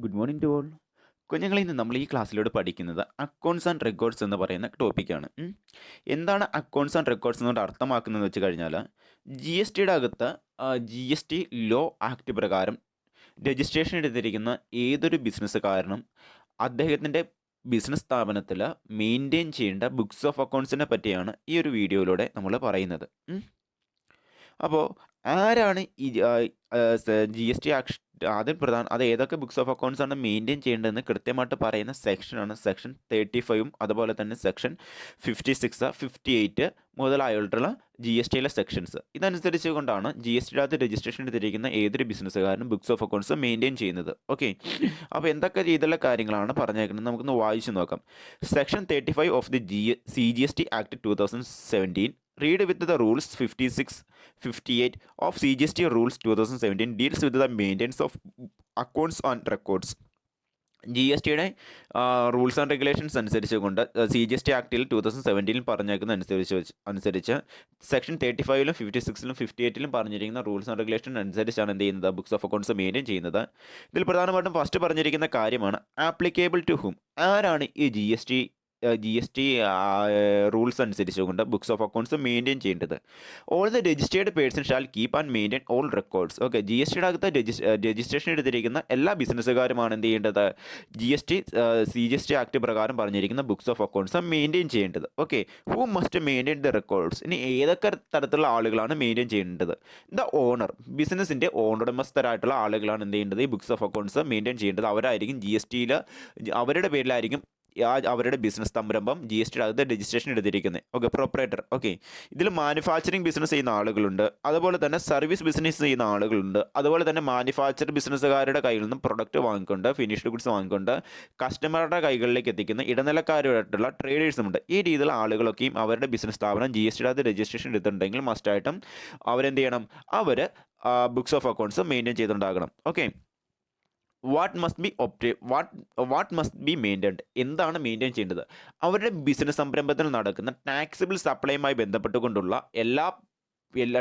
Good morning to all. കുഞ്ഞുങ്ങളിൽ നിന്ന് നമ്മൾ ഈ ക്ലാസ്സിലൂടെ പഠിക്കുന്നത് അക്കൗണ്ട്സ് ആൻഡ് റെക്കോർഡ്സ് എന്ന് പറയുന്ന ടോപ്പിക്കാണ്. എന്താണ് അക്കൗണ്ട്സ് ആൻഡ് റെക്കോർഡ്സ് എന്നുകൊണ്ട് അർത്ഥമാക്കുന്നതെന്ന് വെച്ച് കഴിഞ്ഞാൽ ജി എസ് ടിയുടെ അകത്ത് G S T law act പ്രകാരം രജിസ്ട്രേഷൻ എടുത്തിരിക്കുന്ന ഏതൊരു ബിസിനസ്സുകാരനും അദ്ദേഹത്തിൻ്റെ ബിസിനസ് സ്ഥാപനത്തിൽ മെയിൻറ്റെയിൻ ചെയ്യേണ്ട ബുക്സ് ഓഫ് അക്കൗണ്ട്സിനെ പറ്റിയാണ് ഈ ഒരു വീഡിയോയിലൂടെ നമ്മൾ പറയുന്നത്. അപ്പോൾ ആരാണ് ഈ ജി എസ് ടി അത് ഏതൊക്കെ ബുക്സ് ഓഫ് അക്കൗണ്ട്സ് ആണ് മെയിൻറ്റെയിൻ ചെയ്യേണ്ടതെന്ന് കൃത്യമായിട്ട് പറയുന്ന സെക്ഷനാണ് സെക്ഷൻ 35 അതുപോലെ തന്നെ സെക്ഷൻ 56 58 മുതലായിട്ടുള്ള ജി എസ് ടിയിലെ സെക്ഷൻസ്. ഇതനുസരിച്ച് കൊണ്ടാണ് ജി എസ് ടിയുടെ അകത്ത് രജിസ്ട്രേഷൻ എടുത്തിരിക്കുന്ന ഏതൊരു ബിസിനസ്സുകാരനും ബുക്സ് ഓഫ് അക്കൗണ്ട്സ് മെയിൻറ്റെയിൻ ചെയ്യുന്നത്. ഓക്കെ, അപ്പോൾ എന്തൊക്കെ രീതിയിലുള്ള കാര്യങ്ങളാണ് പറഞ്ഞേക്കുന്നത് നമുക്കൊന്ന് വായിച്ചു നോക്കാം. Section 35 of the CGST Act 2017 read with the rules 56 58 of CGST rules 2017 deals with the maintenance of accounts and records. G S ടിയുടെ റൂൾസ് ആൻഡ് റെഗുലേഷൻസ് അനുസരിച്ചുകൊണ്ട് CGST ആക്ടിൽ 2017 പറഞ്ഞേക്കുന്ന അനുസരിച്ച് സെക്ഷൻ 35-ലും 56-ലും 58-ലും പറഞ്ഞിരിക്കുന്ന റൂൾസ് ആൻഡ് റെഗുലേഷൻ അനുസരിച്ചാണ് എന്ത് ചെയ്യുന്നത് ബുക്സ് ഓഫ് അക്കൗണ്ട്സ് മെയിൻറ്റെയിൻ ചെയ്യുന്നത്. ഇതിൽ പ്രധാനമായിട്ടും ഫസ്റ്റ് പറഞ്ഞിരിക്കുന്ന കാര്യമാണ് ആപ്ലിക്കേബിൾ ടു ഹൂം. ആരാണ് ഈ ജി എസ് ടി റൂൾസ് അനുസരിച്ചുകൊണ്ട് ബുക്സ് ഓഫ് അക്കൗണ്ട്സ് മെയിൻറ്റെയിൻ ചെയ്യേണ്ടത്? All the registered person shall keep and maintain all records. Okay, G S ടിയുടെ അകത്ത് രജിസ്ട്രേഷൻ എടുത്തിരിക്കുന്ന എല്ലാ ബിസിനസ്സുകാരുമാണ് എന്ത് ചെയ്യേണ്ടത്? CGST ആക്ട് പ്രകാരം പറഞ്ഞിരിക്കുന്ന ബുക്സ് ഓഫ് അക്കൗണ്ട്സ് മെയിൻറ്റെയിൻ ചെയ്യേണ്ടത്. Okay, who must maintain the records. ഇനി ഏതൊക്കെ തരത്തിലുള്ള ആളുകളാണ് മെയിൻറ്റെയിൻ ചെയ്യേണ്ടത്? ദ ഓണർ, ബിസിനസ്സിൻ്റെ ഉടമസ്ഥരായിട്ടുള്ള ആളുകളാണ് എന്ത് ചെയ്യേണ്ടത്? ഈ ബുക്സ് ഓഫ് അക്കൗണ്ട്സ് മെയിൻറ്റെയിൻ ചെയ്യേണ്ടത്. അവരായിരിക്കും ജി എസ് ടിയിൽ അവരുടെ പേരിലായിരിക്കും അവരുടെ ബിസിനസ് സംരംഭം ജി എസ് ടിയുടെ അകത്ത് രജിസ്ട്രേഷൻ എടുത്തിരിക്കുന്നത്. Okay, proprietor. ഓക്കെ, ഇതിൽ മാനുഫാക്ചറിങ് ബിസിനസ് ചെയ്യുന്ന ആളുകളുണ്ട്, അതുപോലെ തന്നെ സർവീസ് ബിസിനസ് ചെയ്യുന്ന ആളുകളുണ്ട്, അതുപോലെ തന്നെ മാനുഫാക്ചർ ബിസിനസ്സുകാരുടെ കയ്യിൽ നിന്നും പ്രൊഡക്റ്റ് വാങ്ങിക്കൊണ്ട് ഫിനിഷ്ഡ് ഗുഡ്സ് വാങ്ങിക്കൊണ്ട് കസ്റ്റമറുടെ കൈകളിലേക്ക് എത്തിക്കുന്ന ഇടനിലക്കാരുമായിട്ടുള്ള ട്രേഡേഴ്സും ഉണ്ട്. ഈ രീതിയിലുള്ള ആളുകളൊക്കെയും അവരുടെ ബിസിനസ് സ്ഥാപനം ജി എസ് ടിയുടെ അകത്ത് രജിസ്ട്രേഷൻ എടുത്തിട്ടുണ്ടെങ്കിൽ മസ്റ്റായിട്ടും അവരെന്ത് ചെയ്യണം? അവർ ബുക്സ് ഓഫ് അക്കൗണ്ട്സ് മെയിൻറ്റെയിൻ ചെയ്തിട്ടുണ്ടാകണം. Okay, what must be maintained. എന്താണ് മെയിൻറ്റെയിൻ ചെയ്യേണ്ടത്? അവരുടെ ബിസിനസ് സംരംഭത്തിൽ നടക്കുന്ന ടാക്സിബിൾ സപ്ലൈയുമായി ബന്ധപ്പെട്ടുകൊണ്ടുള്ള എല്ലാ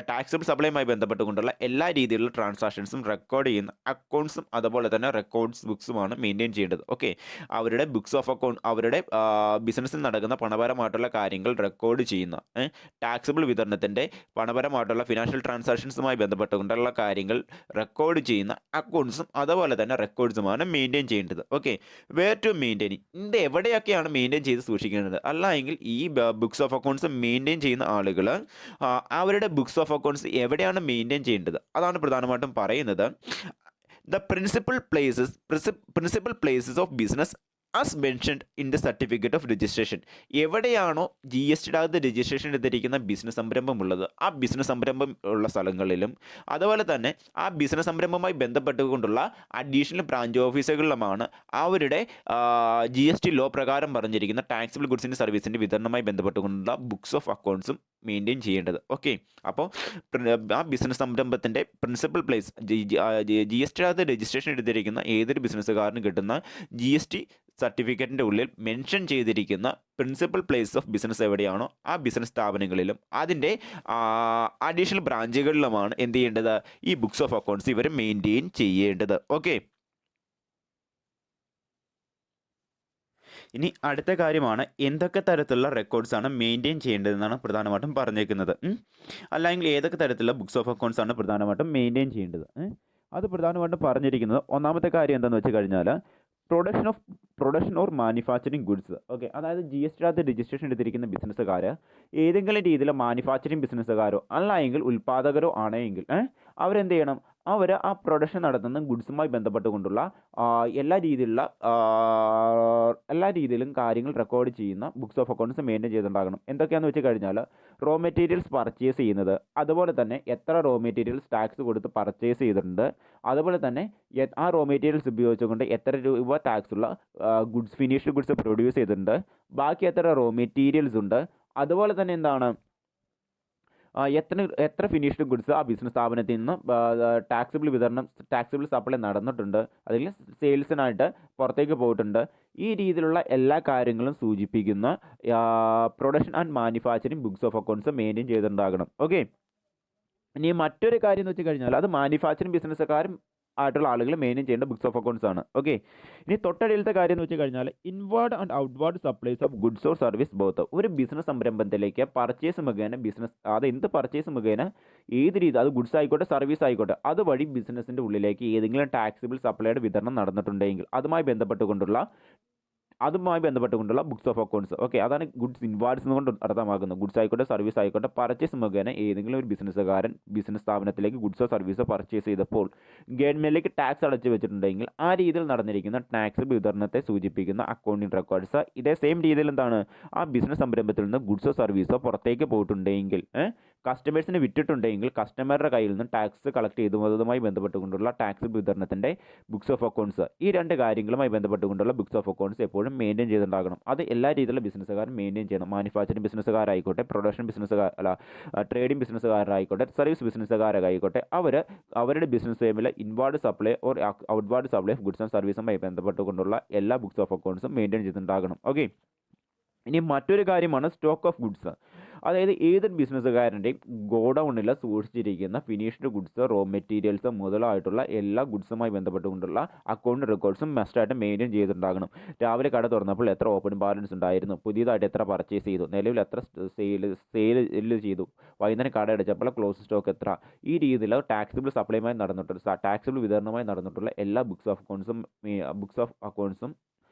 ടാക്സിബിൾ സപ്ലൈയുമായി ബന്ധപ്പെട്ടുകൊണ്ടുള്ള എല്ലാ രീതിയിലുള്ള ട്രാൻസാക്ഷൻസും റെക്കോർഡ് ചെയ്യുന്ന അക്കൗണ്ട്സും അതുപോലെ തന്നെ റെക്കോർഡ്സ് ബുക്സുമാണ് മെയിൻറ്റെയിൻ ചെയ്യേണ്ടത്. ഓക്കെ, അവരുടെ ബുക്സ് ഓഫ് അക്കൗണ്ട് അവരുടെ ബിസിനസ്സിൽ നടക്കുന്ന പണപരമായിട്ടുള്ള കാര്യങ്ങൾ റെക്കോർഡ് ചെയ്യുന്ന ടാക്സിബിൾ വിതരണത്തിൻ്റെ പണപരമായിട്ടുള്ള ഫിനാൻഷ്യൽ ട്രാൻസാക്ഷൻസുമായി ബന്ധപ്പെട്ടുകൊണ്ടുള്ള കാര്യങ്ങൾ റെക്കോർഡ് ചെയ്യുന്ന അക്കൗണ്ട്സും അതുപോലെ തന്നെ റെക്കോർഡ്സുമാണ് മെയിൻറ്റെയിൻ ചെയ്യേണ്ടത്. ഓക്കെ, വേർ ടു മെയിൻറ്റെയിനിങ്, ഇത് എവിടെയൊക്കെയാണ് മെയിൻറ്റെയിൻ ചെയ്ത് സൂക്ഷിക്കേണ്ടത്? അല്ല എങ്കിൽ ഈ ബുക്സ് ഓഫ് അക്കൗണ്ട്സ് മെയിൻറ്റെയിൻ ചെയ്യുന്ന ആളുകൾ അവരുടെ ബുക്സ് ഓഫ് അക്കൗണ്ട്സ് എവിടെയാണ് മെയിൻറ്റെയിൻ ചെയ്യേണ്ടത്? അതാണ് പ്രധാനമായിട്ടും പറയുന്നത്. The principal places of business as mentioned in the certificate of registration. എവിടെയാണോ ജി എസ് ടിയുടെ അകത്ത് രജിസ്ട്രേഷൻ എടുത്തിരിക്കുന്ന ബിസിനസ് സംരംഭമുള്ളത് ആ ബിസിനസ് സംരംഭം ഉള്ള സ്ഥലങ്ങളിലും അതുപോലെ തന്നെ ആ ബിസിനസ് സംരംഭവുമായി ബന്ധപ്പെട്ടുകൊണ്ടുള്ള അഡീഷണൽ ബ്രാഞ്ച് ഓഫീസുകളിലുമാണ് അവരുടെ ജി എസ് ടി ലോ പ്രകാരം പറഞ്ഞിരിക്കുന്ന ടാക്സിബിൾ ഗുഡ്സിൻ്റെ സർവീസിൻ്റെ വിതരണവുമായി ബന്ധപ്പെട്ടുകൊണ്ടുള്ള ബുക്സ് ഓഫ് അക്കൗണ്ട്സും മെയിൻറ്റെയിൻ ചെയ്യേണ്ടത്. ഓക്കെ, അപ്പോൾ ആ ബിസിനസ് സംരംഭത്തിൻ്റെ principal place G S T അകത്ത് രജിസ്ട്രേഷൻ എടുത്തിരിക്കുന്ന ഏതൊരു ബിസിനസ്സുകാരനും കിട്ടുന്ന ജി എസ് ടി സർട്ടിഫിക്കറ്റിൻ്റെ ഉള്ളിൽ മെൻഷൻ ചെയ്തിരിക്കുന്ന പ്രിൻസിപ്പൽ പ്ലേസ് ഓഫ് ബിസിനസ് എവിടെയാണോ ആ ബിസിനസ് സ്ഥാപനങ്ങളിലും അതിൻ്റെ അഡീഷണൽ ബ്രാഞ്ചുകളിലുമാണ് എന്ത് ചെയ്യേണ്ടത്? ഈ ബുക്സ് ഓഫ് അക്കൗണ്ട്സ് ഇവർ മെയിൻറ്റെയിൻ ചെയ്യേണ്ടത്. ഓക്കെ, ഇനി അടുത്ത കാര്യമാണ് എന്തൊക്കെ തരത്തിലുള്ള റെക്കോർഡ്സ് ആണ് മെയിൻറ്റെയിൻ ചെയ്യേണ്ടതെന്നാണ് പ്രധാനമായിട്ടും പറഞ്ഞേക്കുന്നത്. അല്ലെങ്കിൽ ഏതൊക്കെ തരത്തിലുള്ള ബുക്സ് ഓഫ് അക്കൗണ്ട്സ് ആണ് പ്രധാനമായിട്ടും മെയിൻറ്റെയിൻ ചെയ്യേണ്ടത്? അത് പ്രധാനമായിട്ടും പറഞ്ഞിരിക്കുന്നത് ഒന്നാമത്തെ കാര്യം എന്താണെന്ന് വെച്ച് കഴിഞ്ഞാൽ production or manufacturing goods. Okay, അതായത് ജി എസ് ടിയുടെ രജിസ്ട്രേഷൻ എടുത്തിരിക്കുന്ന ബിസിനസ്സുകാർ ഏതെങ്കിലും രീതിയിൽ മാനുഫാക്ചറിങ് ബിസിനസ്സുകാരോ അല്ല എങ്കിൽ ഉൽപ്പാദകരോ ആണെങ്കിൽ അവരെന്ത് ചെയ്യണം? അവർ ആ പ്രൊഡക്ഷൻ നടത്തുന്ന ഗുഡ്സുമായി ബന്ധപ്പെട്ടുകൊണ്ടുള്ള എല്ലാ രീതിയിലും കാര്യങ്ങൾ റെക്കോർഡ് ചെയ്യുന്ന ബുക്സ് ഓഫ് അക്കൗണ്ട്സ് മെയിൻറ്റെയിൻ ചെയ്തിട്ടുണ്ടാകണം. എന്തൊക്കെയാണെന്ന് വെച്ച് കഴിഞ്ഞാൽ റോ മെറ്റീരിയൽസ് പർച്ചേസ് ചെയ്യുന്നത്, അതുപോലെ തന്നെ എത്ര റോ മെറ്റീരിയൽസ് ടാക്സ് കൊടുത്ത് പർച്ചേസ് ചെയ്തിട്ടുണ്ട്, അതുപോലെ തന്നെ ആ റോ മെറ്റീരിയൽസ് ഉപയോഗിച്ചുകൊണ്ട് എത്ര രൂപ ടാക്സ് ഉള്ള ഫിനിഷ്ഡ് ഗുഡ്സ് പ്രൊഡ്യൂസ് ചെയ്തിട്ടുണ്ട്, ബാക്കി എത്ര റോ മെറ്റീരിയൽസ് ഉണ്ട്, അതുപോലെ തന്നെ എന്താണ് എത്ര ഫിനിഷ്ഡ് ഗുഡ്സ് ആ ബിസിനസ് സ്ഥാപനത്തിൽ നിന്ന് ടാക്സിബിൾ സപ്ലൈ നടന്നിട്ടുണ്ട്, അതിൽ സെയിൽസിനായിട്ട് പുറത്തേക്ക് പോയിട്ടുണ്ട്. ഈ രീതിയിലുള്ള എല്ലാ കാര്യങ്ങളും സൂചിപ്പിക്കുന്ന production and manufacturing books of accounts maintain ചെയ്തിട്ടുണ്ടാകണം. ഓക്കെ, ഇനി മറ്റൊരു കാര്യം എന്ന് വെച്ച് കഴിഞ്ഞാൽ അത് മാനുഫാക്ചറിങ് ബിസിനസ്സുകാരും ആയിട്ടുള്ള ആളുകൾ മെയിൻറ്റെയിൻ ചെയ്യേണ്ട ബുക്സ് ഓഫ് അക്കൗണ്ട്സ് ആണ്. ഓക്കെ, ഇനി തൊട്ടടിയിലത്തെ കാര്യം എന്ന് വെച്ച് കഴിഞ്ഞാൽ inward and outward supplies of goods or service both. ഒരു ബിസിനസ് സംരംഭത്തിലേക്ക് പർച്ചേസ് മുഖേന അത് എന്ത് പർച്ചേസ് മുഖേന ഏത് രീതി, അത് ഗുഡ്സ് ആയിക്കോട്ടെ സർവീസ് ആയിക്കോട്ടെ, അതുവഴി ബിസിനസ്സിൻ്റെ ഉള്ളിലേക്ക് ഏതെങ്കിലും ടാക്സിബിൾ സപ്ലൈയുടെ വിതരണം നടന്നിട്ടുണ്ടെങ്കിൽ അതുമായി ബന്ധപ്പെട്ടുകൊണ്ടുള്ള ബുക്സ് ഓഫ് അക്കൗണ്ട്സ്. ഓക്കെ, അതാണ് ഗുഡ്സ് ഇൻവാർഡ്സ് എന്നുകൊണ്ട് അർത്ഥമാക്കുന്നത്. ഗുഡ്സ് ആയിക്കോട്ടെ സർവീസ് ആയിക്കോട്ടെ പർച്ചേസ് മുഖേന ഏതെങ്കിലും ഒരു ബിസിനസ്സുകാരൻ ബിസിനസ് സ്ഥാപനത്തിലേക്ക് ഗുഡ്സോ സർവീസോ പർച്ചേസ് ചെയ്തപ്പോൾ ഗവൺമെൻറ്റിലേക്ക് ടാക്സ് അടച്ചു വെച്ചിട്ടുണ്ടെങ്കിൽ ആ രീതിയിൽ നടന്നിരിക്കുന്ന ടാക്സ് വിതരണത്തെ സൂചിപ്പിക്കുന്ന അക്കൗണ്ടിങ് റെക്കോർഡ്സ്. ഇതേ സെയിം രീതിയിൽ എന്താണ്, ആ ബിസിനസ് സംരംഭത്തിൽ നിന്ന് ഗുഡ്സോ സർവീസോ പുറത്തേക്ക് പോയിട്ടുണ്ടെങ്കിൽ, കസ്റ്റമേഴ്സിന് വിറ്റിട്ടുണ്ടെങ്കിൽ കസ്റ്റമറുടെ കയ്യിൽ നിന്ന് ടാക്സ് കളക്ട് ചെയ്തതുമായി ബന്ധപ്പെട്ടുകൊണ്ടുള്ള ടാക്സ് വിതരണത്തിൻ്റെ ബുക്സ് ഓഫ് അക്കൗണ്ട്സ്. ഈ രണ്ട് കാര്യങ്ങളുമായി ബന്ധപ്പെട്ടുകൊണ്ടുള്ള ബുക്സ് ഓഫ് അക്കൗണ്ട്സ് എപ്പോഴും മെയിൻറ്റെയിൻ ചെയ്തിട്ടുണ്ടാകണം. അത് എല്ലാ രീതിയിലുള്ള ബിസിനസ്സുകാരും മെയിൻറ്റെയിൻ ചെയ്യണം. മാനുഫാക്ചറിങ് ബിസിനസ്സുകാരായിക്കോട്ടെ, പ്രൊഡക്ഷൻ ട്രേഡിംഗ് ബിസിനസ്സുകാരായിക്കോട്ടെ, സർവീസ് ബിസിനസ്സുകാരായിക്കോട്ടെ, അവരുടെ ബിസിനസ് ടൈമിൽ inward supply or outward supply of goods and സർവീസുമായി ബന്ധപ്പെട്ടുകൊണ്ടുള്ള എല്ലാ ബുക്സ് ഓഫ് അക്കൗണ്ട്സും മെയിൻറ്റെയിൻ ചെയ്തിട്ടുണ്ടാകണം. ഓക്കെ, ഇനി മറ്റൊരു കാര്യമാണ് സ്റ്റോക്ക് ഓഫ് ഗുഡ്സ്. അതായത് ഏതൊരു ബിസിനസ്സുകാരൻ്റെയും ഗോഡൗണിൽ സൂക്ഷിച്ചിരിക്കുന്ന ഫിനിഷ്ഡ് ഗുഡ്സ്, റോ മെറ്റീരിയൽസ് മുതലായിട്ടുള്ള എല്ലാ ഗുഡ്സുമായി ബന്ധപ്പെട്ടുകൊണ്ടുള്ള അക്കൗണ്ട് റെക്കോർഡ്സും മസ്റ്റായിട്ട് മെയിൻറ്റെയിൻ ചെയ്തിട്ടുണ്ടാകണം. രാവിലെ കട തുറന്നപ്പോൾ എത്ര ഓപ്പൺ ബാലൻസ് ഉണ്ടായിരുന്നു, പുതിയതായിട്ട് എത്ര പർച്ചേസ് ചെയ്തു, നിലവിൽ എത്ര സെയിൽ ചെയ്തു, വൈകുന്നേരം കട അടച്ചപ്പോൾ ക്ലോസ് സ്റ്റോക്ക് എത്ര, ഈ രീതിയിൽ ടാക്സിബിൾ വിതരണമായി നടന്നിട്ടുള്ള എല്ലാ ബുക്സ് ഓഫ് അക്കൗണ്ട്സും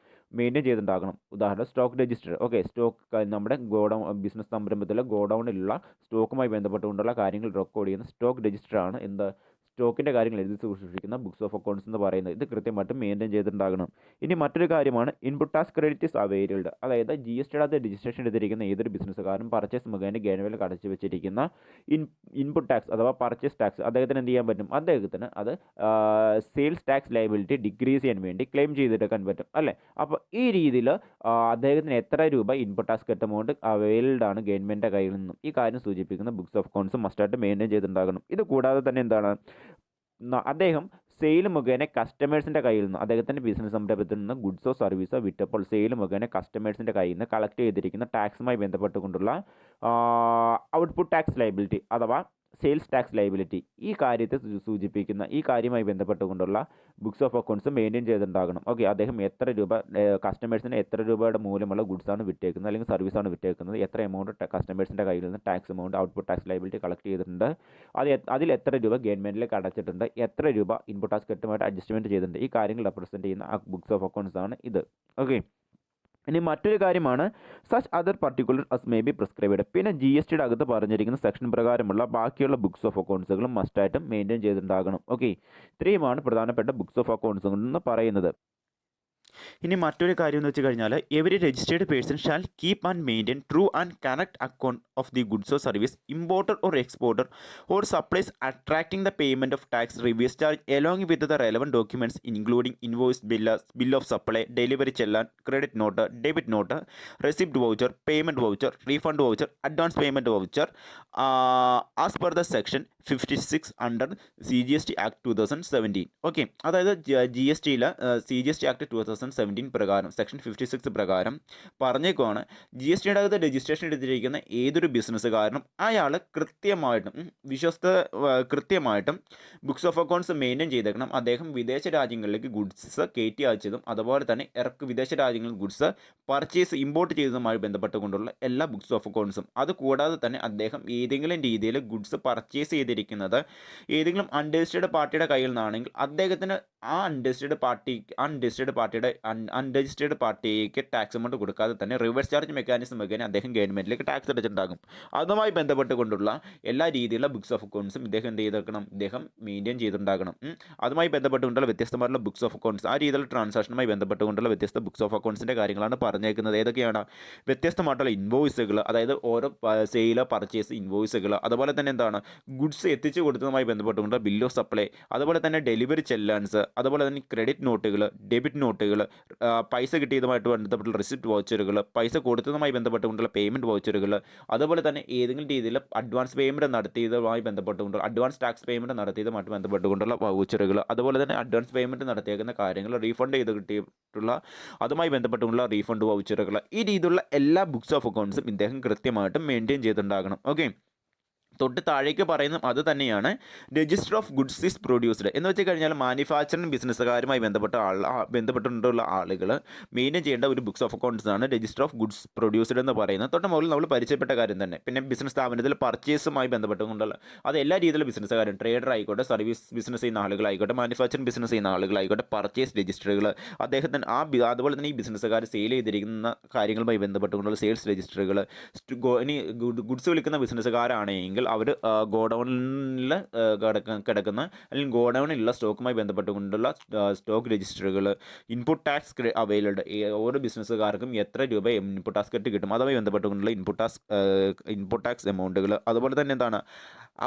മെയിൻറ്റെയിൻ ചെയ്തിട്ടുണ്ടാകണം. ഉദാഹരണം സ്റ്റോക്ക് രജിസ്റ്റർ. ഓക്കെ, നമ്മുടെ ബിസിനസ് സംരംഭത്തിലെ ഗോഡൗണിലുള്ള സ്റ്റോക്കുമായി ബന്ധപ്പെട്ടുകൊണ്ടുള്ള കാര്യങ്ങൾ റെക്കോർഡ് ചെയ്യുന്ന സ്റ്റോക്ക് രജിസ്റ്ററാണ് സ്റ്റോക്കിൻ്റെ കാര്യങ്ങൾ എഴുതി സൂക്ഷിക്കുന്ന ബുക്സ് ഓഫ് അക്കൗണ്ട്സ് എന്ന് പറയുന്നത്. ഇത് കൃത്യമായിട്ട് മെയിൻറ്റെയിൻ ചെയ്തിട്ടുണ്ടാകണം. ഇനി മറ്റൊരു കാര്യമാണ് ഇൻപുട്ട് ടാക്സ് ക്രെഡിറ്റ്സ് അവൈലബിൾഡ്. അതായത് GST രജിസ്ട്രേഷൻ എടുത്തിരിക്കുന്ന ഏതൊരു ബിസിനസ്സുകാരും പർച്ചേസ് മുഖേന ഗവൺമെൻറ് അടച്ചു വെച്ചിരിക്കുന്ന ഇൻപുട്ട് ടാക്സ് അഥവാ പർച്ചേസ് ടാക്സ് അദ്ദേഹത്തിന് എന്ത് ചെയ്യാൻ പറ്റും, അദ്ദേഹത്തിന് അത് സെയിൽസ് ടാക്സ് ലയബിലിറ്റി ഡിക്രീസ് ചെയ്യാൻ വേണ്ടി ക്ലെയിം ചെയ്തെടുക്കാൻ പറ്റും അല്ലേ. അപ്പോൾ ഈ രീതിയിൽ അദ്ദേഹത്തിന് എത്ര രൂപ ഇൻപുട്ട് ടാക്സ് എമൗണ്ട് അവൈലബിൾഡ് ആണ് ഗവൺമെൻറ്റിൻ്റെ കയ്യിൽ നിന്നും ഈ കാര്യം സൂചിപ്പിക്കുന്ന ബുക്സ് ഓഫ് അക്കൗണ്ട്സ് മസ്റ്റായിട്ട് മെയിൻറ്റെയിൻ ചെയ്തിട്ടുണ്ടാകണം. ഇത് കൂടാതെ തന്നെ എന്താണ്, അദ്ദേഹം സെയിൽ മുഖേന കസ്റ്റമേഴ്സിൻ്റെ കയ്യിൽ നിന്ന് അദ്ദേഹത്തിൻ്റെ ബിസിനസ് സംരംഭത്തിൽ നിന്ന് ഗുഡ്സോ സർവീസോ വിറ്റപ്പോൾ സെയിൽ മുഖേന കസ്റ്റമേഴ്സിൻ്റെ കയ്യിൽ നിന്ന് കളക്ട് ചെയ്തിരിക്കുന്ന ടാക്സുമായി ബന്ധപ്പെട്ടുകൊണ്ടുള്ള ഔട്ട്പുട്ട് ടാക്സ് ലയബിലിറ്റി അഥവാ സെയിൽസ് ടാക്സ് ലയബിലിറ്റി ഈ കാര്യവുമായി ബന്ധപ്പെട്ടുകൊണ്ടുള്ള ബുക്സ് ഓഫ് അക്കൗണ്ട്സ് മെയിൻറ്റെയിൻ ചെയ്തിട്ടുണ്ടാകണം. ഓക്കെ, അദ്ദേഹം എത്ര രൂപ കസ്റ്റമേഴ്സിന് എത്ര രൂപയുടെ മൂല്യമുള്ള ഗുഡ്സാണ് വിറ്റേക്കുന്നത് അല്ലെങ്കിൽ സർവീസാണ് വിറ്റേക്കുന്നത്, എത്ര എമൗണ്ട് കസ്റ്റമേഴ്സിൻ്റെ കയ്യിൽ നിന്ന് tax amount output tax liability collect ചെയ്തിട്ടുണ്ട്, അതിൽ എത്ര രൂപ ഗവൺമെൻറ്റിലേക്ക് അടച്ചിട്ടുണ്ട്, എത്ര രൂപ ഇൻപുട്ട് ടാക്സ് കൃത്യമായിട്ട് അഡ്ജസ്റ്റ്മെൻറ്റ് ചെയ്തിട്ടുണ്ട്, ഈ കാര്യങ്ങൾ റെപ്രസെൻറ്റ് ചെയ്യുന്ന ബുക്സ് ഓഫ് അക്കൗണ്ട്സ് ആണ് ഇത്. ഓക്കെ, ഇനി മറ്റൊരു കാര്യമാണ് such other particular as may be prescribed. പിന്നെ GST അകത്ത് പറഞ്ഞിരിക്കുന്ന സെക്ഷൻ പ്രകാരമുള്ള ബാക്കിയുള്ള ബുക്സ് ഓഫ് അക്കൗണ്ട്സുകളും മസ്റ്റായിട്ടും മെയിൻറ്റെയിൻ ചെയ്തിട്ടുണ്ടാകണം. ഓക്കെ, ഇത്രയുമാണ് പ്രധാനപ്പെട്ട ബുക്സ് ഓഫ് അക്കൗണ്ട്സ് എന്ന് പറയുന്നത്. ഇനി മറ്റൊരു കാര്യം എന്ന് വെച്ച് കഴിഞ്ഞാൽ every registered person shall keep and maintain true and correct account of the goods or service importer or exporter or supplies attracting the payment of tax reverse charge along with the relevant documents including invoice, bill of supply, delivery challan, credit note, debit note, receipt voucher, payment voucher, refund voucher, advance payment voucher as per the section 56 under CGST act 2017. Okay, അതായത് CGST act 2017 പ്രകാരം section 56 പ്രകാരം പറഞ്ഞേക്കുവാണ് GSTയുടെ അകത്ത് registration എടുത്തിരിക്കുന്ന ഏതൊരു ബിസിനസ്സുകാരനും അയാൾ കൃത്യമായിട്ടും books of accounts maintain ചെയ്തേക്കണം. അദ്ദേഹം വിദേശ രാജ്യങ്ങളിലേക്ക് ഗുഡ്സ് കയറ്റി അയച്ചതും അതുപോലെ തന്നെ വിദേശ രാജ്യങ്ങളിൽ ഗുഡ്സ് ഇമ്പോർട്ട് ചെയ്തതുമായി ബന്ധപ്പെട്ടുകൊണ്ടുള്ള എല്ലാ ബുക്സ് ഓഫ് അക്കൗണ്ട്സും, അതുകൂടാതെ തന്നെ അദ്ദേഹം ഏതെങ്കിലും രീതിയിൽ ഗുഡ്സ് പർച്ചേസ് ചെയ്തിരിക്കുന്നത് ഏതെങ്കിലും അൺരജിസ്റ്റേർഡ് പാർട്ടിയുടെ കയ്യിൽ നിന്നാണെങ്കിൽ അദ്ദേഹത്തിന് ആ അൺരജിസ്റ്റേർഡ് പാർട്ടിക്ക് ടാക്സ് എമൗണ്ട് കൊടുക്കാതെ തന്നെ റിവേഴ്സ് ചാർജ് മെക്കാനിസം മുഖേന അദ്ദേഹം ഗവൺമെൻറ്റിലേക്ക് ടാക്സ് അടച്ചിട്ടുണ്ടാകും. അതുമായി ബന്ധപ്പെട്ടുകൊണ്ടുള്ള എല്ലാ രീതിയിലുള്ള ബുക്സ് ഓഫ് അക്കൗണ്ട്സും ഇദ്ദേഹം മെയിൻറ്റെയിൻ ചെയ്തിട്ടുണ്ടാകണം. അതുമായി ബന്ധപ്പെട്ടുകൊണ്ടുള്ള വ്യത്യസ്തമായിട്ടുള്ള ബുക്സ് ഓഫ് അക്കൗണ്ട്സ്, ആ രീതിയിലുള്ള ട്രാൻസാക്ഷനുമായി ബന്ധപ്പെട്ടുകൊണ്ടുള്ള വ്യത്യസ്ത ബുക്സ് ഓഫ് അക്കൗണ്ട്സിൻ്റെ കാര്യങ്ങളാണ് പറഞ്ഞേക്കുന്നത്. ഏതൊക്കെയാണ് വ്യത്യസ്തമായിട്ടുള്ള ഇൻവോയ്സുകൾ, അതായത് ഓരോ സെയിലോ പർച്ചേസ് ഇൻവോയ്സുകൾ, അതുപോലെ തന്നെ ഗുഡ്സ് എത്തിച്ചു കൊടുത്തതുമായി ബന്ധപ്പെട്ടുകൊണ്ട് ബിൽ ഓഫ് സപ്ലൈ, അതുപോലെ തന്നെ ഡെലിവറി ചെല്ലാൻസ്, അതുപോലെ തന്നെ ക്രെഡിറ്റ് നോട്ടുകൾ, ഡെബിറ്റ് നോട്ടുകൾ, പൈസ കിട്ടിയതുമായിട്ട് ബന്ധപ്പെട്ടുള്ള റിസിപ്റ്റ് വൗച്ചറുകൾ, പൈസ കൊടുത്തതുമായി ബന്ധപ്പെട്ടുകൊണ്ടുള്ള പേയ്മെൻറ്റ് വൗച്ചറുകൾ, അതുപോലെ തന്നെ ഏതെങ്കിലും രീതിയിൽ അഡ്വാൻസ് പേയ്മെൻറ്റ് നടത്തിയതുമായി ബന്ധപ്പെട്ടുകൊണ്ടുള്ള അഡ്വാൻസ് ടാക്സ് പേയ്മെൻറ്റ് നടത്തിയതുമായിട്ട് ബന്ധപ്പെട്ടുകൊണ്ടുള്ള വൗച്ചറുകൾ, അതുപോലെ തന്നെ അഡ്വാൻസ് പേയ്മെൻറ്റ് നടത്തിയേക്കുന്ന കാര്യങ്ങൾ റീഫണ്ട് ചെയ്ത് കിട്ടിയിട്ടുള്ള അതുമായി ബന്ധപ്പെട്ടുകൊണ്ടുള്ള റീഫണ്ട് വൗച്ചറുകൾ, ഈ രീതിയിലുള്ള എല്ലാ ബുക്സ് ഓഫ് അക്കൗണ്ട്സും ഇദ്ദേഹം കൃത്യമായിട്ടും മെയിൻറ്റെയിൻ ചെയ്തിട്ടുണ്ടാകണം. ഓക്കെ, തൊട്ട് താഴേക്ക് പറയുന്നതും അത് തന്നെയാണ്. Register of goods is produced എന്ന് വെച്ച് കഴിഞ്ഞാൽ മാനുഫാക്ചറിങ് ബിസിനസ്സുകാരുമായി ബന്ധപ്പെട്ടുള്ള ആളുകൾ മെയിൻറ്റെയിൻ ചെയ്യേണ്ട ഒരു ബുക്സ് ഓഫ് അക്കൗണ്ട്സ് ആണ് രജിസ്റ്റർ ഓഫ് ഗുഡ്സ് പ്രൊഡ്യൂസ്ഡ് എന്ന് പറയുന്നത്. തൊട്ട് മുകളിൽ നമ്മൾ പരിചയപ്പെട്ട കാര്യം തന്നെ. പിന്നെ ബിസിനസ് സ്ഥാപനത്തിൽ പർച്ചേസുമായി ബന്ധപ്പെട്ടുകൊണ്ടുള്ള അത് എല്ലാ രീതിയിലുള്ള ബിസിനസ്സുകാരും, ട്രേഡർ ആയിക്കോട്ടെ, സർവീസ് ബിസിനസ് ചെയ്യുന്ന ആളുകളായിക്കോട്ടെ, മാനുഫാക്ചറിങ് ബിസിനസ് ചെയ്യുന്ന ആളുകളായിക്കോട്ടെ, പർച്ചേസ് രജിസ്റ്ററുകൾ, അദ്ദേഹത്തിന് അതുപോലെ തന്നെ ഈ ബിസിനസ്സുകാർ സെയിൽ ചെയ്തിരിക്കുന്ന കാര്യങ്ങളുമായി ബന്ധപ്പെട്ടുകൊണ്ടുള്ള സെയിൽസ് രജിസ്റ്ററുകൾ, ഇനി ഗുഡ്സ് വിൽക്കുന്ന ബിസിനസ്സുകാരാണെങ്കിൽ അവർ ഗോഡൗണിൽ കിടക്കുന്ന അല്ലെങ്കിൽ ഗോഡൗണിലുള്ള സ്റ്റോക്കുമായി ബന്ധപ്പെട്ടുകൊണ്ടുള്ള സ്റ്റോക്ക് രജിസ്റ്ററുകൾ, ഇൻപുട്ട് ടാക്സ് അവൈലബിൾ, ഓരോ ബിസിനസ്സുകാർക്കും എത്ര രൂപ ഇൻപുട്ട് ടാക്സ് കിട്ടും അതുമായി ബന്ധപ്പെട്ടുകൊണ്ടുള്ള ഇൻപുട്ട് ടാക്സ് എമൗണ്ടുകൾ, അതുപോലെ തന്നെ എന്താണ്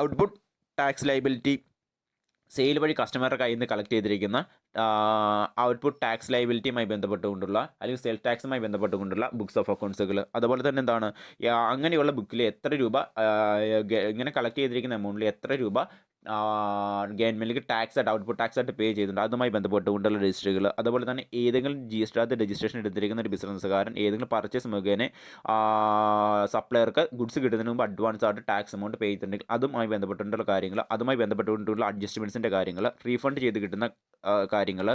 ഔട്ട്പുട്ട് ടാക്സ് ലയബിലിറ്റി, സെയിൽ വഴി കസ്റ്റമറുടെ കയ്യിൽ നിന്ന് കളക്ട് ചെയ്തിരിക്കുന്ന ഔട്ട്പുട്ട് ടാക്സ് ലയബിലിറ്റിയുമായി ബന്ധപ്പെട്ടുകൊണ്ടുള്ള അല്ലെങ്കിൽ സെയിൽസ് ടാക്സുമായി ബന്ധപ്പെട്ടുകൊണ്ടുള്ള ബുക്സ് ഓഫ് അക്കൗണ്ട്സുകൾ, അതുപോലെ തന്നെ എന്താണ് അങ്ങനെയുള്ള ബുക്കിൽ എത്ര രൂപ ഇങ്ങനെ കളക്ട് ചെയ്തിരിക്കുന്ന എമൗണ്ടിൽ എത്ര രൂപ ഗവൺമെൻറ്റിലേക്ക് ടാക്സ് ആയിട്ട് ഔട്ട്പുട്ട് ടാക്സ് ആയിട്ട് പേ ചെയ്തിട്ടുണ്ട് അതുമായി ബന്ധപ്പെട്ടുകൊണ്ടുള്ള രജിസ്റ്ററുകൾ, അതുപോലെ തന്നെ ഏതെങ്കിലും GST രജിസ്ട്രേഷൻ എടുത്തിരിക്കുന്ന ഒരു ബിസിനസ്സുകാരൻ ഏതെങ്കിലും പർച്ചേസ് മുഖേന സപ്ലയർക്ക് ഗുഡ്സ് കിട്ടുന്നതിന് മുമ്പ് അഡ്വാൻസ് ആയിട്ട് ടാക്സ് എമൗണ്ട് പേ ചെയ്തിട്ടുണ്ടെങ്കിൽ അതുമായി ബന്ധപ്പെട്ടുള്ള കാര്യങ്ങൾ, അതുമായി ബന്ധപ്പെട്ടുകൊണ്ടുള്ള അഡ്ജസ്റ്റ്മെൻറ്റ്സിൻ്റെ കാര്യങ്ങൾ, റീഫണ്ട് ചെയ്ത് കിട്ടുന്ന കാര്യങ്ങൾ,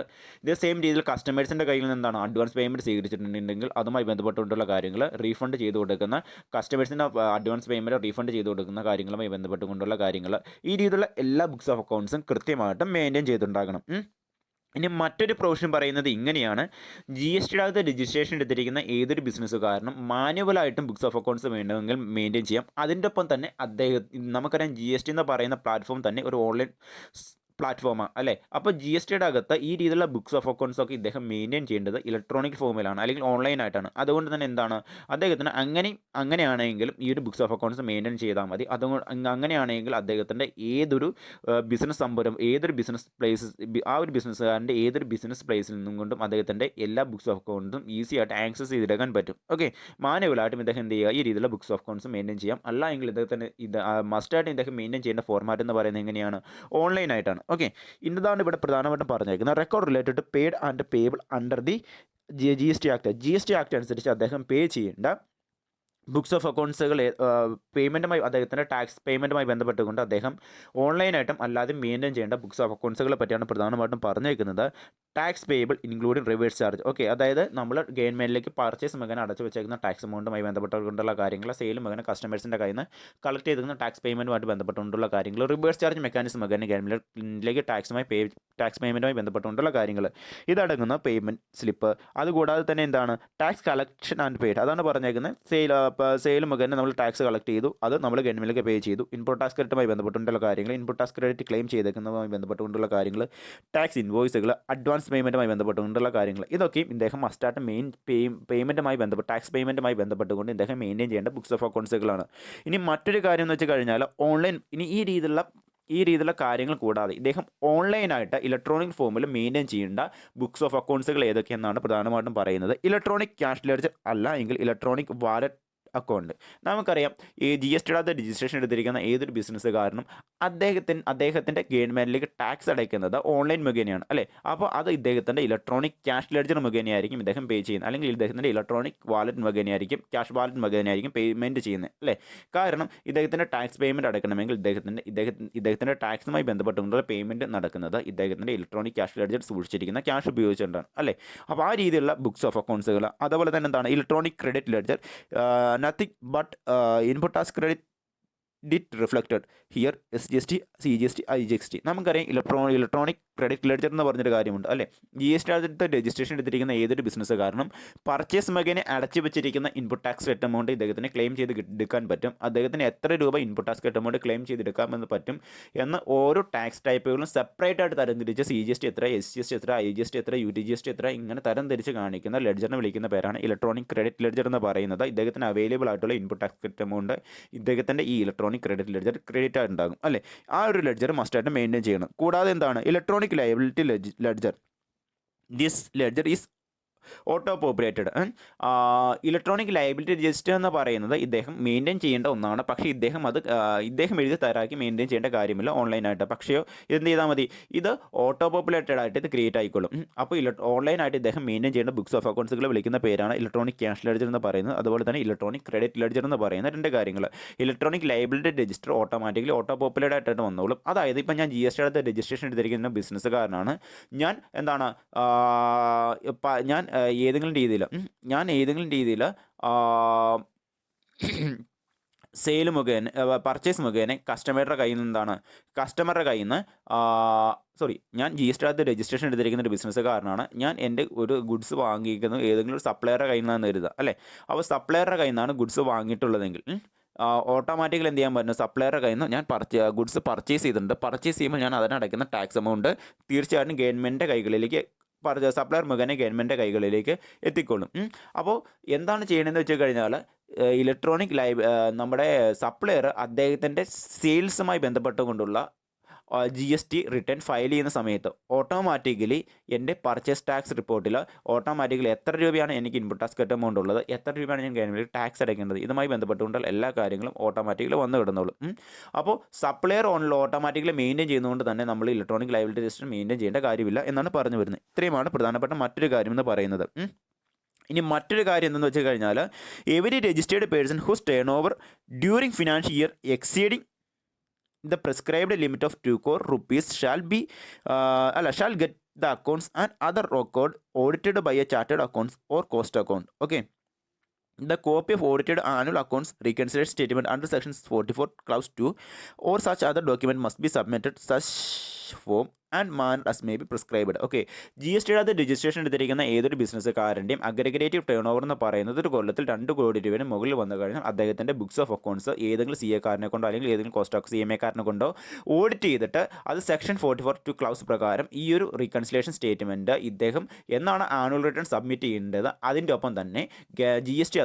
ഇതേ സെയിം രീതിയിൽ കസ്റ്റമേഴ്സിൻ്റെ കയ്യിൽ നിന്ന് എന്താണ് അഡ്വാൻസ് പേയ്മെൻറ്റ് സ്വീകരിച്ചിട്ടുണ്ടെങ്കിൽ അതുമായി ബന്ധപ്പെട്ടുകൊണ്ടുള്ള കാര്യങ്ങൾ, റീഫണ്ട് ചെയ്ത് കൊടുക്കുന്ന കസ്റ്റമേഴ്സിൻ്റെ അഡ്വാൻസ് പേയ്മെൻറ്റ് റീഫണ്ട് ചെയ്ത് കൊടുക്കുന്ന കാര്യങ്ങളുമായി ബന്ധപ്പെട്ടുകൊണ്ടുള്ള കാര്യങ്ങൾ, ഈ രീതിയിലുള്ള എല്ലാ ബുക്സ് ഓഫ് അക്കൗണ്ട്സും കൃത്യമായിട്ടും മെയിൻറ്റെയിൻ ചെയ്തിട്ടുണ്ടാകണം. ഇനി മറ്റൊരു പ്രൊവിഷൻ പറയുന്നത് ഇങ്ങനെയാണ്. GST രജിസ്ട്രേഷൻ എടുത്തിരിക്കുന്ന ഏതൊരു ബിസിനസ്സുകാരനും മാനുവലായിട്ടും ബുക്സ് ഓഫ് അക്കൗണ്ട്സ് വേണമെങ്കിൽ മെയിൻറ്റെയിൻ ചെയ്യാം. അതിൻ്റെ ഒപ്പം തന്നെ നമുക്കറിയാം GST എന്ന് പറയുന്ന പ്ലാറ്റ്ഫോം തന്നെ ഒരു ഓൺലൈൻ പ്ലാറ്റ്ഫോമാണ് അല്ലേ. അപ്പോൾ GST അകത്ത് ഈ രീതിയിലുള്ള ബുക്സ് ഓഫ് അക്കൗണ്ട്സ് ഒക്കെ ഇദ്ദേഹം മെയിൻറ്റെയിൻ ചെയ്യേണ്ടത് ഇലക്ട്രോണിക് ഫോമിലാണ് അല്ലെങ്കിൽ ഓൺലൈനായിട്ടാണ്. അതുകൊണ്ട് തന്നെ എന്താണ് അദ്ദേഹത്തിന് അങ്ങനെയാണെങ്കിലും ഈ ഒരു ബുക്സ് ഓഫ് അക്കൗണ്ട്സ് മെയിൻറ്റെയിൻ ചെയ്താൽ മതി. അങ്ങനെയാണെങ്കിൽ അദ്ദേഹത്തിൻ്റെ ഏതൊരു ബിസിനസ് സംരംഭം, ഏതൊരു ബിസിനസ് പ്ലേസ്, ആ ഒരു ബിസിനസ്സുകാരൻ്റെ ഏതൊരു ബിസിനസ് പ്ലേസിൽ നിന്നും കൊണ്ടും അദ്ദേഹത്തിൻ്റെ എല്ലാ ബുക്സ് ഓഫ് അക്കൗണ്ട്സും ഈസി ആയിട്ട് ആക്സസ് ചെയ്തെടുക്കാൻ പറ്റും. ഓക്കെ, മാനുവലായിട്ടും ഇദ്ദേഹം എന്ത് ചെയ്യുക, ഈ രീതിയിലുള്ള ബുക്സ് ഓഫ് അക്കൗണ്ട്സ് മെയിൻറ്റെയിൻ ചെയ്യാം. അല്ല എങ്കിൽ ഇദ്ദേഹത്തിന് മസ്റ്റായിട്ട് ഇദ്ദേഹം മെയിൻറ്റെയിൻ ചെയ്യേണ്ട ഫോർമാറ്റ് എന്ന് പറയുന്നത് എങ്ങനെയാണ്, ഓൺലൈനായിട്ടാണ്. ഓക്കെ, ഇന്നതാണ് ഇവിടെ പ്രധാനമായിട്ടും പറഞ്ഞേക്കുന്നത്. Record related to paid and payable under the GST act. GST act അനുസരിച്ച് അദ്ദേഹം പേ ചെയ്യേണ്ട ബുക്സ് ഓഫ് അക്കൗണ്ട്സുകൾ പേയ്മെൻറ്റുമായി, അദ്ദേഹത്തിൻ്റെ ടാക്സ് പേയ്മെൻറ്റുമായി ബന്ധപ്പെട്ടുകൊണ്ട് അദ്ദേഹം ഓൺലൈനായിട്ടും അല്ലാതെ മെയിൻറ്റെയിൻ ചെയ്യേണ്ട ബുക്സ് ഓഫ് അക്കൗണ്ട്സുകളെ പറ്റിയാണ് പ്രധാനമായിട്ടും പറഞ്ഞേക്കുന്നത്. Tax payable including reverse charge. Okay, അതായത് നമ്മൾ ഗവൺമെൻറ്റിലേക്ക് പർച്ചേസ് മുഖേന അടച്ചു വെച്ചേക്കുന്ന ടാക്സ് എമൗണ്ടുമായി ബന്ധപ്പെട്ടുകൊണ്ടുള്ള കാര്യങ്ങൾ, സെയിൽ മുഖേന കസ്റ്റമേഴ്സിൻ്റെ കയ്യിൽ നിന്ന് കളക്ട് ചെയ്തിരിക്കുന്ന ടാക്സ് പേയ്മെൻറ്റുമായിട്ട് ബന്ധപ്പെട്ടുകൊണ്ടുള്ള കാര്യങ്ങൾ, റിവേഴ്സ് ചാർജ് മെക്കാനിസം മുഖേന ഗവൺമെൻറ്റിലേക്ക് ടാക്സ് പേയ്മെൻറ്റുമായി ബന്ധപ്പെട്ടുകൊണ്ടുള്ള കാര്യങ്ങൾ, ഇതടങ്ങുന്ന പേയ്മെൻറ്റ് സ്ലിപ്പ്. അതുകൂടാതെ തന്നെ എന്താണ് ടാക്സ് കളക്ഷൻ ആൻഡ് പെയ്ഡ്, അതാണ് പറഞ്ഞേക്കുന്നത്. സെയിൽ മുഖേന നമ്മൾ ടാക്സ് കളക്ട് ചെയ്തു, അത് നമ്മൾ ഗവൺമെൻറ്റിലേക്ക് പേ ചെയ്തു. ഇൻപുട്ട് ടാക്സ് ക്രെഡിറ്റുമായി ബന്ധപ്പെട്ടുകൊണ്ടുള്ള കാര്യങ്ങൾ, ഇൻപുട്ട് ടാക്സ് ക്രെഡിറ്റ് ക്ലെയിം ചെയ്തേക്കുന്നതുമായി ബന്ധപ്പെട്ടുകൊണ്ടുള്ള കാര്യങ്ങൾ, ടാക്സ് ഇൻവോയ്സുകൾ, അഡ്വാൻസ് പേയ്മെൻറ്റുമായി ബന്ധപ്പെട്ടുകൊണ്ടുള്ള കാര്യങ്ങൾ, ഇതൊക്കെയും ഇദ്ദേഹം മസ്റ്റായിട്ട് ടാക്സ് പേയ്മെൻറ്റുമായി ബന്ധപ്പെട്ടുകൊണ്ട് ഇദ്ദേഹം മെയിൻറ്റെയിൻ ചെയ്യേണ്ട ബുക്സ് ഓഫ് അക്കൗണ്ട്സുകളാണ്. ഇനി മറ്റൊരു കാര്യം എന്ന് വെച്ച് കഴിഞ്ഞാൽ ഈ രീതിയിലുള്ള കാര്യങ്ങൾ കൂടാതെ ഇദ്ദേഹം ഓൺലൈനായിട്ട് ഇലക്ട്രോണിക് ഫോമിൽ മെയിൻറ്റെയിൻ ചെയ്യേണ്ട ബുക്സ് ഓഫ് അക്കൗണ്ട്സുകൾ ഏതൊക്കെയെന്നാണ് പ്രധാനമായിട്ടും പറയുന്നത്. ഇലക്ട്രോണിക് ക്യാഷ് ലെഡ്ജർ അല്ല എങ്കിൽ ഇലക്ട്രോണിക് വാലറ്റ് അക്കൗണ്ട്. നമുക്കറിയാം ഈ GST രജിസ്ട്രേഷൻ എടുത്തിരിക്കുന്ന ഏതൊരു ബിസിനസ്സുകാരനും അദ്ദേഹത്തിൻ്റെ ഗവൺമെൻറ്റിലേക്ക് ടാക്സ് അടയ്ക്കുന്നത് ഓൺലൈൻ മുഖേനയാണ് അല്ലേ. അപ്പോൾ അത് ഇദ്ദേഹത്തിൻ്റെ ഇലക്ട്രോണിക് ക്യാഷ് ലെഡ്ജർ മുഖേനയായിരിക്കും ഇദ്ദേഹം പേ ചെയ്യുന്നത്, അല്ലെങ്കിൽ ഇദ്ദേഹത്തിൻ്റെ ഇലക്ട്രോണിക് വാലറ്റ് മുഖേനയായിരിക്കും, ക്യാഷ് വാലറ്റ് മുഖേനയായിരിക്കും പേയ്മെൻറ്റ് ചെയ്യുന്നത് അല്ലേ. കാരണം ഇദ്ദേഹത്തിൻ്റെ ടാക്സ് പേയ്മെൻറ്റ് അടയ്ക്കണമെങ്കിൽ ഇദ്ദേഹത്തിൻ്റെ ടാക്സുമായി ബന്ധപ്പെട്ടുകൊണ്ടുള്ള പേയ്മെൻറ്റ് നടക്കുന്നത് ഇദ്ദേഹത്തിൻ്റെ ഇലക്ട്രോണിക് ക്യാഷ് ലെഡ്ജർ സൂക്ഷിച്ചിരിക്കുന്ന ക്യാഷ് ഉപയോഗിച്ചുകൊണ്ടാണ് അല്ലേ. അപ്പോൾ ആ രീതിയിലുള്ള ബുക്സ് ഓഫ് അക്കൗണ്ട്സുകൾ, അതുപോലെ തന്നെ എന്താണ് electronic credit ledger, nothing but input tax credit did reflected here SGST, CGST, IGST. നമുക്കറിയാം ഇലക്ട്രോണിക് ക്രെഡിറ്റ് ലെഡ്ജർ എന്ന് പറഞ്ഞൊരു കാര്യമുണ്ട് അല്ലേ. GST രജിസ്ട്രേഷൻ എടുത്തിരിക്കുന്ന ഏതൊരു ബിസിനസ്സുകാരനും പർച്ചേസ് മുഖേന അടച്ചു വെച്ചിരിക്കുന്ന ഇൻപുട്ട് ടാക്സ് ക്രെഡിറ്റ് എമൗണ്ട് ഇദ്ദേഹത്തിന് ക്ലെയിം ചെയ്ത് എടുക്കാൻ പറ്റും. അദ്ദേഹത്തിന് എത്ര രൂപ input tax credit amount claim ചെയ്തെടുക്കാമെന്ന് പറ്റും എന്ന് ഓരോ ടാക്സ് ടൈപ്പുകളും സെപ്പറേറ്റ് ആയിട്ട് തരംതിരിച്ച് CGST എത്ര, SGST എത്ര, IGST എത്ര, UTGST എത്ര, ഇങ്ങനെ തരംതിരിച്ച് കാണിക്കുന്ന ലെഡ്ജറിനെ വിളിക്കുന്ന പേരാണ് ഇലക്ട്രോണിക് ക്രെഡിറ്റ് ലെഡ്ജർ എന്ന് പറയുന്നത്. ഇദ്ദേഹത്തിന് അവൈലബിൾ ആയിട്ടുള്ള ഇൻപുട്ട് ടാക്സ് ക്രെഡിറ്റ് എമൗണ്ട് ഇദ്ദേഹത്തിൻ്റെ ഈ ഇലക്ട്രോണിക് ക്രെഡിറ്റ് ലെഡ്ജർ ക്രെഡിറ്റ് ആയിട്ടുണ്ടാകും അല്ലേ. ആ ഒരു ലെഡ്ജർ മസ്റ്റായിട്ട് മെയിൻറ്റെയിൻ ചെയ്യണം. കൂടാതെ എന്താണ് electronic liability ledger. This ledger is auto populated. Electronic liability register എന്ന് പറയുന്നത് ഇദ്ദേഹം മെയിൻറ്റെയിൻ ചെയ്യേണ്ട ഒന്നാണ്. പക്ഷേ ഇദ്ദേഹം എഴുതി തയ്യാറാക്കി മെയിൻറ്റെയിൻ ചെയ്യേണ്ട കാര്യമില്ല ഓൺലൈനായിട്ട്. പക്ഷേ എന്ത് ചെയ്താൽ മതി, ഇത് ഓട്ടോ പോപ്പുലേറ്റഡ് ആയിട്ട് ഇത് ക്രിയേറ്റ് ആയിക്കോളും. അപ്പോൾ ഓൺലൈനായിട്ട് ഇദ്ദേഹം മെയിൻറ്റെയിൻ ചെയ്യുന്ന ബുക്സ് ഓഫ് അക്കൗണ്ട്സുകൾ വിളിക്കുന്ന പേരാണ് ഇലക്ട്രോണിക് ക്യാഷ് ലെഡ്ജർ എന്ന് പറയുന്നത്. അതുപോലെ തന്നെ ഇലക്ട്രോണിക് ക്രെഡിറ്റ് ലെഡ്ജർ എന്ന് പറയുന്ന രണ്ട് കാര്യങ്ങൾ. Electronic liability register automatically auto populated ആയിട്ട് വന്നോളും. അതായത് ഇപ്പം ഞാൻ GST അടുത്ത് രജിസ്ട്രേഷൻ എടുത്തിരിക്കുന്ന ബിസിനസ്സുകാരനാണ്. ഞാൻ എന്താണ് ഞാൻ ഏതെങ്കിലും രീതിയിൽ സെയിൽ മുഖേന പർച്ചേസ് മുഖേന കസ്റ്റമറുടെ കയ്യിൽ നിന്ന് ഞാൻ GST അടുത്ത് രജിസ്ട്രേഷൻ എടുത്തിരിക്കുന്ന ഒരു ബിസിനസ്സുകാരനാണ്. ഞാൻ എൻ്റെ ഒരു ഗുഡ്സ് വാങ്ങിയിരിക്കുന്നത് ഏതെങ്കിലും ഒരു സപ്ലയറുടെ കയ്യിൽ നിന്നാണ് കരുതുക അല്ലേ. അപ്പോൾ സപ്ലയറുടെ കയ്യിൽ നിന്നാണ് ഗുഡ്സ് വാങ്ങിയിട്ടുള്ളതെങ്കിൽ ഓട്ടോമാറ്റിക്കലി എന്ത് ചെയ്യാൻ പറ്റും, സപ്ലയറുടെ കയ്യിൽ നിന്ന് ഞാൻ ഗുഡ്സ് പർച്ചേസ് ചെയ്തിട്ടുണ്ട്. പർച്ചേസ് ചെയ്യുമ്പോൾ ഞാൻ അതിനടയ്ക്കുന്ന ടാക്സ് എമൗണ്ട് തീർച്ചയായിട്ടും ഗവൺമെൻറ്റിൻ്റെ കൈകളിലേക്ക് സപ്ലയർ മുഖേന ഗവൺമെൻറ്റിൻ്റെ കൈകളിലേക്ക് എത്തിക്കൊള്ളും. അപ്പോൾ എന്താണ് ചെയ്യണമെന്ന് വെച്ച് കഴിഞ്ഞാൽ നമ്മുടെ സപ്ലയർ അദ്ദേഹത്തിൻ്റെ സെയിൽസുമായി ബന്ധപ്പെട്ടുകൊണ്ടുള്ള GST റിട്ടേൺ ഫയൽ ചെയ്യുന്ന സമയത്ത് ഓട്ടോമാറ്റിക്കലി എൻ്റെ പർച്ചേസ് ടാക്സ് റിപ്പോർട്ടിൽ ഓട്ടോമാറ്റിക്കലി എത്ര രൂപയാണ് എനിക്ക് ഇൻപുട്ട് ടാക്സ് കട്ട് എമൗണ്ട് ഉള്ളത്, എത്ര രൂപയാണ് ഞാൻ ഗവൺമെൻറ് ടാക്സ് അടയ്ക്കേണ്ടത്, ഇതുമായി ബന്ധപ്പെട്ടുകൊണ്ടുള്ള എല്ലാ കാര്യങ്ങളും ഓട്ടോമാറ്റിക്കലി വന്നു കിടന്നോളും. അപ്പോൾ സപ്ലയർ ഓട്ടോമാറ്റിക്കലി മെയിൻറ്റെയിൻ ചെയ്യുന്നതുകൊണ്ട് തന്നെ നമ്മൾ ഇലക്ട്രോണിക് ലയബിലിറ്റി രജിസ്റ്റർ മെയിൻറ്റെയിൻ ചെയ്യേണ്ട കാര്യമില്ല എന്നാണ് പറഞ്ഞു വരുന്നത്. ഇത്രയുമാണ് പ്രധാനപ്പെട്ട മറ്റൊരു കാര്യം എന്ന് പറയുന്നത്. ഇനി മറ്റൊരു കാര്യം എന്തെന്ന് വെച്ച് കഴിഞ്ഞാൽ every registered person whose turnover during financial year exceeding the prescribed limit of 2 crore rupees shall get the accounts and other record audited by a chartered accounts or cost account. Okay, the copy of audited annual accounts reconciliation statement under section 44 clause 2 or such other document must be submitted such form and man as may be prescribed. Okay, GST അത് registration എടുത്തിരിക്കുന്ന ഏതൊരു ബിസിനസ്സുകാരൻ്റെയും aggregative turn over എന്ന് പറയുന്നത് ഒരു കൊല്ലത്തിൽ 2 കോടി രൂപയുടെ മുകളിൽ വന്നു കഴിഞ്ഞാൽ അദ്ദേഹത്തിൻ്റെ ബുക്സ് ഓഫ് അക്കൗണ്ട്സ് ഏതെങ്കിലും CA കാരനെ കൊണ്ടോ അല്ലെങ്കിൽ ഏതെങ്കിലും കോസ്റ്റ് CMA കാരനെ കൊണ്ടോ ഓഡിറ്റ് ചെയ്തിട്ട് അത് സെക്ഷൻ 44 ക്ലൗസ് പ്രകാരം ഈ ഒരു റീകൺസിലേഷൻ സ്റ്റേറ്റ്മെൻറ്റ് ഇദ്ദേഹം എന്നാണ് ആനുവൽ റിട്ടേൺ സബ്മിറ്റ് ചെയ്യേണ്ടത് അതിൻ്റെ ഒപ്പം തന്നെ GST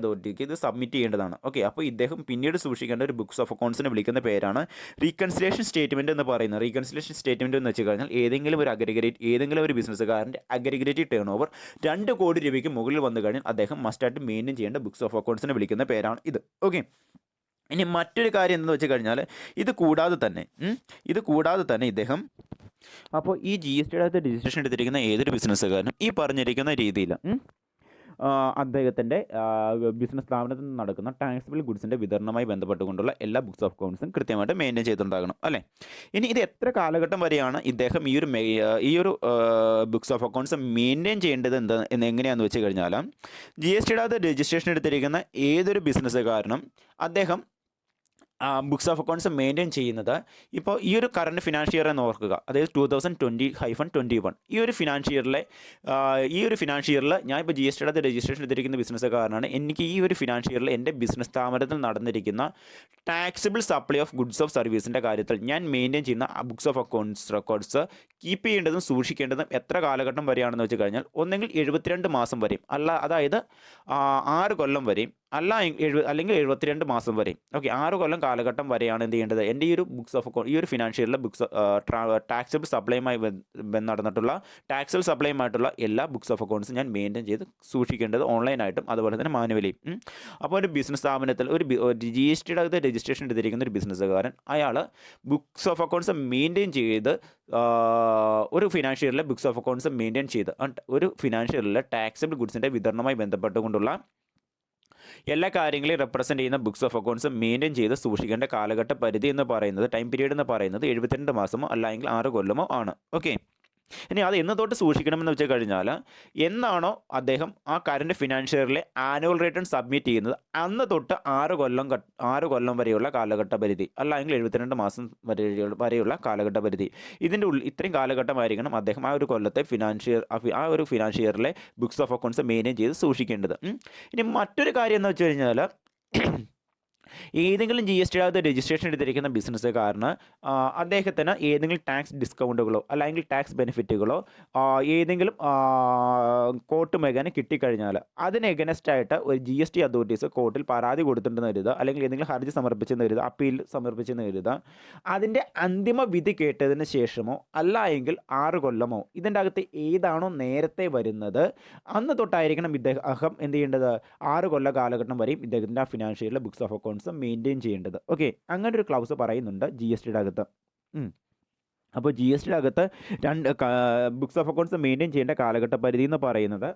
അതോറിറ്റിക്ക് ഇത് സബ്മിറ്റ് ചെയ്യേണ്ടതാണ്. ഓക്കെ, അപ്പോൾ ഇദ്ദേഹം പിന്നീട് സൂക്ഷിക്കേണ്ട ഒരു ബുക്സ് ഓഫ് അക്കൗണ്ട്സിനെ വിളിക്കുന്ന പേരാണ് റീകൺസിലേഷൻ സ്റ്റേറ്റ്മെൻറ്റ് എന്ന് പറയുന്നത്. റീകൺസിലേഷൻ സ്റ്റേറ്റ്മെൻറ്റ് എന്ന് വെച്ച് കഴിഞ്ഞാൽ ഏതെങ്കിലും ഒരു ബിസിനസ്സുകാരൻ്റെ അഗ്രഗേറ്റീവ് ടേൺ ഓവർ 2 കോടി രൂപയ്ക്ക് മുകളിൽ വന്നു കഴിഞ്ഞാൽ അദ്ദേഹം മസ്റ്റായിട്ട് മെയിൻറ്റെയിൻ ചെയ്യേണ്ട ബുക്സ് ഓഫ് അക്കൗണ്ട്സിനെ വിളിക്കുന്ന പേരാണ് ഇത്. ഓക്കെ, ഇനി മറ്റൊരു കാര്യം എന്തെന്ന് വെച്ച് കഴിഞ്ഞാൽ ഇത് കൂടാതെ തന്നെ ഇദ്ദേഹം അപ്പോൾ ഈ GST രജിസ്ട്രേഷൻ എടുത്തിരിക്കുന്ന ഏതൊരു ബിസിനസ്സുകാരനും ഈ പറഞ്ഞിരിക്കുന്ന രീതിയിൽ അദ്ദേഹത്തിൻ്റെ ബിസിനസ് സ്ഥാപനത്തിൽ നിന്ന് നടക്കുന്ന ടാക്സിബിൾ ഗുഡ്സിൻ്റെ വിതരണവുമായി ബന്ധപ്പെട്ടുകൊണ്ടുള്ള എല്ലാ ബുക്സ് ഓഫ് അക്കൗണ്ട്സും കൃത്യമായിട്ട് മെയിൻറ്റെയിൻ ചെയ്തിട്ടുണ്ടാകണം അല്ലേ. ഇനി ഇത് എത്ര കാലഘട്ടം വരെയാണ് ഇദ്ദേഹം ഈ ഒരു ബുക്സ് ഓഫ് അക്കൗണ്ട്സ് മെയിൻറ്റെയിൻ ചെയ്യേണ്ടത് എങ്ങനെയാണെന്ന് വെച്ച് കഴിഞ്ഞാൽ GST രജിസ്ട്രേഷൻ എടുത്തിരിക്കുന്ന ഏതൊരു ബിസിനസ്സുകാരനും അദ്ദേഹം ബുക്സ് ഓഫ് അക്കൗണ്ട്സ് മെയിൻറ്റെയിൻ ചെയ്യുന്നത് ഇപ്പോൾ ഈ ഒരു കറണ്ട് ഫിനാൻഷ്യൽ ഇയർ എന്ന് ഓർക്കുക, അതായത് 2020-21 ഈ ഒരു ഫിനാൻഷ്യൽ ഇയറിൽ ഞാൻ ഇപ്പോൾ GST രജിസ്ട്രേഷൻ എടുത്തിരിക്കുന്ന ബിസിനസ്സുകാരനാണ്. എനിക്ക് ഈ ഒരു ഫിനാൻഷ്യൽ ഇയറിൽ എൻ്റെ ബിസിനസ് സ്ഥാപനത്തിൽ നടന്നിരിക്കുന്ന taxable supply of goods of സർവീസിൻ്റെ കാര്യത്തിൽ ഞാൻ മെയിൻറ്റെയിൻ ചെയ്യുന്ന books of accounts records keep ചെയ്യേണ്ടതും സൂക്ഷിക്കേണ്ടതും എത്ര കാലഘട്ടം വരെയാണെന്ന് വെച്ച് കഴിഞ്ഞാൽ ഒന്നെങ്കിൽ 72 മാസം വരെയും അതായത് 6 കൊല്ലം വരെയും അല്ലെങ്കിൽ 72 മാസം വരെയും. ഓക്കെ, 6 കൊല്ലം കാലഘട്ടം വരെയാണ് എന്ത് ചെയ്യേണ്ടത് എൻ്റെ ഈ ഒരു ബുക്സ് ഓഫ് അക്കൗണ്ട് ഈ ഒരു ഫിനാൻഷ്യൽ ഇയറിലെ ടാക്സിബിൾ സപ്ലൈയുമായിട്ടുള്ള എല്ലാ ബുക്സ് ഓഫ് അക്കൗണ്ട്സും ഞാൻ മെയിൻറ്റെയിൻ ചെയ്ത് സൂക്ഷിക്കേണ്ടത് ഓൺലൈനായിട്ടും അതുപോലെ തന്നെ മാനുവലിയും. അപ്പോൾ ഒരു ബിസിനസ് സ്ഥാപനത്തിൽ ഒരു GST രജിസ്ട്രേഷൻ എടുത്തിരിക്കുന്ന ഒരു ബിസിനസ്സുകാരൻ അയാൾ ബുക്സ് ഓഫ് അക്കൗണ്ട്സ് മെയിൻറ്റെയിൻ ചെയ്ത് ഒരു ഫിനാൻഷ്യൽ ഇയറിലെ ബുക്സ് ഓഫ് അക്കൗണ്ട്സ് മെയിൻറ്റെയിൻ ചെയ്ത് ഒരു ഫിനാൻഷ്യൽ ഇയറിലെ ടാക്സിബിൾ ഗുഡ്സിൻ്റെ വിതരണവുമായി ബന്ധപ്പെട്ടുകൊണ്ടുള്ള എല്ലാ കാര്യങ്ങളെയും റെപ്രസെൻറ്റ് ചെയ്യുന്ന ബുക്സ് ഓഫ് അക്കൗണ്ട്സ് മെയിൻറ്റെയിൻ ചെയ്ത് സൂക്ഷിക്കേണ്ട കാലഘട്ട പരിധി എന്ന് പറയുന്നത് ടൈം പീരീഡ് എന്ന് പറയുന്നത് 72 മാസമോ അല്ലെങ്കിൽ 6 കൊല്ലമോ ആണ്. ഓക്കെ, ഇനി അത് എന്ന് തൊട്ട് സൂക്ഷിക്കണമെന്ന് വെച്ച് കഴിഞ്ഞാൽ എന്നാണോ അദ്ദേഹം ആ കറണ്ട് ഫിനാൻഷ്യൽ ഇയറിലെ ആനുവൽ റിട്ടേൺ സബ്മിറ്റ് ചെയ്യുന്നത് അന്ന് തൊട്ട് 6 കൊല്ലം വരെയുള്ള കാലഘട്ട പരിധി അല്ലെങ്കിൽ 72 മാസം വരെയുള്ള കാലഘട്ട പരിധി ഇതിൻ്റെ ഇത്രയും കാലഘട്ടമായിരിക്കണം അദ്ദേഹം ആ ഒരു കൊല്ലത്തെ ഫിനാൻഷ്യൽ ഇയറിലെ ബുക്സ് ഓഫ് അക്കൗണ്ട്സ് മെയിൻറ്റെയിൻ ചെയ്ത് സൂക്ഷിക്കേണ്ടത്. ഇനി മറ്റൊരു കാര്യം എന്ന് വെച്ച് കഴിഞ്ഞാൽ ഏതെങ്കിലും ജി എസ് ടിയുടെ രജിസ്ട്രേഷൻ എടുത്തിരിക്കുന്ന ബിസിനസ്സുകാരന് അദ്ദേഹത്തിന് ഏതെങ്കിലും ടാക്സ് ഡിസ്കൗണ്ടുകളോ അല്ലെങ്കിൽ ടാക്സ് ബെനിഫിറ്റുകളോ ഏതെങ്കിലും കോർട്ട് മുഖേന കിട്ടിക്കഴിഞ്ഞാൽ അതിന് എഗനസ്റ്റായിട്ട് ഒരു ജി എസ് ടി അതോറിറ്റീസ് കോർട്ടിൽ പരാതി കൊടുത്തിട്ടുണ്ടെന്ന് കരുതുക, അല്ലെങ്കിൽ ഏതെങ്കിലും ഹർജി സമർപ്പിച്ചെന്ന് കരുതുക, അപ്പീൽ സമർപ്പിച്ചെന്ന് കരുതുക. അതിൻ്റെ അന്തിമ വിധി കേട്ടതിന് ശേഷമോ അല്ല എങ്കിൽ 6 കൊല്ലമോ ഇതിൻ്റെ അകത്ത് ഏതാണോ നേരത്തെ വരുന്നത് അന്ന് തൊട്ടായിരിക്കണം ഇദ്ദേഹം എന്ത് ചെയ്യേണ്ടത്, 6 കൊല്ല കാലഘട്ടം വരെയും ഇദ്ദേഹത്തിൻ്റെ financial books of accounts maintain ചെയ്യേണ്ടത്. ഓക്കെ, അങ്ങനെ ഒരു ക്ലൗസ് പറയുന്നുണ്ട് ജി എസ് ടിയുടെ അകത്ത്. അപ്പോൾ ജി എസ് ടിയുടെ അകത്ത് ബുക്സ് ഓഫ് അക്കൗണ്ട്സ് മെയിൻറ്റെയിൻ ചെയ്യേണ്ട കാലഘട്ട പരിധി എന്ന് പറയുന്നത്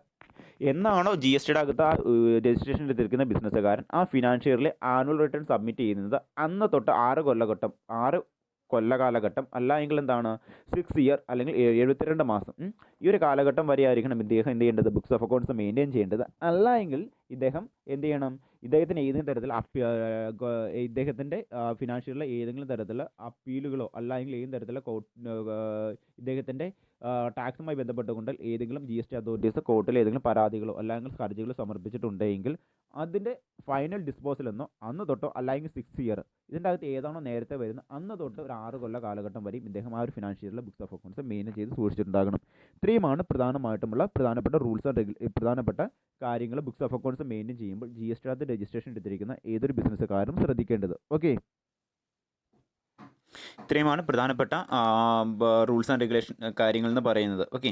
എന്നാണോ ജി എസ് ടിയുടെ അകത്ത് രജിസ്ട്രേഷൻ എടുത്തിരിക്കുന്ന ബിസിനസ്സുകാരൻ ആ ഫിനാൻഷ്യറിലെ ആനുവൽ റിട്ടേൺ സബ്മിറ്റ് ചെയ്യുന്നത് അന്ന് തൊട്ട് 6 കൊല്ല കാലഘട്ടം അല്ല എങ്കിൽ എന്താണ് 6 ഇയർ അല്ലെങ്കിൽ 72 മാസം, ഈ ഒരു കാലഘട്ടം വരെ ആയിരിക്കണം ഇദ്ദേഹം എന്ത് ചെയ്യേണ്ടത്, ബുക്സ് ഓഫ് അക്കൗണ്ട്സ് മെയിൻറ്റെയിൻ ചെയ്യേണ്ടത്. അല്ല എങ്കിൽ ഇദ്ദേഹം എന്ത് ചെയ്യണം, ഇദ്ദേഹത്തിന് ഏതെങ്കിലും തരത്തിൽ ഇദ്ദേഹത്തിൻ്റെ ഫിനാൻഷ്യലിലെ ഏതെങ്കിലും തരത്തിലുള്ള അപ്പീലുകളോ അല്ലെങ്കിൽ ഏതെങ്കിലും തരത്തിലുള്ള ഇദ്ദേഹത്തിൻ്റെ ടാക്സുമായി ബന്ധപ്പെട്ടുകൊണ്ട് ഏതെങ്കിലും ജി എസ് ടി അതോറിറ്റീസ് കോർട്ടിൽ ഏതെങ്കിലും പരാതികളോ അല്ലെങ്കിൽ ഹർജികളോ സമർപ്പിച്ചിട്ടുണ്ടെങ്കിൽ അതിൻ്റെ ഫൈനൽ ഡിസ്പോസൽ എന്നോ അന്ന് തൊട്ടോ അല്ലെങ്കിൽ 6 ഇയർ ഇതിൻ്റെ അകത്ത് ഏതാണോ നേരത്തെ വരുന്നത് അന്ന് തൊട്ട് ഒരു 6 കൊല്ല കാലഘട്ടം വരെയും ഇദ്ദേഹം ആ ഒരു ഫിനാൻഷ്യലിലെ ബുക്സ് ഓഫ് അക്കൗണ്ട്സ് മെയിൻറ്റെയിൻ ചെയ്ത് സൂക്ഷിച്ചിട്ടുണ്ടാകണം. ഇത്രയുമാണ് പ്രധാനപ്പെട്ട റൂൾസ് ആൻഡ് പ്രധാനപ്പെട്ട കാര്യങ്ങൾ ബുക്സ് ഓഫ് അക്കൗണ്ട്സ് മെയിൻറ്റെയിൻ ചെയ്യുമ്പോൾ ജി എസ് ടി രജിസ്ട്രേഷൻ എടുത്തിരിക്കുന്ന ഏതൊരു ബിസിനസ്സുകാരും ശ്രദ്ധിക്കേണ്ടത്. ഓക്കെ, ഇത്രയുമാണ് പ്രധാനപ്പെട്ട റൂൾസ് ആൻഡ് റെഗുലേഷൻ കാര്യങ്ങൾ എന്ന് പറയുന്നത്. ഓക്കെ,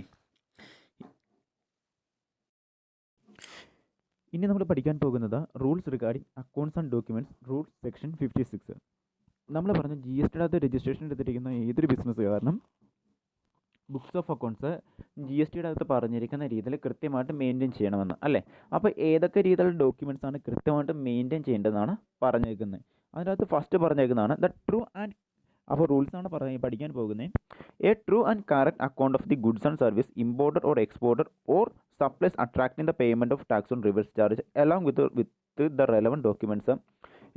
ഇനി നമ്മൾ പഠിക്കാൻ പോകുന്നത് rules regarding accounts and documents rules section 56. നമ്മൾ പറഞ്ഞ ജി എസ് ടിയുടെ രജിസ്ട്രേഷൻ എടുത്തിരിക്കുന്ന ഏതൊരു ബിസിനസ്സുകാരനും books of accounts G S ടിയുടെ അകത്ത് പറഞ്ഞിരിക്കുന്ന രീതിയിൽ കൃത്യമായിട്ട് മെയിൻറ്റെയിൻ ചെയ്യണമെന്ന് അല്ലേ. അപ്പോൾ ഏതൊക്കെ രീതിയിലുള്ള ഡോക്യുമെൻറ്റ്സ് ആണ് കൃത്യമായിട്ട് മെയിൻറ്റെയിൻ ചെയ്യേണ്ടതെന്നാണ് പറഞ്ഞേക്കുന്നത്. അതിനകത്ത് ഫസ്റ്റ് പറഞ്ഞേക്കുന്നതാണ് ദ ട്രൂ ആൻഡ്, അപ്പോൾ റൂൾസാണ് പഠിക്കാൻ പോകുന്നത്. A true and correct account of the goods and service imported or exported or supplies attracting the payment of tax on reverse charge along with the relevant documents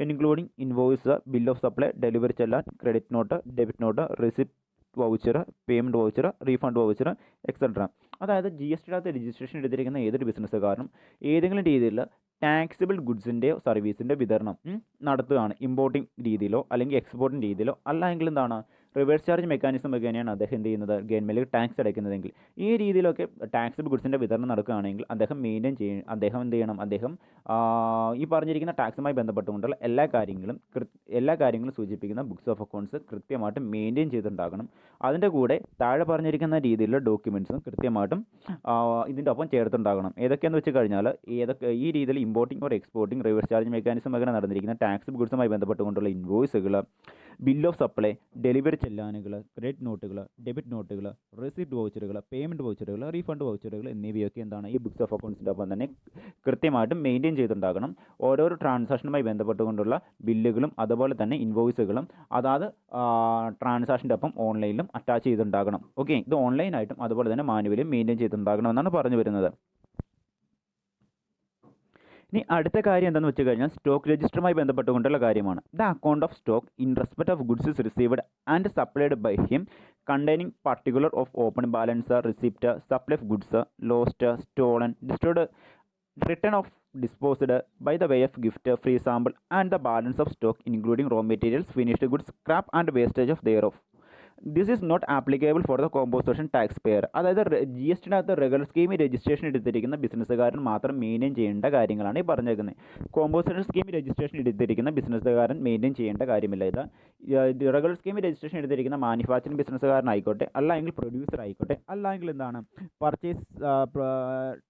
including invoice, bill of supply, delivery challan, credit note, debit note, receipt voucher, payment voucher, refund voucher etcetera. അതായത് G S ടിയുടെ registration എടുത്തിരിക്കുന്ന ഏതൊരു ബിസിനസ്സുകാരനും ഏതെങ്കിലും രീതിയിൽ taxable ഗുഡ്സിൻ്റെയോ സർവീസിൻ്റെ വിതരണം നടത്തുകയാണ്, importing രീതിയിലോ അല്ലെങ്കിൽ എക്സ്പോർട്ടിംഗ് രീതിയിലോ അല്ല എങ്കിൽ എന്താണ് റിവേഴ്സ് ചാർജ് മെക്കാനിസം മുഖേനയാണ് അദ്ദേഹം എന്ത് ചെയ്യുന്നത്, ഗവൺമെൻറ്റിൽ ടാക്സ് അടയ്ക്കുന്നതെങ്കിൽ ഈ രീതിയിലൊക്കെ ടാക്സിബിൾ ഗുഡ്സിൻ്റെ വിതരണം നടക്കുകയാണെങ്കിൽ അദ്ദേഹം മെയിൻറ്റെയിൻ ചെയ്യും, അദ്ദേഹം എന്ത് ചെയ്യണം, അദ്ദേഹം ഈ പറഞ്ഞിരിക്കുന്ന ടാക്സുമായി ബന്ധപ്പെട്ടുകൊണ്ടുള്ള എല്ലാ കാര്യങ്ങളും സൂചിപ്പിക്കുന്ന ബുക്സ് ഓഫ് അക്കൗണ്ട്സ് കൃത്യമായിട്ട് മെയിൻറ്റെയിൻ ചെയ്തിട്ടുണ്ടാകണം. അതിൻ്റെ കൂടെ താഴെ പറഞ്ഞിരിക്കുന്ന രീതിയിലുള്ള ഡോക്യുമെൻറ്റ്സും കൃത്യമായിട്ടും ഇതിൻ്റെ ഒപ്പം ചേർത്തുണ്ടാകണം. ഏതൊക്കെയെന്ന് വെച്ച് കഴിഞ്ഞാൽ ഈ രീതിയിൽ importing or exporting reverse charge mechanism അങ്ങനെ നടന്നിരിക്കുന്ന ടാക്സിബിൾ ഗുഡ്സുമായി ബന്ധപ്പെട്ടുകൊണ്ടുള്ള ഇൻവോയ്സുകൾ, ബിൽ ഓഫ് സപ്ലൈ, ഡെലിവറി ചെല്ലാനുകൾ, ക്രെഡിറ്റ് നോട്ടുകൾ, ഡെബിറ്റ് നോട്ടുകൾ, റെസിപ്റ്റ് വൗച്ചറുകൾ, പേയ്മെൻറ്റ് വൗച്ചറുകൾ, റീഫണ്ട് വൗച്ചറുകൾ എന്നിവയൊക്കെ എന്താണ് ഈ ബുക്സ് ഓഫ് അക്കൗണ്ട്സിൻ്റെ ഒപ്പം തന്നെ കൃത്യമായിട്ടും മെയിൻറ്റെയിൻ ചെയ്തിട്ടുണ്ടാകണം. ഓരോരോ ട്രാൻസാക്ഷനുമായി ബന്ധപ്പെട്ടുകൊണ്ടുള്ള ബില്ലുകളും അതുപോലെ തന്നെ ഇൻവോയ്സുകളും അതാത് ട്രാൻസാക്ഷൻ്റെ ഒപ്പം ഓൺലൈനിലും അറ്റാച്ച് ചെയ്തിട്ടുണ്ടാകണം. ഓക്കെ, ഇത് ഓൺലൈനായിട്ടും അതുപോലെ തന്നെ മാനുവലും മെയിൻറ്റെയിൻ ചെയ്തിട്ടുണ്ടാകണമെന്നാണ് പറഞ്ഞു വരുന്നത്. ഇനി അടുത്ത കാര്യം എന്താണെന്ന് വെച്ച് കഴിഞ്ഞാൽ സ്റ്റോക്ക് രജിസ്റ്ററുമായി ബന്ധപ്പെട്ടുകൊണ്ടുള്ള കാര്യമാണ്. The account of stock in respect of goods is received and supplied by him containing particular of open balance, receipt, supply of goods, lost, stolen, destroyed, return of disposed by the way of gift, free sample and the balance of stock including raw materials, finished goods, scrap and wastage of thereof. This is not applicable for the composition taxpayer. അതായത് G S ടിയുടെ അകത്ത് regular scheme registration എടുത്തിരിക്കുന്ന ബിസിനസ്സുകാരൻ മാത്രം maintain ചെയ്യേണ്ട കാര്യങ്ങളാണ് ഈ പറഞ്ഞേക്കുന്നത്. Composition scheme registration എടുത്തിരിക്കുന്ന ബിസിനസ്സുകാരൻ മെയിൻറ്റെയിൻ ചെയ്യേണ്ട കാര്യമില്ല. ഇത് റെഗുലർ സ്കീം രജിസ്ട്രേഷൻ എടുത്തിരിക്കുന്ന മാനുഫാക്ചറിംഗ് ബിസിനസ്സുകാരനായിക്കോട്ടെ അല്ലെങ്കിൽ പ്രൊഡ്യൂസർ ആയിക്കോട്ടെ അല്ലെങ്കിൽ എന്താണ് പർച്ചേസ്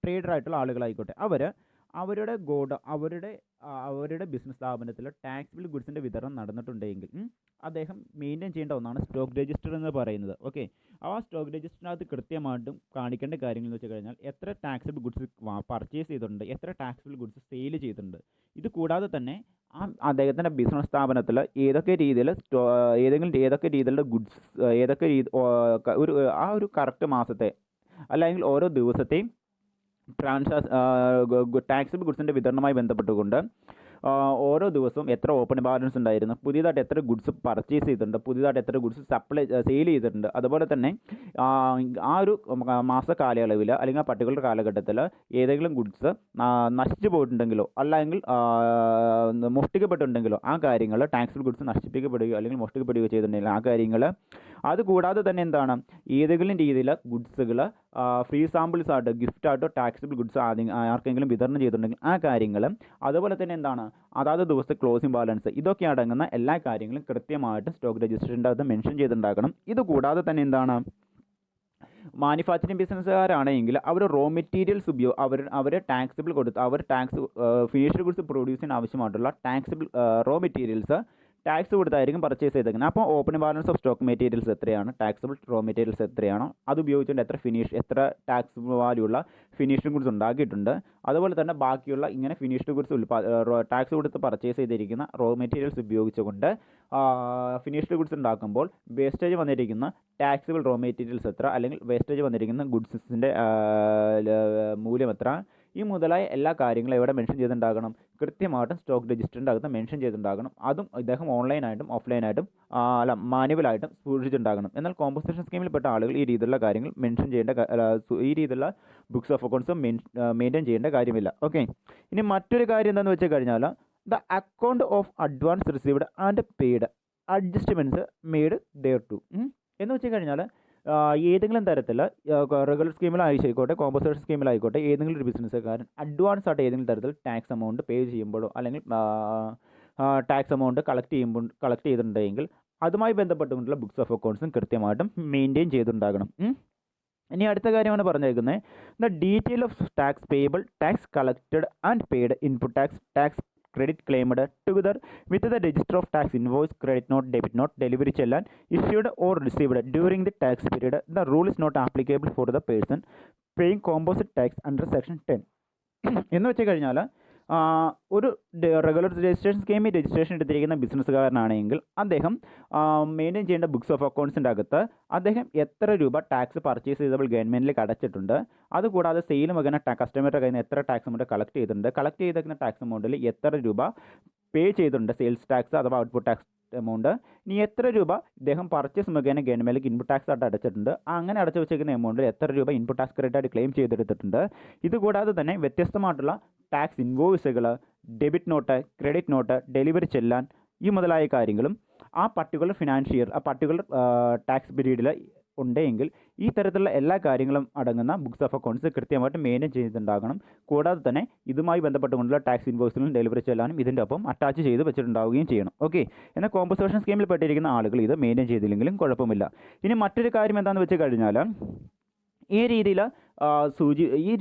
ട്രേഡർ ആയിട്ടുള്ള ആളുകളായിക്കോട്ടെ അവരുടെ ബിസിനസ് സ്ഥാപനത്തിൽ ടാക്സിബിൾ ഗുഡ്സിൻ്റെ വിതരണം നടന്നിട്ടുണ്ടെങ്കിൽ അദ്ദേഹം മെയിൻറ്റെയിൻ ചെയ്യേണ്ട ഒന്നാണ് സ്റ്റോക്ക് രജിസ്റ്റർ എന്ന് പറയുന്നത്. ഓക്കെ, ആ സ്റ്റോക്ക് രജിസ്റ്ററിനകത്ത് കൃത്യമായിട്ടും കാണിക്കേണ്ട കാര്യങ്ങൾ എന്ന് വെച്ച് കഴിഞ്ഞാൽ എത്ര ടാക്സിബിൾ ഗുഡ്സ് പർച്ചേസ് ചെയ്തിട്ടുണ്ട്, എത്ര ടാക്സിബിൾ ഗുഡ്സ് സെയിൽ ചെയ്തിട്ടുണ്ട്. ഇത് കൂടാതെ തന്നെ അദ്ദേഹത്തിൻ്റെ ബിസിനസ് സ്ഥാപനത്തിൽ ഏതൊക്കെ രീതിയിലുള്ള ഗുഡ്സ് ഒരു കറക്റ്റ് മാസത്തെ അല്ലെങ്കിൽ ഓരോ ദിവസത്തെയും ടാക്സിബിൾ ഗുഡ്സിൻ്റെ വിതരണവുമായി ബന്ധപ്പെട്ടുകൊണ്ട് ഓരോ ദിവസവും എത്ര ഓപ്പൺ ബാലൻസ് ഉണ്ടായിരുന്നു, പുതിയതായിട്ട് എത്ര ഗുഡ്സ് പർച്ചേസ് ചെയ്തിട്ടുണ്ട്, പുതിയതായിട്ട് എത്ര ഗുഡ്സ് സെയിൽ ചെയ്തിട്ടുണ്ട്, അതുപോലെ തന്നെ ആ ഒരു മാസ കാലയളവിൽ അല്ലെങ്കിൽ ആ പർട്ടിക്കുലർ കാലഘട്ടത്തിൽ ഏതെങ്കിലും ഗുഡ്സ് നശിച്ചു പോയിട്ടുണ്ടെങ്കിലോ അല്ലെങ്കിൽ മോഷ്ടിക്കപ്പെട്ടിട്ടുണ്ടെങ്കിലോ ആ കാര്യങ്ങൾ, ടാക്സിബിൾ ഗുഡ്സ് നശിപ്പിക്കപ്പെടുകയോ അല്ലെങ്കിൽ മോഷ്ടിക്കപ്പെടുകയോ ചെയ്തിട്ടുണ്ടെങ്കിൽ ആ കാര്യങ്ങൾ, അതുകൂടാതെ തന്നെ എന്താണ്, ഏതെങ്കിലും രീതിയിൽ ഗുഡ്സുകൾ ഫ്രീ സാമ്പിൾസ് ആയിട്ടോ ഗിഫ്റ്റായിട്ടോ ടാക്സിബിൾ ഗുഡ്സ് ആർക്കെങ്കിലും വിതരണം ചെയ്തിട്ടുണ്ടെങ്കിൽ ആ കാര്യങ്ങൾ, അതുപോലെ തന്നെ എന്താണ് അതാത് ദിവസത്തെ ക്ലോസിംഗ് ബാലൻസ്, ഇതൊക്കെ അടങ്ങുന്ന എല്ലാ കാര്യങ്ങളും കൃത്യമായിട്ട് സ്റ്റോക്ക് രജിസ്ട്രേഷൻ്റെ അകത്ത് മെൻഷൻ ചെയ്തിട്ടുണ്ടാക്കണം. ഇതുകൂടാതെ തന്നെ എന്താണ്, മാനുഫാക്ചറിങ് ബിസിനസ്സുകാരാണെങ്കിൽ അവർ റോ മെറ്റീരിയൽസ് അവർ ടാക്സിബിൾ കൊടുത്ത് അവർ ഫിനിഷ്ഡ് ഗുഡ്സ് പ്രൊഡ്യൂസ് ചെയ്യാൻ ആവശ്യമായിട്ടുള്ള ടാക്സിബിൾ റോ മെറ്റീരിയൽസ് ടാക്സ് കൊടുത്തായിരിക്കും പർച്ചേസ് ചെയ്തേക്കുന്നത്. അപ്പോൾ open balance of stock materials എത്രയാണ്, ടാക്സിബിൾ റോ മെറ്റീരിയൽസ് എത്രയാണോ അത് ഉപയോഗിച്ചുകൊണ്ട് എത്ര ടാക്സ് വാല്യൂ ഉള്ള ഫിനിഷ്ഡ് ഗുഡ്സ് ഉണ്ടാക്കിയിട്ടുണ്ട്, അതുപോലെ തന്നെ ബാക്കിയുള്ള ഇങ്ങനെ ഫിനിഷ്ഡ് ഗുഡ്സ് ടാക്സ് കൊടുത്ത് പർച്ചേസ് ചെയ്തിരിക്കുന്ന റോ മെറ്റീരിയൽസ് ഉപയോഗിച്ചുകൊണ്ട് ഫിനിഷ്ഡ് ഗുഡ്സ് ഉണ്ടാക്കുമ്പോൾ വേസ്റ്റേജ് വന്നിരിക്കുന്ന ടാക്സിബിൾ റോ മെറ്റീരിയൽസ് എത്ര, അല്ലെങ്കിൽ വേസ്റ്റേജ് വന്നിരിക്കുന്ന ഗുഡ്സിൻ്റെ മൂല്യം എത്ര, ഈ മുതലായ എല്ലാ കാര്യങ്ങളും എവിടെ മെൻഷൻ ചെയ്തിട്ടുണ്ടാകണം, കൃത്യമായിട്ടും സ്റ്റോക്ക് രജിസ്റ്ററിൻ്റെ അകത്ത് മെൻഷൻ ചെയ്തിട്ടുണ്ടാകണം. അതും ഇദ്ദേഹം ഓൺലൈനായിട്ടും ഓഫ്ലൈനായിട്ടും മാനുവലായിട്ടും സൂക്ഷിച്ചിട്ടുണ്ടാകണം. എന്നാൽ കോമ്പൻസേഷൻ സ്കീമിൽപ്പെട്ട ആളുകൾ ഈ രീതിയിലുള്ള കാര്യങ്ങൾ മെൻഷൻ ചെയ്യേണ്ട, ഈ രീതിയിലുള്ള ബുക്സ് ഓഫ് അക്കൗണ്ട്സ് മെയിൻറ്റെയിൻ ചെയ്യേണ്ട കാര്യമില്ല. ഓക്കെ, ഇനി മറ്റൊരു കാര്യം എന്താണെന്ന് വെച്ച് കഴിഞ്ഞാൽ, the account of advance received and paid adjustments made thereto എന്ന് വെച്ച് കഴിഞ്ഞാൽ, ഏതെങ്കിലും തരത്തിൽ റെഗുലർ സ്കീമിലായിക്കോട്ടെ കോമ്പൻസേഷൻ സ്കീമിലായിക്കോട്ടെ ഏതെങ്കിലും ഒരു ബിസിനസ്സുകാരൻ അഡ്വാൻസ് ആയിട്ട് ഏതെങ്കിലും തരത്തിൽ ടാക്സ് എമൗണ്ട് പേ ചെയ്യുമ്പോഴോ അല്ലെങ്കിൽ ടാക്സ് എമൗണ്ട് കളക്ട് ചെയ്തിട്ടുണ്ടെങ്കിൽ അതുമായി ബന്ധപ്പെട്ടുകൊണ്ടുള്ള ബുക്സ് ഓഫ് അക്കൗണ്ട്സും കൃത്യമായിട്ടും മെയിൻറ്റെയിൻ ചെയ്തിട്ടുണ്ടാകണം. ഇനി അടുത്ത കാര്യമാണ് പറഞ്ഞേക്കുന്നത്, the detail of tax payable, tax collected and paid, input tax credit claimed together with the register of tax invoice, credit note, debit note, delivery chellan issued or received during the tax period. The rule is not applicable for the person paying composite tax under section 10. എന്ന് വെച്ച് കഴിഞ്ഞാൽ, ഒരു regular registration സ്കീമിൽ registration എടുത്തിരിക്കുന്ന ബിസിനസ്സുകാരനാണെങ്കിൽ അദ്ദേഹം maintain ചെയ്യേണ്ട books of അക്കൗണ്ട്സിൻ്റെ അകത്ത് അദ്ദേഹം എത്ര രൂപ ടാക്സ് പർച്ചേസ് ചെയ്തപ്പോൾ ഗവൺമെൻറ്റിലേക്ക് അടച്ചിട്ടുണ്ട്, അതുകൂടാതെ സെയിൽ മുഖേന കസ്റ്റമറുടെ കയ്യിൽ നിന്ന് എത്ര ടാക്സ് എമൗണ്ട് കളക്ട് ചെയ്തിട്ടുണ്ട്, കളക്ട് ചെയ്തേക്കുന്ന ടാക്സ് എമൗണ്ടിൽ എത്ര രൂപ പേ ചെയ്തിട്ടുണ്ട്, സെയിൽസ് ടാക്സ് അഥവാ ഔട്ട്പുട്ട് ടാക്സ് എമൗണ്ട്, ഇനി എത്ര രൂപ ഇദ്ദേഹം പർച്ചേസ് മുഖേന ഗവൺമെൻറ്റിലേക്ക് ഇൻപുട്ട് ടാക്സ് ആയിട്ട് അടച്ചിട്ടുണ്ട്, അങ്ങനെ അടച്ചു വെച്ചിരിക്കുന്ന എമൗണ്ടിൽ എത്ര രൂപ ഇൻപുട്ട് ടാക്സ് ക്രെഡിറ്റ് ആയിട്ട് ക്ലെയിം ചെയ്തെടുത്തിട്ടുണ്ട്. ഇതുകൂടാതെ തന്നെ വ്യത്യസ്തമായിട്ടുള്ള ടാക്സ് ഇൻവോയ്സുകൾ, debit note, credit note, delivery challan, ഈ മുതലായ കാര്യങ്ങളും ആ പർട്ടിക്കുലർ ഫിനാൻഷ്യൽ ടാക്സ് പീരീഡിൽ ഉണ്ടെങ്കിൽ ഈ തരത്തിലുള്ള എല്ലാ കാര്യങ്ങളും അടങ്ങുന്ന ബുക്സ് ഓഫ് അക്കൗണ്ട്സ് കൃത്യമായിട്ട് മെയിൻറ്റെയിൻ ചെയ്തിട്ടുണ്ടാകണം. കൂടാതെ തന്നെ ഇതുമായി ബന്ധപ്പെട്ടുകൊണ്ടുള്ള ടാക്സ് ഇൻവോയ്സിലും ഡെലിവറി ചെല്ലാനും ഇതിൻ്റെ ഒപ്പം അറ്റാച്ച് ചെയ്ത് വെച്ചിട്ടുണ്ടാവുകയും ചെയ്യണം. ഓക്കെ, എന്നാൽ കോമ്പൻസേഷൻ സ്കീമിൽ പെട്ടിരിക്കുന്ന ആളുകൾ ഇത് മെയിൻറ്റെയിൻ ചെയ്തില്ലെങ്കിലും കുഴപ്പമില്ല. ഇനി മറ്റൊരു കാര്യം എന്താണെന്ന് വെച്ച് കഴിഞ്ഞാൽ, ഈ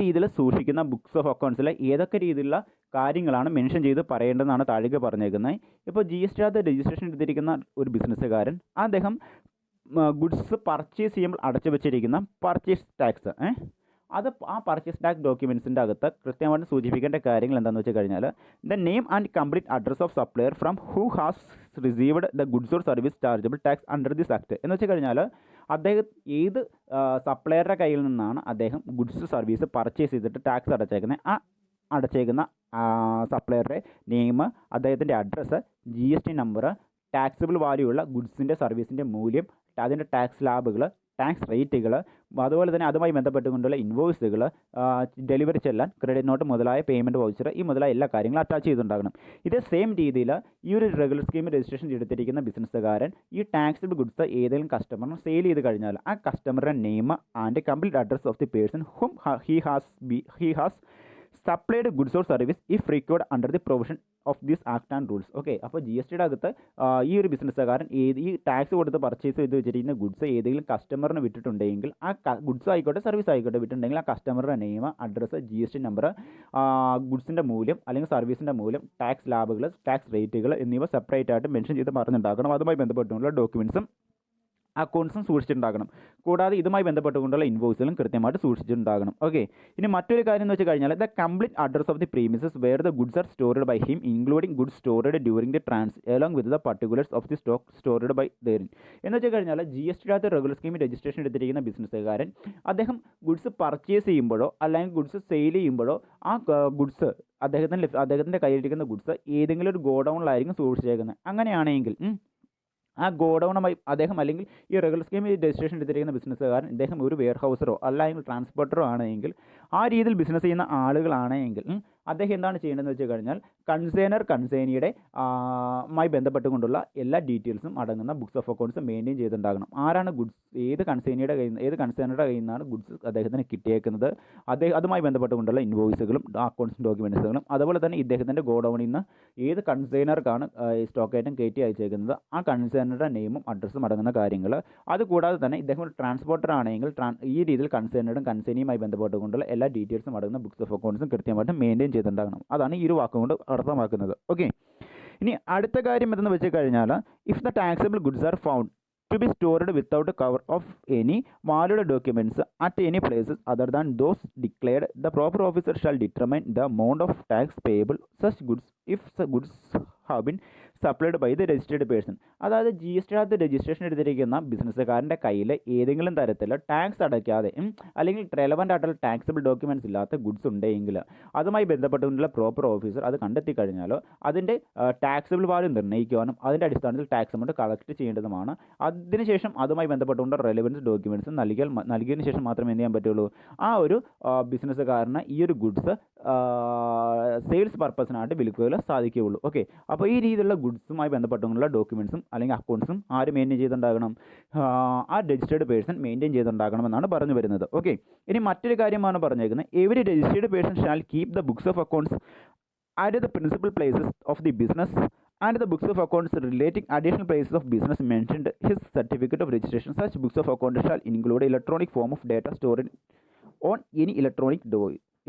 രീതിയിൽ സൂക്ഷിക്കുന്ന ബുക്സ് ഓഫ് അക്കൗണ്ട്സിൽ ഏതൊക്കെ രീതിയിലുള്ള കാര്യങ്ങളാണ് മെൻഷൻ ചെയ്ത് പറയേണ്ടതെന്നാണ് താഴേക്ക് പറഞ്ഞേക്കുന്നത്. ഇപ്പോൾ GST രജിസ്ട്രേഷൻ എടുത്തിരിക്കുന്ന ഒരു ബിസിനസ്സുകാരൻ അദ്ദേഹം ഗുഡ്സ് പർച്ചേസ് ചെയ്യുമ്പോൾ അടച്ചു വെച്ചിരിക്കുന്ന പർച്ചേസ് ടാക്സ് അത് ആ പർച്ചേസ് ടാക്സ് ഡോക്യുമെൻറ്റ്സിൻ്റെ അകത്ത് കൃത്യമായിട്ട് സൂചിപ്പിക്കേണ്ട കാര്യങ്ങൾ എന്താണെന്ന് വെച്ച് കഴിഞ്ഞാൽ, the name and complete address of supplier from who has received the goods or service chargeable tax under this act എന്ന് വെച്ച് കഴിഞ്ഞാൽ, അദ്ദേഹം ഏത് സപ്ലയറുടെ കയ്യിൽ നിന്നാണ് അദ്ദേഹം ഗുഡ്സ് സർവീസ് പർച്ചേസ് ചെയ്തിട്ട് ടാക്സ് അടച്ചേക്കുന്ന സപ്ലയറുടെ നെയിം, അദ്ദേഹത്തിൻ്റെ address, GST number, taxable value ഉള്ള ഗുഡ്സിൻ്റെ സർവീസിൻ്റെ മൂല്യം, അതിൻ്റെ ടാക്സ് സ്ലാബുകൾ, ടാക്സ് റേറ്റുകൾ, അതുപോലെ തന്നെ അതുമായി ബന്ധപ്പെട്ടുകൊണ്ടുള്ള ഇൻവോയ്സുകൾ, ഡെലിവറി ചെല്ലാൻ, ക്രെഡിറ്റ് നോട്ട് മുതലായ പേയ്മെൻറ്റ് വൗച്ചർ, ഈ മുതലായ എല്ലാ കാര്യങ്ങളും അറ്റാച്ച് ചെയ്തിട്ടുണ്ടാകണം. ഇതേ സെയിം രീതിയിൽ ഈ ഒരു റെഗുലർ സ്കീം രജിസ്ട്രേഷൻ എടുത്തിരിക്കുന്ന ബിസിനസ്സുകാരൻ ഈ ടാക്സിബിൾ ഗുഡ്സ് ഏതെങ്കിലും കസ്റ്റമറിന് സെയിൽ ചെയ്ത് കഴിഞ്ഞാൽ ആ കസ്റ്റമറുടെ name and complete address of the person whom he has supplied goods or service if required under the provision of this act and rules. Okay, അപ്പോൾ GSTയുടെ അകത്ത് ഈ ഒരു ബിസിനസ്സുകാരൻ ഈ ടാക്സ് കൊടുത്ത് പർച്ചേസ് ചെയ്ത് വെച്ചിരിക്കുന്ന ഗുഡ്സ് ഏതെങ്കിലും കസ്റ്റമറിന് വിട്ടിട്ടുണ്ടെങ്കിൽ, ആ ഗുഡ്സ് ആയിക്കോട്ടെ സർവീസ് ആയിക്കോട്ടെ വിട്ടിട്ടുണ്ടെങ്കിൽ ആ കസ്റ്റമറുടെ നെയിം, അഡ്രസ്സ്, GST നമ്പർ, ഗുഡ്സിൻ്റെ മൂല്യം അല്ലെങ്കിൽ സർവീസിൻ്റെ മൂല്യം, ടാക്സ് ലാബുകൾ, ടാക്സ് റേറ്റുകൾ എന്നിവ സെപ്പറേറ്റ് ആയിട്ട് മെൻഷൻ ചെയ്ത് പറഞ്ഞുണ്ടാക്കണം. അതുമായി ബന്ധപ്പെട്ടുള്ള ഡോക്യുമെൻറ്റ്സും അക്കൗണ്ട്സും സൂക്ഷിച്ചിട്ടുണ്ടാകണം. കൂടാതെ ഇതുമായി ബന്ധപ്പെട്ടുകൊണ്ടുള്ള ഇൻവോയ്സുകളും കൃത്യമായിട്ട് സൂക്ഷിച്ചിട്ടുണ്ടാകണം. ഓക്കെ, ഇനി മറ്റൊരു കാര്യം എന്ന് വെച്ച് കഴിഞ്ഞാൽ the complete address of the premises where the goods are stored by him including goods stored during the trans along with the particulars of the stock stored by therein. എന്ന് വെച്ച് കഴിഞ്ഞാൽ GST റെഗുലർ സ്കീമിൽ registration എടുത്തിരിക്കുന്ന ബിസിനസ്സുകാരൻ അദ്ദേഹം goods purchase ചെയ്യുമ്പോഴോ അല്ലെങ്കിൽ goods sale ചെയ്യുമ്പോഴോ ആ ഗുഡ്സ് അദ്ദേഹത്തിൻ്റെ കയ്യിലിരിക്കുന്ന ഗുഡ്സ് ഏതെങ്കിലും ഒരു ഗോഡൗണിലായിരിക്കും സൂക്ഷിച്ചേക്കുന്നത്. അങ്ങനെയാണെങ്കിൽ ആ ഗോഡൗണുമായി അദ്ദേഹം അല്ലെങ്കിൽ ഈ റെഗുലർ സ്കീമിൽ രജിസ്ട്രേഷൻ എടുത്തിരിക്കുന്ന ബിസിനസ്സുകാരൻ ഇദ്ദേഹം ഒരു വെയർ ഹൗസറോ അല്ലെങ്കിൽ ട്രാൻസ്പോർട്ടറോ ആണെങ്കിൽ ആ രീതിയിൽ ബിസിനസ് ചെയ്യുന്ന ആളുകളാണെങ്കിൽ അദ്ദേഹം എന്താണ് ചെയ്യേണ്ടതെന്ന് വെച്ച് കഴിഞ്ഞാൽ കൺസേനിയുടെ മായി ബന്ധപ്പെട്ടുകൊണ്ടുള്ള എല്ലാ ഡീറ്റെയിൽസും അടങ്ങുന്ന ബുക്സ് ഓഫ് അക്കൗണ്ട്സ് മെയിൻറ്റെയിൻ ചെയ്തിട്ടുണ്ടാകണം. ആരാണ് ഗുഡ്സ് ഏത് കൺസേനിയുടെ കയ്യിൽ നിന്നാണ് ഗുഡ്സ് അദ്ദേഹത്തിന് കിട്ടിയേക്കുന്നത്, അതുമായി ബന്ധപ്പെട്ടുകൊണ്ടുള്ള ഇൻവോയ്സുകളും അക്കൗണ്ട്സ് ഡോക്യുമെൻറ്റ്സുകളും, അതുപോലെ തന്നെ ഇദ്ദേഹത്തിൻ്റെ ഗോഡൗണിൽ നിന്ന് ഏത് കൺസൈനർക്കാണ് സ്റ്റോക്ക് ഐറ്റം കയറ്റി അയച്ചേക്കുന്നത് ആ കൺസൈനറുടെ നെയിമും അഡ്രസ്സും അടങ്ങുന്ന കാര്യങ്ങൾ. അതുകൂടാതെ തന്നെ ഇദ്ദേഹം ഒരു ട്രാൻസ്പോർട്ടർ ആണെങ്കിൽ ഈ രീതിയിൽ കൺസൈനിയുമായി ബന്ധപ്പെട്ടുകൊണ്ടുള്ള എല്ലാ ഡീറ്റെയിൽസും അടങ്ങുന്ന ബുക്സ് ഓഫ് അക്കൗണ്ട്സും കൃത്യമായിട്ട് മെയിൻറ്റെയിൻ ചെയ്തിട്ടുണ്ടാകണം. അതാണ് ഈ ഒരു വാക്കുകൊണ്ട് അർത്ഥമാക്കുന്നത്. ഓക്കെ, ഇനി അടുത്ത കാര്യം എന്തെന്ന് വെച്ച് കഴിഞ്ഞാൽ if the taxable goods are found to be stored without cover of any valued documents at any places other than those declared, the proper officer shall determine the amount of tax payable such goods if the goods have been supplied by the registered person. അതായത് GST registration എടുത്തിരിക്കുന്ന ബിസിനസ്സുകാരൻ്റെ കയ്യിൽ ഏതെങ്കിലും തരത്തിൽ tax അടയ്ക്കാതെ അല്ലെങ്കിൽ relevant ആയിട്ടുള്ള taxable documents ഇല്ലാത്ത goods ഉണ്ടെങ്കിൽ അതുമായി ബന്ധപ്പെട്ടുകൊണ്ടുള്ള പ്രോപ്പർ ഓഫീസർ അത് കണ്ടെത്തി കഴിഞ്ഞാലോ അതിൻ്റെ ടാക്സബിൾ വാല്യൂ നിർണ്ണയിക്കുവാനും അതിൻ്റെ അടിസ്ഥാനത്തിൽ ടാക്സ് എമൗണ്ട് കളക്ട് ചെയ്യേണ്ടതുമാണ്. അതിനുശേഷം അതുമായി ബന്ധപ്പെട്ടുകൊണ്ട് റെലവൻസ് ഡോക്യുമെൻറ്റ്സ് നൽകിയതിന് ശേഷം മാത്രമേ എന്ത് ചെയ്യാൻ പറ്റുള്ളൂ, ആ ഒരു ബിസിനസ്സുകാരന് ഈ ഒരു ഗുഡ്സ് സെയിൽസ് പർപ്പസിനായിട്ട് വിൽക്കുക സാധിക്കുകയുള്ളൂ. ഓക്കെ, അപ്പോൾ ഈ രീതിയിലുള്ള ഗുഡ്സുമായി ബന്ധപ്പെട്ടുള്ള ഡോക്യുമെൻറ്റ്സും അല്ലെങ്കിൽ അക്കൗണ്ട്സും ആര് മെയിൻറ്റെയിൻ ചെയ്തിട്ടുണ്ടാകണം, ആ രജിസ്റ്റേർഡ് പേഴ്സൺ മെയിൻറ്റെയിൻ ചെയ്തിട്ടുണ്ടാകണമെന്നാണ് പറഞ്ഞു വരുന്നത്. ഓക്കെ, ഇനി മറ്റൊരു കാര്യമാണ് പറഞ്ഞേക്കുന്നത് every registered person shall keep the books of accounts at the principal places of the business and the books of accounts relating additional places of business mentioned his certificate of registration. Such books of accounts shall include electronic form of data stored on any electronic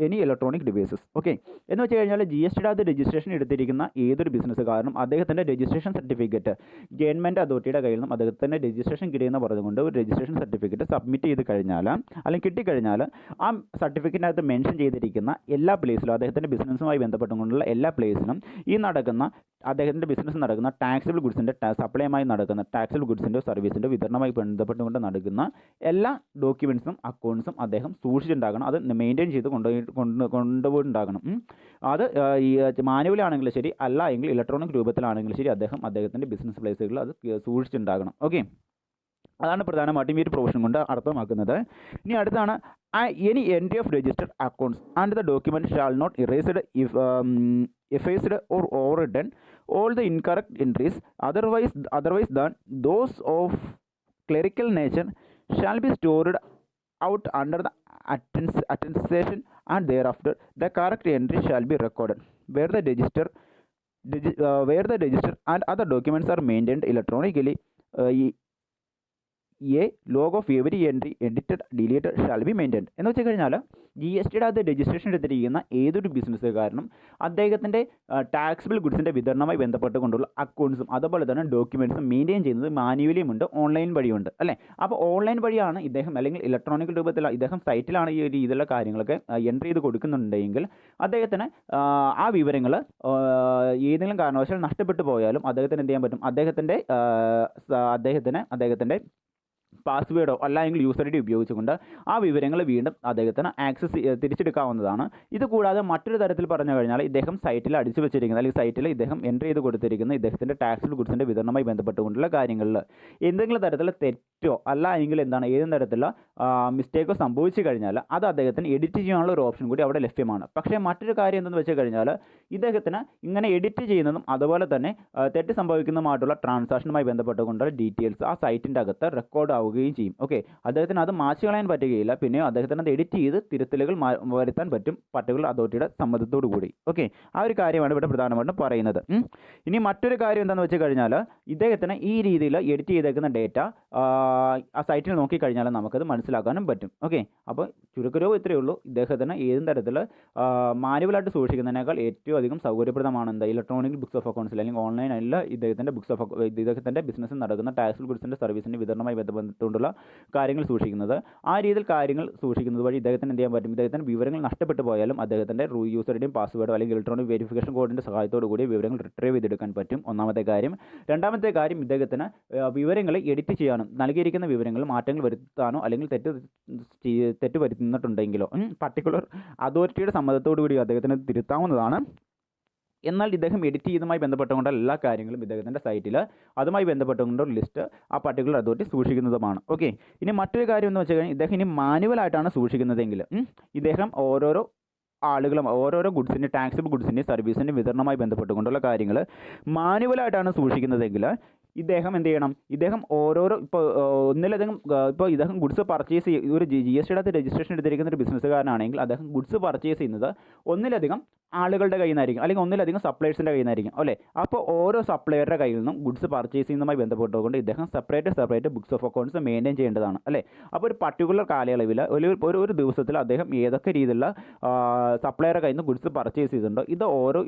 devices. Okay, എന്ന് വെച്ച് കഴിഞ്ഞാൽ GST registration എടുത്തിരിക്കുന്ന ഏതൊരു ബിസിനസ്സുകാരനും അദ്ദേഹത്തിൻ്റെ registration certificate government അതോറിറ്റിയുടെ കയ്യിൽ നിന്നും അദ്ദേഹത്തിൻ്റെ രജിസ്ട്രേഷൻ കിട്ടിയെന്ന് പറഞ്ഞുകൊണ്ട് ഒരു രജിസ്ട്രേഷൻ സർട്ടിഫിക്കറ്റ് സബ്മിറ്റ് ചെയ്ത് കഴിഞ്ഞാൽ അല്ലെങ്കിൽ കിട്ടിക്കഴിഞ്ഞാൽ ആ സർട്ടിഫിക്കറ്റിനകത്ത് മെൻഷൻ ചെയ്തിരിക്കുന്ന എല്ലാ പ്ലേസിലും അദ്ദേഹത്തിൻ്റെ ബിസിനസ്സുമായി ബന്ധപ്പെട്ടുകൊണ്ടുള്ള എല്ലാ പ്ലേസിലും ഈ നടക്കുന്ന അദ്ദേഹത്തിൻ്റെ ബിസിനസ് നടക്കുന്ന ടാക്സബിൾ ഗുഡ്സിൻ്റെ സപ്ലൈയുമായി നടക്കുന്ന ടാക്സബിൾ ഗുഡ്സിൻ്റെ സർവീസിൻ്റെ വിതരണവുമായി ബന്ധപ്പെട്ടുകൊണ്ട് നടക്കുന്ന എല്ലാ ഡോക്യുമെൻറ്റ്സും അക്കൗണ്ട്സും അദ്ദേഹം സൂക്ഷിച്ചിട്ടുണ്ടാകണം. അത് മെയിൻറ്റെയിൻ ചെയ്ത് കൊണ്ടുപോയിട്ടുണ്ടാകണം. അത് ഈ മാനുവലി ആണെങ്കിലും ശരി അല്ല എങ്കിൽ ഇലക്ട്രോണിക് രൂപത്തിലാണെങ്കിലും ശരി അദ്ദേഹത്തിൻ്റെ ബിസിനസ് പ്ലേസുകളിൽ അത് സൂക്ഷിച്ചിട്ടുണ്ടാകണം. ഓക്കെ, അതാണ് പ്രധാനമായിട്ടും ഈ ഒരു പ്രൊവിഷൻ കൊണ്ട് അർത്ഥമാക്കുന്നത്. ഇനി അടുത്താണ് any entry of registered accounts and the document shall not erased effaced or overwritten all the incorrect entries otherwise than those of clerical nature shall be stored out under the attestation and thereafter the correct entry shall be recorded where the register and other documents are maintained electronically. A log of every entry edited deleted shall be maintained. എന്ന് വെച്ച് കഴിഞ്ഞാൽ GST registration എടുത്തിരിക്കുന്ന ഏതൊരു ബിസിനസ്സുകാരനും അദ്ദേഹത്തിൻ്റെ taxable ഗുഡ്സിൻ്റെ വിതരണവുമായി ബന്ധപ്പെട്ടുകൊണ്ടുള്ള അക്കൗണ്ട്സും അതുപോലെ തന്നെ ഡോക്യുമെൻറ്റ്സും മെയിൻറ്റെയിൻ ചെയ്യുന്നത് മാനുവലിയും ഉണ്ട്, ഓൺലൈൻ വഴിയുണ്ട് അല്ലേ. അപ്പോൾ ഓൺലൈൻ വഴിയാണ് ഇദ്ദേഹം അല്ലെങ്കിൽ ഇലക്ട്രോണിക് രൂപത്തിൽ ഇദ്ദേഹം സൈറ്റിലാണ് ഈ രീതിയിലുള്ള കാര്യങ്ങളൊക്കെ എൻട്രി ചെയ്ത് കൊടുക്കുന്നുണ്ടെങ്കിൽ അദ്ദേഹത്തിന് ആ വിവരങ്ങൾ ഏതെങ്കിലും കാരണവശാൽ നഷ്ടപ്പെട്ടു പോയാലും അദ്ദേഹത്തിന് എന്ത് ചെയ്യാൻ പറ്റും, അദ്ദേഹത്തിൻ്റെ പാസ്വേഡോ അല്ലെങ്കിൽ യൂസർ ഐ ഡി ഉപയോഗിച്ചുകൊണ്ട് ആ വിവരങ്ങൾ വീണ്ടും അദ്ദേഹത്തിന് തിരിച്ചെടുക്കാവുന്നതാണ്. ഇത് കൂടാതെ മറ്റൊരു തരത്തിൽ പറഞ്ഞു കഴിഞ്ഞാൽ ഇദ്ദേഹം സൈറ്റിൽ അടിച്ചു വെച്ചിരിക്കുന്ന അല്ലെങ്കിൽ സൈറ്റിൽ ഇദ്ദേഹം എൻട്രി ചെയ്ത് കൊടുത്തിരിക്കുന്ന ഇദ്ദേഹത്തിൻ്റെ ടാക്സബിൾ ഗുഡ്സിൻ്റെ വിതരണവുമായി ബന്ധപ്പെട്ടുകൊണ്ടുള്ള കാര്യങ്ങളിൽ എന്തെങ്കിലും തരത്തിലുള്ള തെറ്റോ എങ്കിൽ ഏതെങ്കിലും തരത്തിലുള്ള മിസ്റ്റേക്കോ സംഭവിച്ചു കഴിഞ്ഞാൽ അത് അദ്ദേഹത്തിന് എഡിറ്റ് ചെയ്യാനുള്ള ഒരു ഓപ്ഷൻ കൂടി അവിടെ ലഭ്യമാണ്. പക്ഷേ മറ്റൊരു കാര്യം എന്തെന്ന് വെച്ച് കഴിഞ്ഞാൽ ഇദ്ദേഹത്തിന് ഇങ്ങനെ എഡിറ്റ് ചെയ്യുന്നതും അതുപോലെ തന്നെ തെറ്റ് സംഭവിക്കുന്നതുമായിട്ടുള്ള ട്രാൻസാക്ഷനുമായി ബന്ധപ്പെട്ടുകൊണ്ടുള്ള ഡീറ്റെയിൽസ് ആ സൈറ്റിൻ്റെ അകത്ത് റെക്കോർഡ് ആവുക ആവുകയും ചെയ്യും. ഓക്കെ, അദ്ദേഹത്തിന് അത് മായ്ച്ചു കളയാൻ പറ്റുകയില്ല, പിന്നെ അദ്ദേഹത്തിന് അത് എഡിറ്റ് ചെയ്ത് തിരുത്തലുകൾ വരുത്താൻ പറ്റും പർട്ടിക്കുലർ അതോറിറ്റിയുടെ സമ്മതത്തോടു കൂടി. ഓക്കെ, ആ ഒരു കാര്യമാണ് ഇവിടെ പ്രധാനമായിട്ടും പറയുന്നത്. ഇനി മറ്റൊരു കാര്യം എന്താണെന്ന് വെച്ച് കഴിഞ്ഞാൽ ഇദ്ദേഹത്തിന് ഈ രീതിയിൽ എഡിറ്റ് ചെയ്തേക്കുന്ന ഡേറ്റ ആ സൈറ്റിൽ നോക്കിക്കഴിഞ്ഞാൽ നമുക്കത് മനസ്സിലാക്കാനും പറ്റും. ഓക്കെ, അപ്പോൾ ചുരുക്കരോ ഇത്രയേ ഉള്ളൂ, ഇദ്ദേഹത്തിന് ഏതും തരത്തിൽ മാനുവലായിട്ട് സൂക്ഷിക്കുന്നതിനേക്കാൾ ഏറ്റവും അധികം സൗകര്യപ്രദമാണ് എന്താ ഇലക്ട്രോണിക് ബുക്സ് ഓഫ് അക്കൗണ്ട്സിൽ അല്ലെങ്കിൽ ഓൺലൈൻ അല്ല ഇദ്ദേഹത്തിൻ്റെ ഇദ്ദേഹത്തിൻ്റെ ബിസിനസ്സിൽ നടക്കുന്ന ടാക്സ് ഗുഡ്സിൻ്റെ സർവീസിൻ്റെ വിതരണവുമായി ബന്ധപ്പെട്ടുകൊണ്ടുള്ള കാര്യങ്ങൾ സൂക്ഷിക്കുന്നത്. ആ രീതിയിൽ കാര്യങ്ങൾ സൂക്ഷിക്കുന്നത് വഴി ഇദ്ദേഹത്തിന് എന്ത് ചെയ്യാൻ പറ്റും, ഇദ്ദേഹത്തിൻ്റെ വിവരങ്ങൾ നഷ്ടപ്പെട്ടു പോയാലും അദ്ദേഹത്തിൻ്റെ യൂസറുടെയും പാസ്വേഡോ അല്ലെങ്കിൽ ഇലക്ട്രോണിക് വെരിഫിക്കേഷൻ കോഡിൻ്റെ സഹായത്തോടു കൂടി വിവരങ്ങൾ റിട്രീവ് ചെയ്തെടുക്കാൻ പറ്റും. ഒന്നാമത്തെ കാര്യം. രണ്ടാമത്തെ കാര്യം, ഇദ്ദേഹത്തിന് വിവരങ്ങൾ എഡിറ്റ് ചെയ്യാനും നൽകിയിരിക്കുന്ന വിവരങ്ങൾ മാറ്റങ്ങൾ വരുത്താനോ അല്ലെങ്കിൽ തെറ്റ് വരുത്തിയിട്ടുണ്ടെങ്കിലോ പർട്ടിക്കുലർ അതോറിറ്റിയുടെ സമ്മതത്തോടു കൂടി അദ്ദേഹത്തിന് തിരുത്താവുന്നതാണ്. എന്നാൽ ഇദ്ദേഹം എഡിറ്റ് ചെയ്തതുമായി ബന്ധപ്പെട്ടുകൊണ്ട് എല്ലാ കാര്യങ്ങളും ഇദ്ദേഹത്തിൻ്റെ സൈറ്റിൽ അതുമായി ബന്ധപ്പെട്ടുകൊണ്ട് ലിസ്റ്റ് ആ പർട്ടിക്കുലർ അതോറിറ്റി സൂക്ഷിക്കുന്നതുമാണ്. ഓക്കെ, ഇനി മറ്റൊരു കാര്യം എന്ന് വെച്ച് കഴിഞ്ഞാൽ ഇദ്ദേഹം ഇനി മാനുവലായിട്ടാണ് സൂക്ഷിക്കുന്നതെങ്കിൽ ഇദ്ദേഹം ഓരോരോ ആളുകളും ഓരോരോ ഗുഡ്സിൻ്റെ ടാക്സിബിൾ ഗുഡ്സിൻ്റെ സർവീസിൻ്റെ വിതരണവുമായി ബന്ധപ്പെട്ടുകൊണ്ടുള്ള കാര്യങ്ങൾ മാനുവലായിട്ടാണ് സൂക്ഷിക്കുന്നതെങ്കിൽ ഇദ്ദേഹം എന്ത് ചെയ്യണം, ഇദ്ദേഹം ഓരോരോ ഇപ്പോൾ ഒന്നിലധികം ഇപ്പോൾ ഇദ്ദേഹം ഗുഡ്സ് പർച്ചേസ് ഒരു GST അകത്ത് രജിസ്ട്രേഷൻ എടുത്തിരിക്കുന്ന ഒരു ബിസിനസ്സുകാരനാണെങ്കിൽ അദ്ദേഹം ഗുഡ്സ് പർച്ചേസ് ചെയ്യുന്നത് ഒന്നിലധികം ആളുകളുടെ കയ്യിൽ നിന്നായിരിക്കും അല്ലെങ്കിൽ ഒന്നിലധികം സപ്ലയേഴ്സിൻ്റെ കയ്യിൽ നിന്നായിരിക്കും അല്ലേ. അപ്പോൾ ഓരോ സപ്ലയറുടെ കയ്യിൽ നിന്നും ഗുഡ്സ് പർച്ചേസ് ചെയ്യുന്നതുമായി ബന്ധപ്പെട്ടുകൊണ്ട് ഇദ്ദേഹം separate books of accounts maintain ചെയ്യേണ്ടതാണ് അല്ലേ. അപ്പോൾ ഒരു പർട്ടിക്കുലർ കാലയളവിൽ ഒരു ദിവസത്തിൽ അദ്ദേഹം ഏതൊക്കെ രീതിയിലുള്ള സപ്ലയറുടെ കയ്യിൽ നിന്ന് ഗുഡ്സ് പർച്ചേസ് ചെയ്തിട്ടുണ്ടോ ഇത് ഓരോ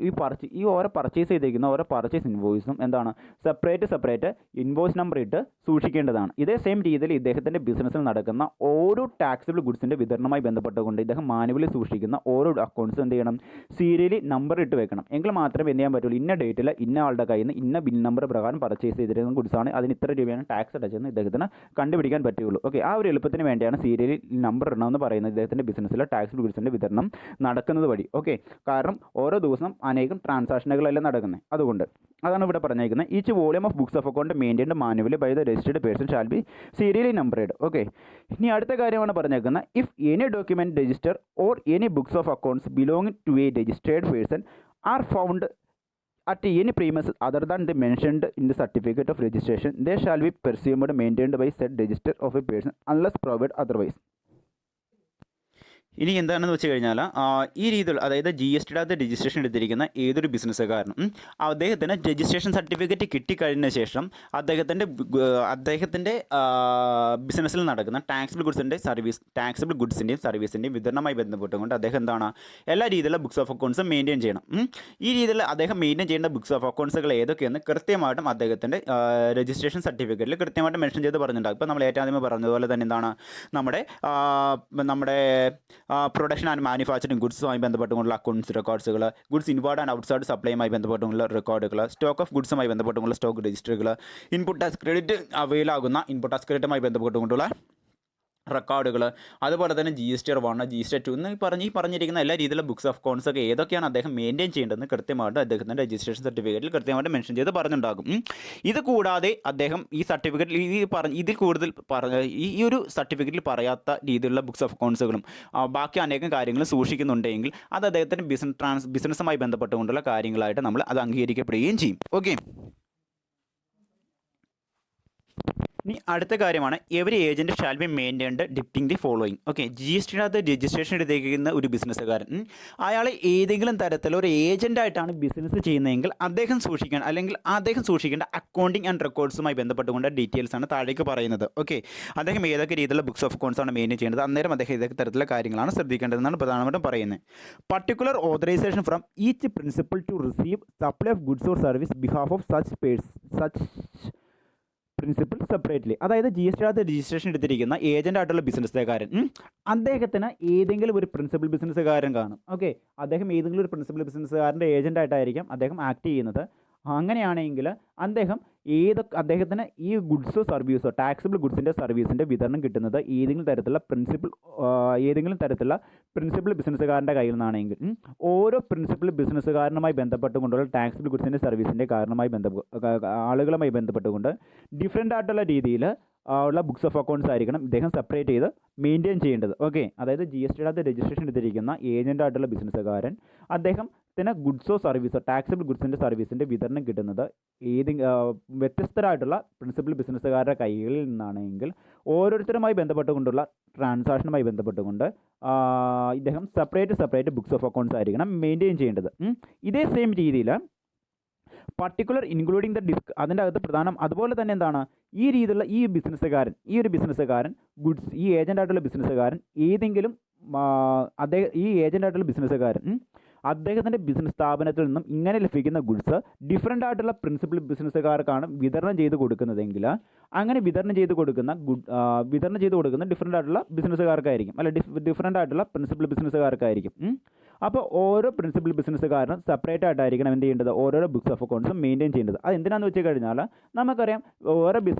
ഓരോ പർച്ചേസ് ചെയ്തിരിക്കുന്ന ഓരോ പർച്ചേസ് ഇൻവോയ്സും എന്താണ് സെപ്പറേറ്റ് ഇൻവോയ്സ് നമ്പർ ഇട്ട് സൂക്ഷിക്കേണ്ടതാണ്. ഇതേ സെയിം രീതിയിൽ ഇദ്ദേഹത്തിൻ്റെ ബിസിനസ്സിൽ നടക്കുന്ന ഓരോ ടാക്സിബിൾ ഗുഡ്സിൻ്റെ വിതരണവുമായി ബന്ധപ്പെട്ടുകൊണ്ട് ഇദ്ദേഹം മാനുവലി സൂക്ഷിക്കുന്ന ഓരോ അക്കൗണ്ട്സ് എന്ത് ചെയ്യണം, സീരിയലി നമ്പർ ഇട്ട് വെക്കണം. എങ്കിൽ മാത്രമേ എന്ത് ചെയ്യാൻ പറ്റുള്ളൂ, ഇന്ന ഡേറ്റിൽ ഇന്ന ആളുടെ കയ്യിൽ നിന്ന് ഇന്ന ബിൽ നമ്പർ പ്രകാരം പർച്ചേസ് ചെയ്തിരിക്കുന്ന ഗുഡ്സാണ്, അതിന് ഇത്ര രൂപയാണ് ടാക്സ് അടച്ചതെന്ന് ഇദ്ദേഹത്തിന് കണ്ടുപിടിക്കാൻ പറ്റുകയുള്ളൂ. ഓക്കെ, ആ ഒരു എളുപ്പത്തിന് വേണ്ടിയാണ് സീരിയലി നമ്പർ ഇടണമെന്ന് പറയുന്നത് ഇദ്ദേഹത്തിൻ്റെ ബിസിനസ്സിലെ ടാക്സിബിൾ ഗുഡ്സിൻ്റെ വിതരണം നടക്കുന്നത് വഴി. ഓക്കെ, കാരണം ഓരോ ദിവസം അനേകം ട്രാൻസാക്ഷനുകളെല്ലാം നടക്കുന്നത്, അതുകൊണ്ട് അതാണ് ഇവിടെ പറഞ്ഞിരിക്കുന്നത്. Each volume of books of account maintained manually by the registered person shall be serially numbered. Okay, ഇനി അടുത്ത കാര്യമാണ് പറഞ്ഞേക്കുന്നത്. If any document register or any books of accounts belonging to a registered person are found at any premises other than the mentioned in the certificate of registration, they shall be presumed maintained by said register of a person unless provided otherwise. ഇനി എന്താണെന്ന് വെച്ച് കഴിഞ്ഞാൽ ഈ രീതിയിൽ അതായത് GST അകത്ത് registration എടുത്തിരിക്കുന്ന ഏതൊരു ബിസിനസ്സുകാരനും അദ്ദേഹത്തിന് രജിസ്ട്രേഷൻ സർട്ടിഫിക്കറ്റ് കിട്ടിക്കഴിഞ്ഞ ശേഷം അദ്ദേഹത്തിൻ്റെ ബിസിനസ്സിൽ നടക്കുന്ന ടാക്സിബിൾ ഗുഡ്സിൻ്റെയും സർവീസിൻ്റെയും വിതരണവുമായി ബന്ധപ്പെട്ടുകൊണ്ട് അദ്ദേഹം എന്താണ് എല്ലാ രീതിയിലുള്ള ബുക്സ് ഓഫ് അക്കൗണ്ട്സും മെയിൻറ്റെയിൻ ചെയ്യണം. ഈ രീതിയിൽ അദ്ദേഹം മെയിൻറ്റെയിൻ ചെയ്യേണ്ട ബുക്സ് ഓഫ് അക്കൗണ്ട്സുകൾ ഏതൊക്കെയെന്ന് കൃത്യമായിട്ടും അദ്ദേഹത്തിൻ്റെ രജിസ്ട്രേഷൻ സർട്ടിഫിക്കറ്റിൽ കൃത്യമായിട്ട് മെൻഷൻ ചെയ്ത് പറഞ്ഞിട്ടുണ്ടാകും. ഇപ്പോൾ നമ്മൾ ഏറ്റവും ആദ്യമേ പറഞ്ഞതുപോലെ തന്നെ എന്താണ് നമ്മുടെ പ്രൊഡക്ഷൻ ആൻഡ് മാനുഫാക്ചറിങ് ഗുഡ്സുമായി ബന്ധപ്പെട്ടുകൊണ്ടുള്ള അക്കൗണ്ട്സ് റെക്കോർഡ്സുകൾ, ഗുഡ്സ് ഇൻവേർഡ് ആൻഡ് ഔട്ട്സൈഡ് സപ്ലൈയുമായി ബന്ധപ്പെട്ടുള്ള റെക്കോർഡുകൾ, സ്റ്റോക്ക് ഓഫ് ഗുഡ്സുമായി ബന്ധപ്പെട്ടുള്ള സ്റ്റോക്ക് രജിസ്റ്ററുകൾ, ഇൻപുട്ട് ടാക്സ് ക്രെഡിറ്റ് അവൈൽ ആകുന്ന ഇൻപുട്ട് ടാക്സ് ക്രെഡിറ്റുമായി ബന്ധപ്പെട്ടുകൊണ്ടുള്ള റെക്കോർഡുകൾ, അതുപോലെ തന്നെ GST 1, GST 2 എന്ന് പറഞ്ഞിരിക്കുന്ന എല്ലാ രീതിയിലുള്ള ബുക്സ് ഓഫ് അക്കൗണ്ട്സ് ഒക്കെ ഏതൊക്കെയാണ് അദ്ദേഹം മെയിൻറ്റെയിൻ ചെയ്യേണ്ടതെന്ന് കൃത്യമായിട്ട് അദ്ദേഹത്തിൻ്റെ രജിസ്ട്രേഷൻ സർട്ടിഫിക്കറ്റിൽ കൃത്യമായിട്ട് മെൻഷൻ ചെയ്ത് പറഞ്ഞിട്ടുണ്ടാകും. ഇത് കൂടാതെ അദ്ദേഹം ഈ സർട്ടിഫിക്കറ്റിൽ ഇതിൽ കൂടുതൽ ഈ ഒരു സർട്ടിഫിക്കറ്റിൽ പറയാത്ത രീതിയിലുള്ള ബുക്സ് ഓഫ് അക്കൗണ്ട്സുകളും ബാക്കി അനേകം കാര്യങ്ങളും സൂക്ഷിക്കുന്നുണ്ടെങ്കിൽ അത് അദ്ദേഹത്തിൻ്റെ ബിസിനസ്സുമായി ബന്ധപ്പെട്ടുകൊണ്ടുള്ള കാര്യങ്ങളായിട്ട് നമ്മൾ അത് അംഗീകരിക്കപ്പെടുകയും ചെയ്യും. ഓക്കെ, ഇനി അടുത്ത കാര്യമാണ് every agent shall be maintained depicting the following. Okay, GST അകത്ത് രജിസ്ട്രേഷൻ എടുത്തിരിക്കുന്ന ഒരു ബിസിനസ്സുകാരൻ അയാൾ ഏതെങ്കിലും തരത്തിലുള്ള ഒരു ഏജൻറ്റായിട്ടാണ് ബിസിനസ് ചെയ്യുന്നതെങ്കിൽ അദ്ദേഹം സൂക്ഷിക്കേണ്ട അക്കൗണ്ടിങ് ആൻഡ് റെക്കോർഡ്സുമായി ബന്ധപ്പെട്ടുകൊണ്ട് ഡീറ്റെയിൽസ് ആണ് താഴേക്ക് പറയുന്നത്. ഓക്കെ, അദ്ദേഹം ഏതൊക്കെ രീതിയിലുള്ള ബുക്സ് ഓഫ് അക്കൗണ്ട്സ് ആണ് മെയിൻറ്റെയിൻ ചെയ്യുന്നത്, അന്നേരം അദ്ദേഹം ഏതൊക്കെ തരത്തിലുള്ള കാര്യങ്ങളാണ് ശ്രദ്ധിക്കേണ്ടതെന്നാണ് പ്രധാനമായിട്ടും പറയുന്നത്. Particular authorisation from each principal to receive supply of goods or service behalf of such principle separately. അതായത് GST അകത്ത് രജിസ്ട്രേഷൻ എടുത്തിരിക്കുന്ന ഏജൻ്റായിട്ടുള്ള ബിസിനസ്സുകാരൻ അദ്ദേഹത്തിന് ഏതെങ്കിലും ഒരു പ്രിൻസിപ്പൽ ബിസിനസ്സുകാരൻ കാണും. ഓക്കെ, അദ്ദേഹം ഏതെങ്കിലും ഒരു പ്രിൻസിപ്പൽ ബിസിനസ്സുകാരൻ്റെ ഏജൻ്റായിട്ടായിരിക്കാം അദ്ദേഹം ആക്ട് ചെയ്യുന്നത്. അങ്ങനെയാണെങ്കിൽ അദ്ദേഹത്തിന് ഈ ഗുഡ്സോ സർവീസോ ടാക്സിബിൾ ഗുഡ്സിൻ്റെ സർവീസിൻ്റെ വിതരണം കിട്ടുന്നത് ഏതെങ്കിലും തരത്തിലുള്ള പ്രിൻസിപ്പൽ ബിസിനസ്സുകാരൻ്റെ കയ്യിൽ നിന്നാണെങ്കിൽ ഓരോ പ്രിൻസിപ്പൽ ബിസിനസ്സുകാരനുമായി ബന്ധപ്പെട്ടുകൊണ്ടുള്ള ടാക്സിബിൾ ഗുഡ്സിൻ്റെ സർവീസിൻ്റെ ആളുകളുമായി ബന്ധപ്പെട്ടുകൊണ്ട് ഡിഫറെൻ്റ് ആയിട്ടുള്ള രീതിയിൽ ഉള്ള ബുക്സ് ഓഫ് അക്കൗണ്ട്സ് ആയിരിക്കണം ഇദ്ദേഹം സെപ്പറേറ്റ് ചെയ്ത് മെയിൻറ്റെയിൻ ചെയ്യേണ്ടത്. ഓക്കെ, അതായത് GST അകത്ത് രജിസ്ട്രേഷൻ എടുത്തിരിക്കുന്ന ഏജൻ്റായിട്ടുള്ള ബിസിനസ്സുകാരൻ അദ്ദേഹം ഇദ്ദേഹത്തിന് ഗുഡ്സോ സർവീസോ ടാക്സബിൾ ഗുഡ്സിൻ്റെ സർവീസിൻ്റെ വിതരണം കിട്ടുന്നത് വ്യത്യസ്തരായിട്ടുള്ള പ്രിൻസിപ്പൽ ബിസിനസ്സുകാരുടെ കൈകളിൽ നിന്നാണെങ്കിൽ ഓരോരുത്തരുമായി ബന്ധപ്പെട്ടുകൊണ്ടുള്ള ട്രാൻസാക്ഷനുമായി ബന്ധപ്പെട്ടുകൊണ്ട് ഇദ്ദേഹം സെപ്പറേറ്റ് ബുക്സ് ഓഫ് അക്കൗണ്ട്സ് ആയിരിക്കണം മെയിൻറ്റെയിൻ ചെയ്യേണ്ടത്. ഇതേ സെയിം രീതിയിൽ പർട്ടിക്കുലർ ഇൻക്ലൂഡിങ് ദ ഡിസ്ക് അതിൻ്റെ അകത്ത് പ്രധാനം. അതുപോലെ തന്നെ എന്താണ് ഈ രീതിയിലുള്ള ഈ ഒരു ബിസിനസ്സുകാരൻ ഗുഡ്സ് ഈ ഏജൻ്റായിട്ടുള്ള ബിസിനസ്സുകാരൻ ഏതെങ്കിലും ഈ ഏജൻ്റായിട്ടുള്ള ബിസിനസ്സുകാരൻ അദ്ദേഹത്തിൻ്റെ ബിസിനസ് സ്ഥാപനത്തിൽ നിന്നും ഇങ്ങനെ ലഭിക്കുന്ന ഗുഡ്സ് ഡിഫറൻ്റ് ആയിട്ടുള്ള പ്രിൻസിപ്പൽ ബിസിനസ്സുകാർക്കാണ് വിതരണം ചെയ്ത് കൊടുക്കുന്നതെങ്കിൽ അങ്ങനെ വിതരണം ചെയ്ത് കൊടുക്കുന്ന ഡിഫറൻ്റ് ആയിട്ടുള്ള ബിസിനസ്സുകാർക്കായിരിക്കും, അല്ല ഡിഫറൻ്റ് ആയിട്ടുള്ള പ്രിൻസിപ്പൽ ബിസിനസ്സുകാർക്കായിരിക്കും. അപ്പോൾ ഓരോ പ്രിൻസിപ്പൽ ബിസിനസ്സുകാരനും സെപ്പറേറ്റ് ആയിട്ടായിരിക്കണം എന്ത് ചെയ്യേണ്ടത്, ഓരോരോ ബുക്സ് ഓഫ് അക്കൗണ്ട്സും മെയിൻറ്റെയിൻ ചെയ്യേണ്ടത്. അത് എന്തിനാണെന്ന് വെച്ച് കഴിഞ്ഞാൽ നമുക്കറിയാം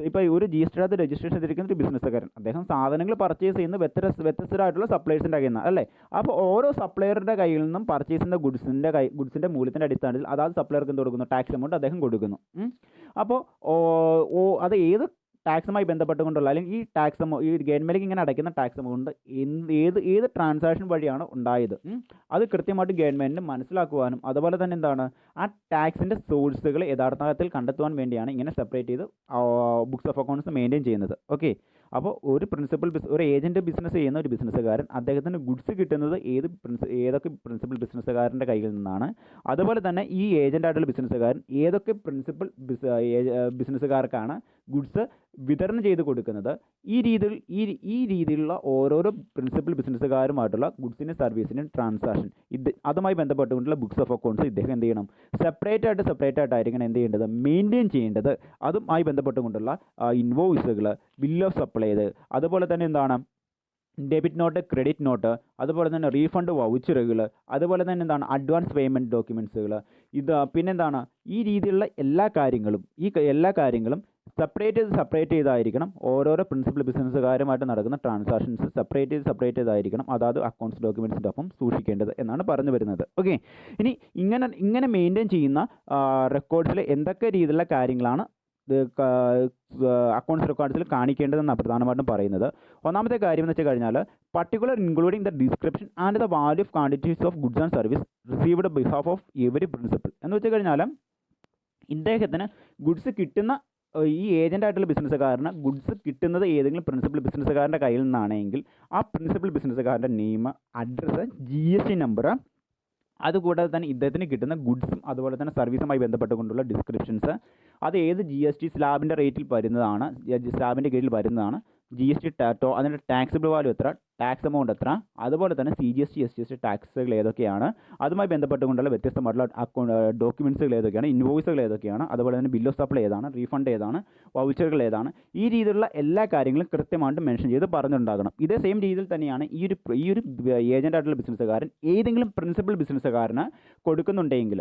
ഇപ്പോൾ ഒരു GST രജിസ്ട്രേഷൻ ചെയ്തിരിക്കുന്ന ഒരു ബിസിനസ്സുകാരൻ അദ്ദേഹം സാധനങ്ങൾ പർച്ചേസ് ചെയ്യുന്ന വ്യത്യസ്തരായിട്ടുള്ള സപ്ലൈസിൻ്റെ കയ്യിൽ നിന്നാണ് അല്ലേ. അപ്പോൾ ഓരോ സപ്ലയറുടെ കയ്യിൽ നിന്നും പർച്ചേസ് ചെയ്യുന്ന ഗുഡ്സിൻ്റെ മൂല്യത്തിൻ്റെ അടിസ്ഥാനത്തിൽ അതാത് സപ്ലയർക്ക് എന്ത് കൊടുക്കുന്നു, ടാക്സ് എമൗണ്ട് അദ്ദേഹം കൊടുക്കുന്നു. അപ്പോൾ അത് ഏത് ടാക്സുമായി ബന്ധപ്പെട്ടുകൊണ്ടുള്ള അല്ലെങ്കിൽ ഈ ഗവൺമെൻറ്റിലേക്ക് ഇങ്ങനെ അടയ്ക്കുന്ന ടാക്സ് എമൗണ്ട് ഏത് ട്രാൻസാക്ഷൻ വഴിയാണ് ഉണ്ടായത് അത് കൃത്യമായിട്ട് ഗവൺമെൻറ്റിന് മനസ്സിലാക്കുവാനും അതുപോലെ തന്നെ എന്താണ് ആ ടാക്സിൻ്റെ സോഴ്സുകൾ യഥാർത്ഥത്തിൽ കണ്ടെത്തുവാൻ വേണ്ടിയാണ് ഇങ്ങനെ സെപ്പറേറ്റ് ചെയ്ത് ബുക്സ് ഓഫ് അക്കൗണ്ട്സ് മെയിൻറ്റെയിൻ ചെയ്യുന്നത്. ഓക്കെ, അപ്പോൾ ഒരു ഏജൻറ്റ് ബിസിനസ് ചെയ്യുന്ന ഒരു ബിസിനസ്സുകാരൻ അദ്ദേഹത്തിന് ഗുഡ്സ് കിട്ടുന്നത് ഏതൊക്കെ പ്രിൻസിപ്പൽ ബിസിനസ്സുകാരൻ്റെ കയ്യിൽ നിന്നാണ്, അതുപോലെ തന്നെ ഈ ഏജൻ്റായിട്ടുള്ള ബിസിനസ്സുകാരൻ ഏതൊക്കെ പ്രിൻസിപ്പൽ ബിസിനസ്സുകാർക്കാണ് ഗുഡ്സ് വിതരണം ചെയ്ത് കൊടുക്കുന്നത്. ഈ രീതിയിലുള്ള ഓരോരോ പ്രിൻസിപ്പൽ ബിസിനസ്സുകാരുമായിട്ടുള്ള ഗുഡ്സിൻ്റെ സർവീസിൻ്റെ ട്രാൻസാക്ഷൻ അതുമായി ബന്ധപ്പെട്ടുകൊണ്ടുള്ള ബുക്സ് ഓഫ് അക്കൗണ്ട്സ് ഇദ്ദേഹം എന്ത് ചെയ്യണം, സെപ്പറേറ്റ് ആയിട്ടായിരിക്കണം എന്ത് ചെയ്യേണ്ടത്, മെയിൻറ്റെയിൻ ചെയ്യേണ്ടത്. അതുമായി ബന്ധപ്പെട്ടുകൊണ്ടുള്ള ഇൻവോയ്സുകൾ, ബിൽ ഓഫ് സപ്ലൈ, അതുപോലെ തന്നെ എന്താണ് ഡെബിറ്റ് നോട്ട്, ക്രെഡിറ്റ് നോട്ട്, അതുപോലെ തന്നെ റീഫണ്ട് വൗച്ചറുകൾ, അതുപോലെ തന്നെ എന്താണ് അഡ്വാൻസ് പേയ്മെൻറ്റ് ഡോക്യുമെൻറ്റ്സുകൾ, പിന്നെന്താണ് ഈ രീതിയിലുള്ള എല്ലാ കാര്യങ്ങളും സെപ്പറേറ്റ് ചെയ്തായിരിക്കണം ഓരോരോ പ്രിൻസിപ്പൽ ബിസിനസ്സുകാരുമായിട്ട് നടക്കുന്ന ട്രാൻസാക്ഷൻസ് സെപ്പറേറ്റ് ചെയ്തായിരിക്കണം അതാത് അക്കൗണ്ട്സ് ഡോക്യുമെൻറ്റ്സിൻ്റെ ഒപ്പം സൂക്ഷിക്കേണ്ടത് എന്നാണ് പറഞ്ഞു വരുന്നത്. ഓക്കെ, ഇനി ഇങ്ങനെ മെയിൻറ്റെയിൻ ചെയ്യുന്ന റെക്കോർഡ്സിൽ എന്തൊക്കെ രീതിയിലുള്ള കാര്യങ്ങളാണ് അക്കൗണ്ട്സ് റെക്കോർഡ്സിൽ കാണിക്കേണ്ടതെന്നാണ് പ്രധാനമായിട്ടും പറയുന്നത്. ഒന്നാമത്തെ കാര്യം എന്ന് വെച്ച് കഴിഞ്ഞാൽ particular including the description and the value of quantities of goods and service received behalf of every principal എന്ന് വെച്ച് കഴിഞ്ഞാൽ ഇദ്ദേഹത്തിന് ഗുഡ്സ് കിട്ടുന്ന ഈ ഏജൻ്റായിട്ടുള്ള ബിസിനസ്സുകാരന് ഗുഡ്സ് കിട്ടുന്നത് ഏതെങ്കിലും പ്രിൻസിപ്പൽ ബിസിനസ്സുകാരൻ്റെ കയ്യിൽ നിന്നാണെങ്കിൽ ആ പ്രിൻസിപ്പൽ ബിസിനസ്സുകാരൻ്റെ നെയിം, അഡ്രസ്സ്, GST നമ്പർ, അതുകൂടാതെ തന്നെ ഇദ്ദേഹത്തിന് കിട്ടുന്ന ഗുഡ്സും അതുപോലെ തന്നെ സർവീസുമായി ബന്ധപ്പെട്ടുകൊണ്ടുള്ള ഡിസ്ക്രിപ്ഷൻസ്, അത് ഏത് GST സ്ലാബിൻ്റെ റേറ്റിൽ വരുന്നതാണ്, സ്ലാബിൻ്റെ കീഴിൽ വരുന്നതാണ്, GST അതിൻ്റെ ടാക്സിബിൾ വാല്യൂ എത്ര, ടാക്സ് എമൗണ്ട് എത്ര, അതുപോലെ തന്നെ CGST SGST ടാക്സുകൾ ഏതൊക്കെയാണ്, അതുമായി ബന്ധപ്പെട്ടുകൊണ്ടുള്ള വ്യത്യസ്തമായിട്ടുള്ള ഡോക്യുമെൻറ്റ്സുകൾ ഏതൊക്കെയാണ്, ഇൻവോയ്സുകൾ ഏതൊക്കെയാണ്, അതുപോലെ തന്നെ ബിൽ ഓഫ് സപ്ലൈ ഏതാണ്, റീഫണ്ട് ഏതാണ്, വൗച്ചറുകൾ ഏതാണ്, ഈ രീതിയിലുള്ള എല്ലാ കാര്യങ്ങളും കൃത്യമായിട്ട് മെൻഷൻ ചെയ്ത് പറഞ്ഞിട്ടുണ്ടാകണം. ഇതേ സെയിം രീതിയിൽ തന്നെയാണ് ഈ ഒരു ഏജൻ്റായിട്ടുള്ള ബിസിനസ്സുകാരൻ ഏതെങ്കിലും പ്രിൻസിപ്പൽ ബിസിനസ്സുകാരന് കൊടുക്കുന്നുണ്ടെങ്കിൽ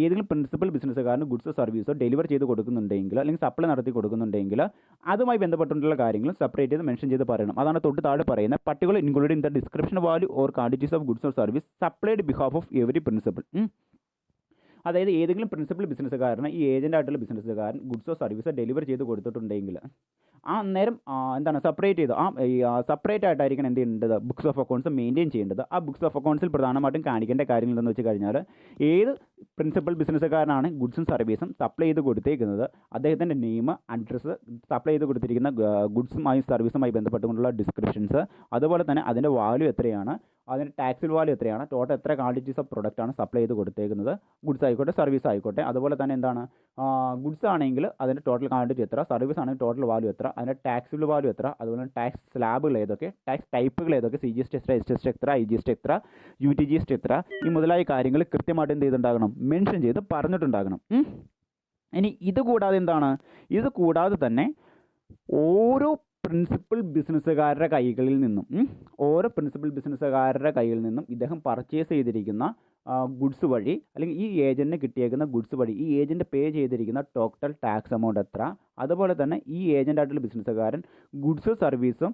ഏതെങ്കിലും പ്രിൻസിപ്പൽ ബിസിനസ്സുകാരന് ഗുഡ്സോ സർവീസോ ഡെലിവർ ചെയ്ത് കൊടുക്കുന്നുണ്ടെങ്കിൽ അല്ലെങ്കിൽ സപ്ലൈ നടത്തി കൊടുക്കുന്നുണ്ടെങ്കിൽ അതുമായി ബന്ധപ്പെട്ടുള്ള കാര്യങ്ങൾ സെപ്പറേറ്റ് ചെയ്ത് മെൻഷൻ ചെയ്ത് പറയണം. അതാണ് തൊട്ട് താഴെ പറയുന്നത് particular including the description value or quantities of goods or service supplied behalf of every principal. അതായത് ഏതെങ്കിലും പ്രിൻസിപ്പൽ ബിസിനസ്സുകാരന് ഈ ഏജൻ്റായിട്ടുള്ള ബിസിനസ്സുകാരൻ ഗുഡ്സോ സർവീസോ ഡെലിവർ ചെയ്ത് കൊടുത്തിട്ടുണ്ടെങ്കിൽ ആ നേരം എന്താണ് സെപ്പറേറ്റ് ആയിട്ടായിരിക്കണം എന്ത് ചെയ്യേണ്ടത്, ബുക്സ് ഓഫ് അക്കൗണ്ട്സ് മെയിൻറ്റെയിൻ ചെയ്യേണ്ടത്. ആ ബുക്സ് ഓഫ് അക്കൗണ്ട്സിൽ പ്രധാനമായിട്ടും കാണിക്കേണ്ട കാര്യങ്ങൾ എന്താണെന്ന് വെച്ച് കഴിഞ്ഞാൽ ഏത് പ്രിൻസിപ്പൽ ബിസിനസ്സുകാരനാണ് ഗുഡ്സും സർവീസും സപ്ലൈ ചെയ്ത് കൊടുത്തേക്കുന്നത്, അദ്ദേഹത്തിൻ്റെ നെയിം, അഡ്രസ്സ്, സപ്ലൈ ചെയ്ത് കൊടുത്തിരിക്കുന്ന ഗുഡ്സുമായി സർവീസുമായി ബന്ധപ്പെട്ടുകൊണ്ടുള്ള ഡിസ്ക്രിപ്ഷൻസ്, അതുപോലെ തന്നെ അതിൻ്റെ വാല്യൂ എത്രയാണ്, അതിൻ്റെ ടാക്സിൽ വാല്യൂ എത്രയാണ്, ടോട്ടൽ എത്ര ക്വാണ്ടിറ്റീസ് ഓഫ് പ്രൊഡക്റ്റാണ് സപ്ലൈ ചെയ്ത് കൊടുത്തേക്കുന്നത്, ഗുഡ്സ് ആയിക്കോട്ടെ സർവീസ് ആയിക്കോട്ടെ, അതുപോലെ തന്നെ എന്താണ് ഗുഡ്സ് ആണെങ്കിൽ അതിൻ്റെ ടോട്ടൽ ക്വാണ്ടിറ്റി എത്ര, സർവീസ് ആണെങ്കിൽ ടോട്ടൽ വാല്യൂ എത്ര, അതിൻ്റെ ടാക്സിൽ വാല്യൂ എത്ര, അതുപോലെ ടാക്സ് സ്ലാബുകൾ ഏതൊക്കെ, ടാക്സ് ടൈപ്പുകൾ ഏതൊക്കെ, CGST എത്ര, SGST എത്ര, IGST എത്ര, UTGST എത്ര, ഈ മുതലായ കാര്യങ്ങൾ കൃത്യമായിട്ട് എന്ത് ചെയ്തിട്ടുണ്ടാകണം, മെൻഷൻ ചെയ്ത് പറഞ്ഞിട്ടുണ്ടാകണം. ഇനി ഇത് കൂടാതെ തന്നെ ഓരോ പ്രിൻസിപ്പൽ ബിസിനസ്സുകാരുടെ കൈകളിൽ നിന്നും ഇദ്ദേഹം പർച്ചേസ് ചെയ്തിരിക്കുന്ന ഗുഡ്സ് വഴി അല്ലെങ്കിൽ ഈ ഏജൻറ്റിന് കിട്ടിയേക്കുന്ന ഗുഡ്സ് വഴി ഈ ഏജൻറ്റ് പേ ചെയ്തിരിക്കുന്ന ടോട്ടൽ ടാക്സ് എമൗണ്ട് എത്ര, അതുപോലെ തന്നെ ഈ ഏജൻ്റായിട്ടുള്ള ബിസിനസ്സുകാരൻ ഗുഡ്സും സർവീസും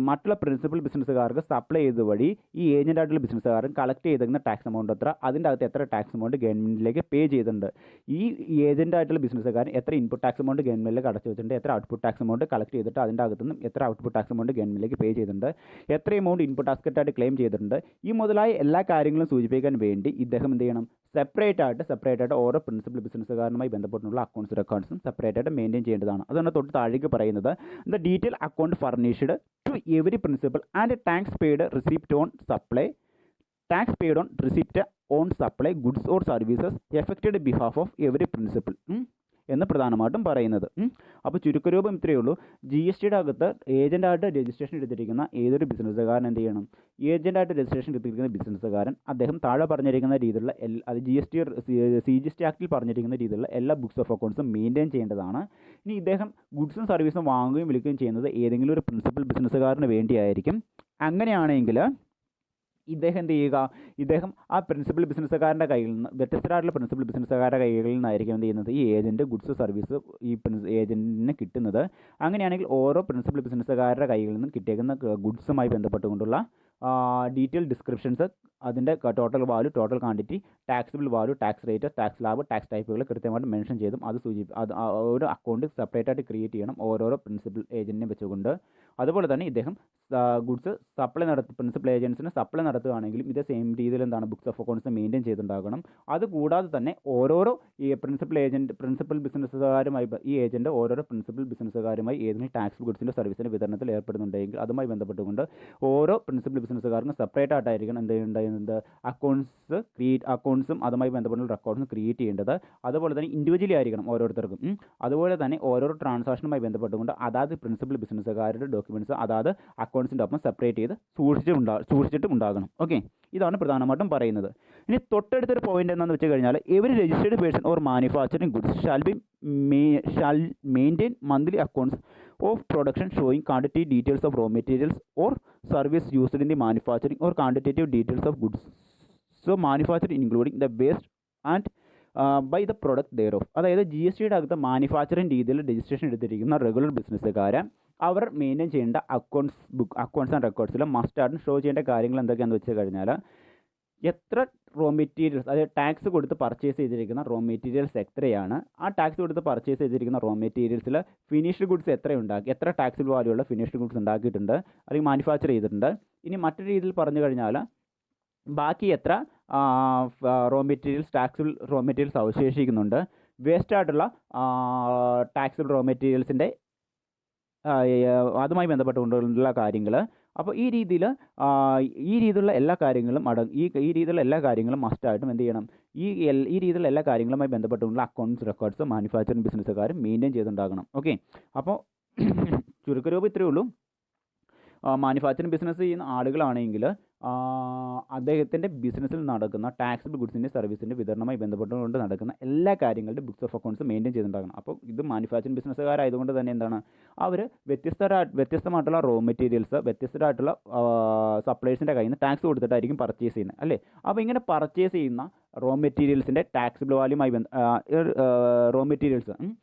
മറ്റുള്ള പ്രിൻസിപ്പൽ ബിസിനസ്സുകാർക്ക് സപ്ലൈ ചെയ്ത വഴി ഈ ഏജൻ്റായിട്ടുള്ള ബിസിനസ്സുകാരൻ കളക്ട് ചെയ്തിരിക്കുന്ന ടാക്സ് എമൗണ്ട് എത്ര, അതിൻ്റെ അകത്ത് എത്ര ടാക്സ് എമൗണ്ട് ഗവൺമെൻറ്റിലേക്ക് പേ ചെയ്തിട്ടുണ്ട്, ഈ ഏജൻ്റായിട്ടുള്ള ബിസിനസ്സുകാരൻ എത്ര ഇൻപുട്ട് ടാക്സ് എമൗണ്ട് ഗവൺമെൻറ്റിലേക്ക് അടച്ചു വെച്ചിട്ടുണ്ട്, എത്ര ഔട്ട്പുട്ട് ടാക്സ് എമൗണ്ട് കളക്ട് ചെയ്തിട്ട് അതിൻ്റെ അകത്തുനിന്ന് നിന്നും എത്ര ഔട്ട്പുട്ട് ടാക്സ് എമൗണ്ട് ഗവൺമെൻറ്റിലേക്ക് പേ ചെയ്തിട്ടുണ്ട്, എത്ര എമൗണ്ട് ഇൻപുട്ട് ടാക്സ് ആയിട്ട് ക്ലെയിം ചെയ്തിട്ടുണ്ട്, ഈ മുതലായ എല്ലാ കാര്യങ്ങളും സൂചിപ്പിക്കാൻ വേണ്ടി ഇദ്ദേഹം എന്ത് ചെയ്യണം, സെപ്പറേറ്റ് ആയിട്ട് ഓരോ പ്രിൻസിപ്പൽ ബിസിനസ്സുകാരനുമായി ബന്ധപ്പെട്ടുള്ള അക്കൗണ്ട്സ് റെക്കോർഡ്സും സെപ്പറേറ്റ് ആയിട്ട് മെയിൻറ്റെയിൻ ചെയ്യേണ്ടതാണ്. അതുകൊണ്ട് തൊട്ട് താഴേക്ക് പറയുന്നത് the detail account furnished to every principal and tax paid receipt on supply tax paid on receipt on supply goods or services effected behalf of every principal എന്ന് പ്രധാനമായിട്ടും പറയുന്നത്. അപ്പോൾ ചുരുക്കരൂപം ഇത്രയേ ഉള്ളൂ. GSTയുടെ അകത്ത് ഏജൻറ്റായിട്ട് രജിസ്ട്രേഷൻ എടുത്തിരിക്കുന്ന ഏതൊരു ബിസിനസ്സുകാരൻ എന്ത് ചെയ്യണം, ഏജൻറ്റായിട്ട് രജിസ്ട്രേഷൻ എടുത്തിരിക്കുന്ന ബിസിനസ്സുകാരൻ അദ്ദേഹം താഴെ പറഞ്ഞിരിക്കുന്ന രീതിയിലുള്ള അത് CGST ആക്ടിൽ പറഞ്ഞിരിക്കുന്ന രീതിയിലുള്ള എല്ലാ ബുക്സ് ഓഫ് അക്കൗണ്ട്സും മെയിൻറ്റെയിൻ ചെയ്യേണ്ടതാണ്. ഇനി ഇദ്ദേഹം ഗുഡ്സും സർവീസും വാങ്ങുകയും വിൽക്കുകയും ചെയ്യുന്നത് ഏതെങ്കിലും ഒരു പ്രിൻസിപ്പൽ ബിസിനസ്സുകാരന് വേണ്ടിയായിരിക്കും. അങ്ങനെയാണെങ്കിൽ ഇദ്ദേഹം എന്ത് ചെയ്യുക, ഇദ്ദേഹം ആ പ്രിൻസിപ്പൽ ബിസിനസ്സുകാരൻ്റെ കയ്യിൽ നിന്ന് വ്യത്യസ്തരായിട്ടുള്ള പ്രിൻസിപ്പൽ ബിസിനസ്സുകാരുടെ കൈകളിൽ നിന്നായിരിക്കും എന്ത് ചെയ്യുന്നത്, ഈ ഏജൻറ്റ് ഗുഡ്സ് സർവീസ് ഈ ഏജൻറ്റിന് കിട്ടുന്നത്. അങ്ങനെയാണെങ്കിൽ ഓരോ പ്രിൻസിപ്പൽ ബിസിനസ്സുകാരുടെ കൈകളിൽ നിന്നും കിട്ടിയേക്കുന്ന ഗുഡ്സുമായി ബന്ധപ്പെട്ടുകൊണ്ടുള്ള ഡീറ്റെയിൽ ഡിസ്ക്രിപ്ഷൻസ്, അതിൻ്റെ total value, total quantity, taxable value, tax rate, tax slab, tax ടൈപ്പുകൾ കൃത്യമായിട്ട് മെൻഷൻ ചെയ്തും അത് ഒരു അക്കൗണ്ട് സെപ്പറേറ്റ് ആയിട്ട് ക്രിയേറ്റ് ചെയ്യണം ഓരോരോ പ്രിൻസിപ്പൽ ഏജൻറ്റിനെ വെച്ചുകൊണ്ട്. അതുപോലെ തന്നെ ഇദ്ദേഹം ഗുഡ്സ് സപ്ലൈ പ്രിൻസിപ്പൽ ഏജൻസിന് സപ്ലൈ നടത്തുകയാണെങ്കിലും ഇതേ സെയിം രീതിയിൽ എന്താണ് ബുക്സ് ഓഫ് അക്കൗണ്ട്സ് മെയിൻറ്റെയിൻ ചെയ്തിട്ടുണ്ടാകണം. അതുകൂടാതെ തന്നെ ഓരോരോ ഈ പ്രിൻസിപ്പൽ ബിസിനസ്സുകാരുമായി ഈ ഏജൻറ്റ് ഓരോരോ പ്രിൻസിപ്പൽ ബിസിനസ്സുകാരുമായി ഏതെങ്കിലും ടാക്സ് ഗുഡ്സിൻ്റെ സർവീസിൻ്റെ വിതരണത്തിൽ ഏർപ്പെടുന്നുണ്ടെങ്കിൽ അതുമായി ബന്ധപ്പെട്ടുകൊണ്ട് ഓരോ പ്രിൻസിപ്പൽ ബിസിനസ്സുകാർക്കും സെപ്പറേറ്റ് ആയിട്ടായിരിക്കണം എന്ത് ചെയ്യുന്നത്, അക്കൗണ്ട്സും അതുമായി ബന്ധപ്പെട്ടുള്ള റെക്കോർഡ്സും ക്രിയേറ്റ് ചെയ്യേണ്ടത്. അതുപോലെ തന്നെ ഇൻഡിവിജ്വലി ആയിരിക്കണം ഓരോരുത്തർക്കും. അതുപോലെ തന്നെ ഓരോ ട്രാൻസാക്ഷനുമായി ബന്ധപ്പെട്ടുകൊണ്ട് അതാത് പ്രിൻസിപ്പൽ ബിസിനസ്സുകാരുടെ ഡോക്യുമെൻറ്റ്സ് അതാത് അക്കൗണ്ട്സിൻ്റെ ഒപ്പം സെപ്പറേറ്റ് ചെയ്ത് സൂക്ഷിച്ചിട്ടും ഉണ്ടാകണം. ഓക്കെ, ഇതാണ് പ്രധാനമായിട്ടും പറയുന്നത്. ഇനി തൊട്ടടുത്തൊരു പോയിന്റ് എന്താണെന്ന് വെച്ച് കഴിഞ്ഞാൽ every registered person or manufacturing goods shall maintain monthly accounts of production showing quantity details of raw materials or service used in the manufacturing or quantitative details of goods so manufactured including the waste and by the product thereof. അതായത് GSTയുടെ അകത്ത് manufacturing രീതിയിൽ registration എടുത്തിരിക്കുന്ന regular ബിസിനസ്സുകാരെ അവർ maintain ചെയ്യേണ്ട accounts and റെക്കോർഡ്സിൽ മസ്റ്റായിട്ടും show ചെയ്യേണ്ട കാര്യങ്ങൾ എന്തൊക്കെയാണെന്ന് വെച്ച് കഴിഞ്ഞാൽ എത്ര റോ മെറ്റീരിയൽസ്, അതായത് ടാക്സ് കൊടുത്ത് പർച്ചേസ് ചെയ്തിരിക്കുന്ന റോ മെറ്റീരിയൽസ് എത്രയാണ്, ആ ടാക്സ് കൊടുത്ത് പർച്ചേസ് ചെയ്തിരിക്കുന്ന റോ മെറ്റീരിയൽസിൽ ഫിനിഷ്ഡ് ഗുഡ്സ് എത്ര ടാക്സിബിൾ വാല്യൂ ഉള്ള ഫിനിഷ്ഡ് ഗുഡ്സ് ഉണ്ടാക്കിയിട്ടുണ്ട് അല്ലെങ്കിൽ മാനുഫാക്ചർ ചെയ്തിട്ടുണ്ട്. ഇനി മറ്റൊരു രീതിയിൽ പറഞ്ഞു കഴിഞ്ഞാൽ ബാക്കി എത്ര ടാക്സിബിൾ റോ മെറ്റീരിയൽസ് അവശേഷിക്കുന്നുണ്ട്, വേസ്റ്റ് ആയിട്ടുള്ള ടാക്സിബിൾ റോ മെറ്റീരിയൽസിൻ്റെ അതുമായി ബന്ധപ്പെട്ടുകൊണ്ടുള്ള കാര്യങ്ങൾ. അപ്പോൾ ഈ രീതിയിലുള്ള എല്ലാ കാര്യങ്ങളും മസ്റ്റായിട്ടും എന്ത് ചെയ്യണം, ഈ രീതിയിലുള്ള എല്ലാ കാര്യങ്ങളുമായി ബന്ധപ്പെട്ടുകൊണ്ടുള്ള അക്കൗണ്ട്സ് റെക്കോർഡ്സ് മാനുഫാക്ചറിങ് ബിസിനസ്സുകാരും മെയിൻറ്റെയിൻ ചെയ്തിട്ടുണ്ടാകണം. ഓക്കെ, അപ്പോൾ ചുരുക്കരൂപം ഇത്രയേ ഉള്ളൂ. മാനുഫാക്ചറിങ് ബിസിനസ് ചെയ്യുന്ന ആളുകളാണെങ്കിൽ അദ്ദേഹത്തിൻ്റെ ബിസിനസ്സിൽ നടക്കുന്ന ടാക്സിബിൾ ഗുഡ്സിൻ്റെ സർവീസിൻ്റെ വിതരണവുമായി ബന്ധപ്പെട്ടുകൊണ്ട് നടക്കുന്ന എല്ലാ കാര്യങ്ങളുടെ ബുക്സ് ഓഫ് അക്കൗണ്ട്സ് മെയിൻറ്റെയിൻ ചെയ്തിട്ടുണ്ടാകണം. അപ്പോൾ ഇത് മാനുഫാക്ചറിങ് ബിസിനസ്സുകാരായതുകൊണ്ട് തന്നെ എന്താണ്, അവർ വ്യത്യസ്തമായിട്ടുള്ള റോ മെറ്റീരിയൽസ് വ്യത്യസ്തമായിട്ടുള്ള സപ്ലൈസിൻ്റെ കയ്യിൽ നിന്ന് ടാക്സ് കൊടുത്തിട്ടായിരിക്കും പർച്ചേസ് ചെയ്യുന്നത് അല്ലേ. അപ്പോൾ ഇങ്ങനെ പർച്ചേസ് ചെയ്യുന്ന റോ മെറ്റീരിയൽസിൻ്റെ ടാക്സിബിൾ വാല്യൂമായി റോ മെറ്റീരിയൽസ്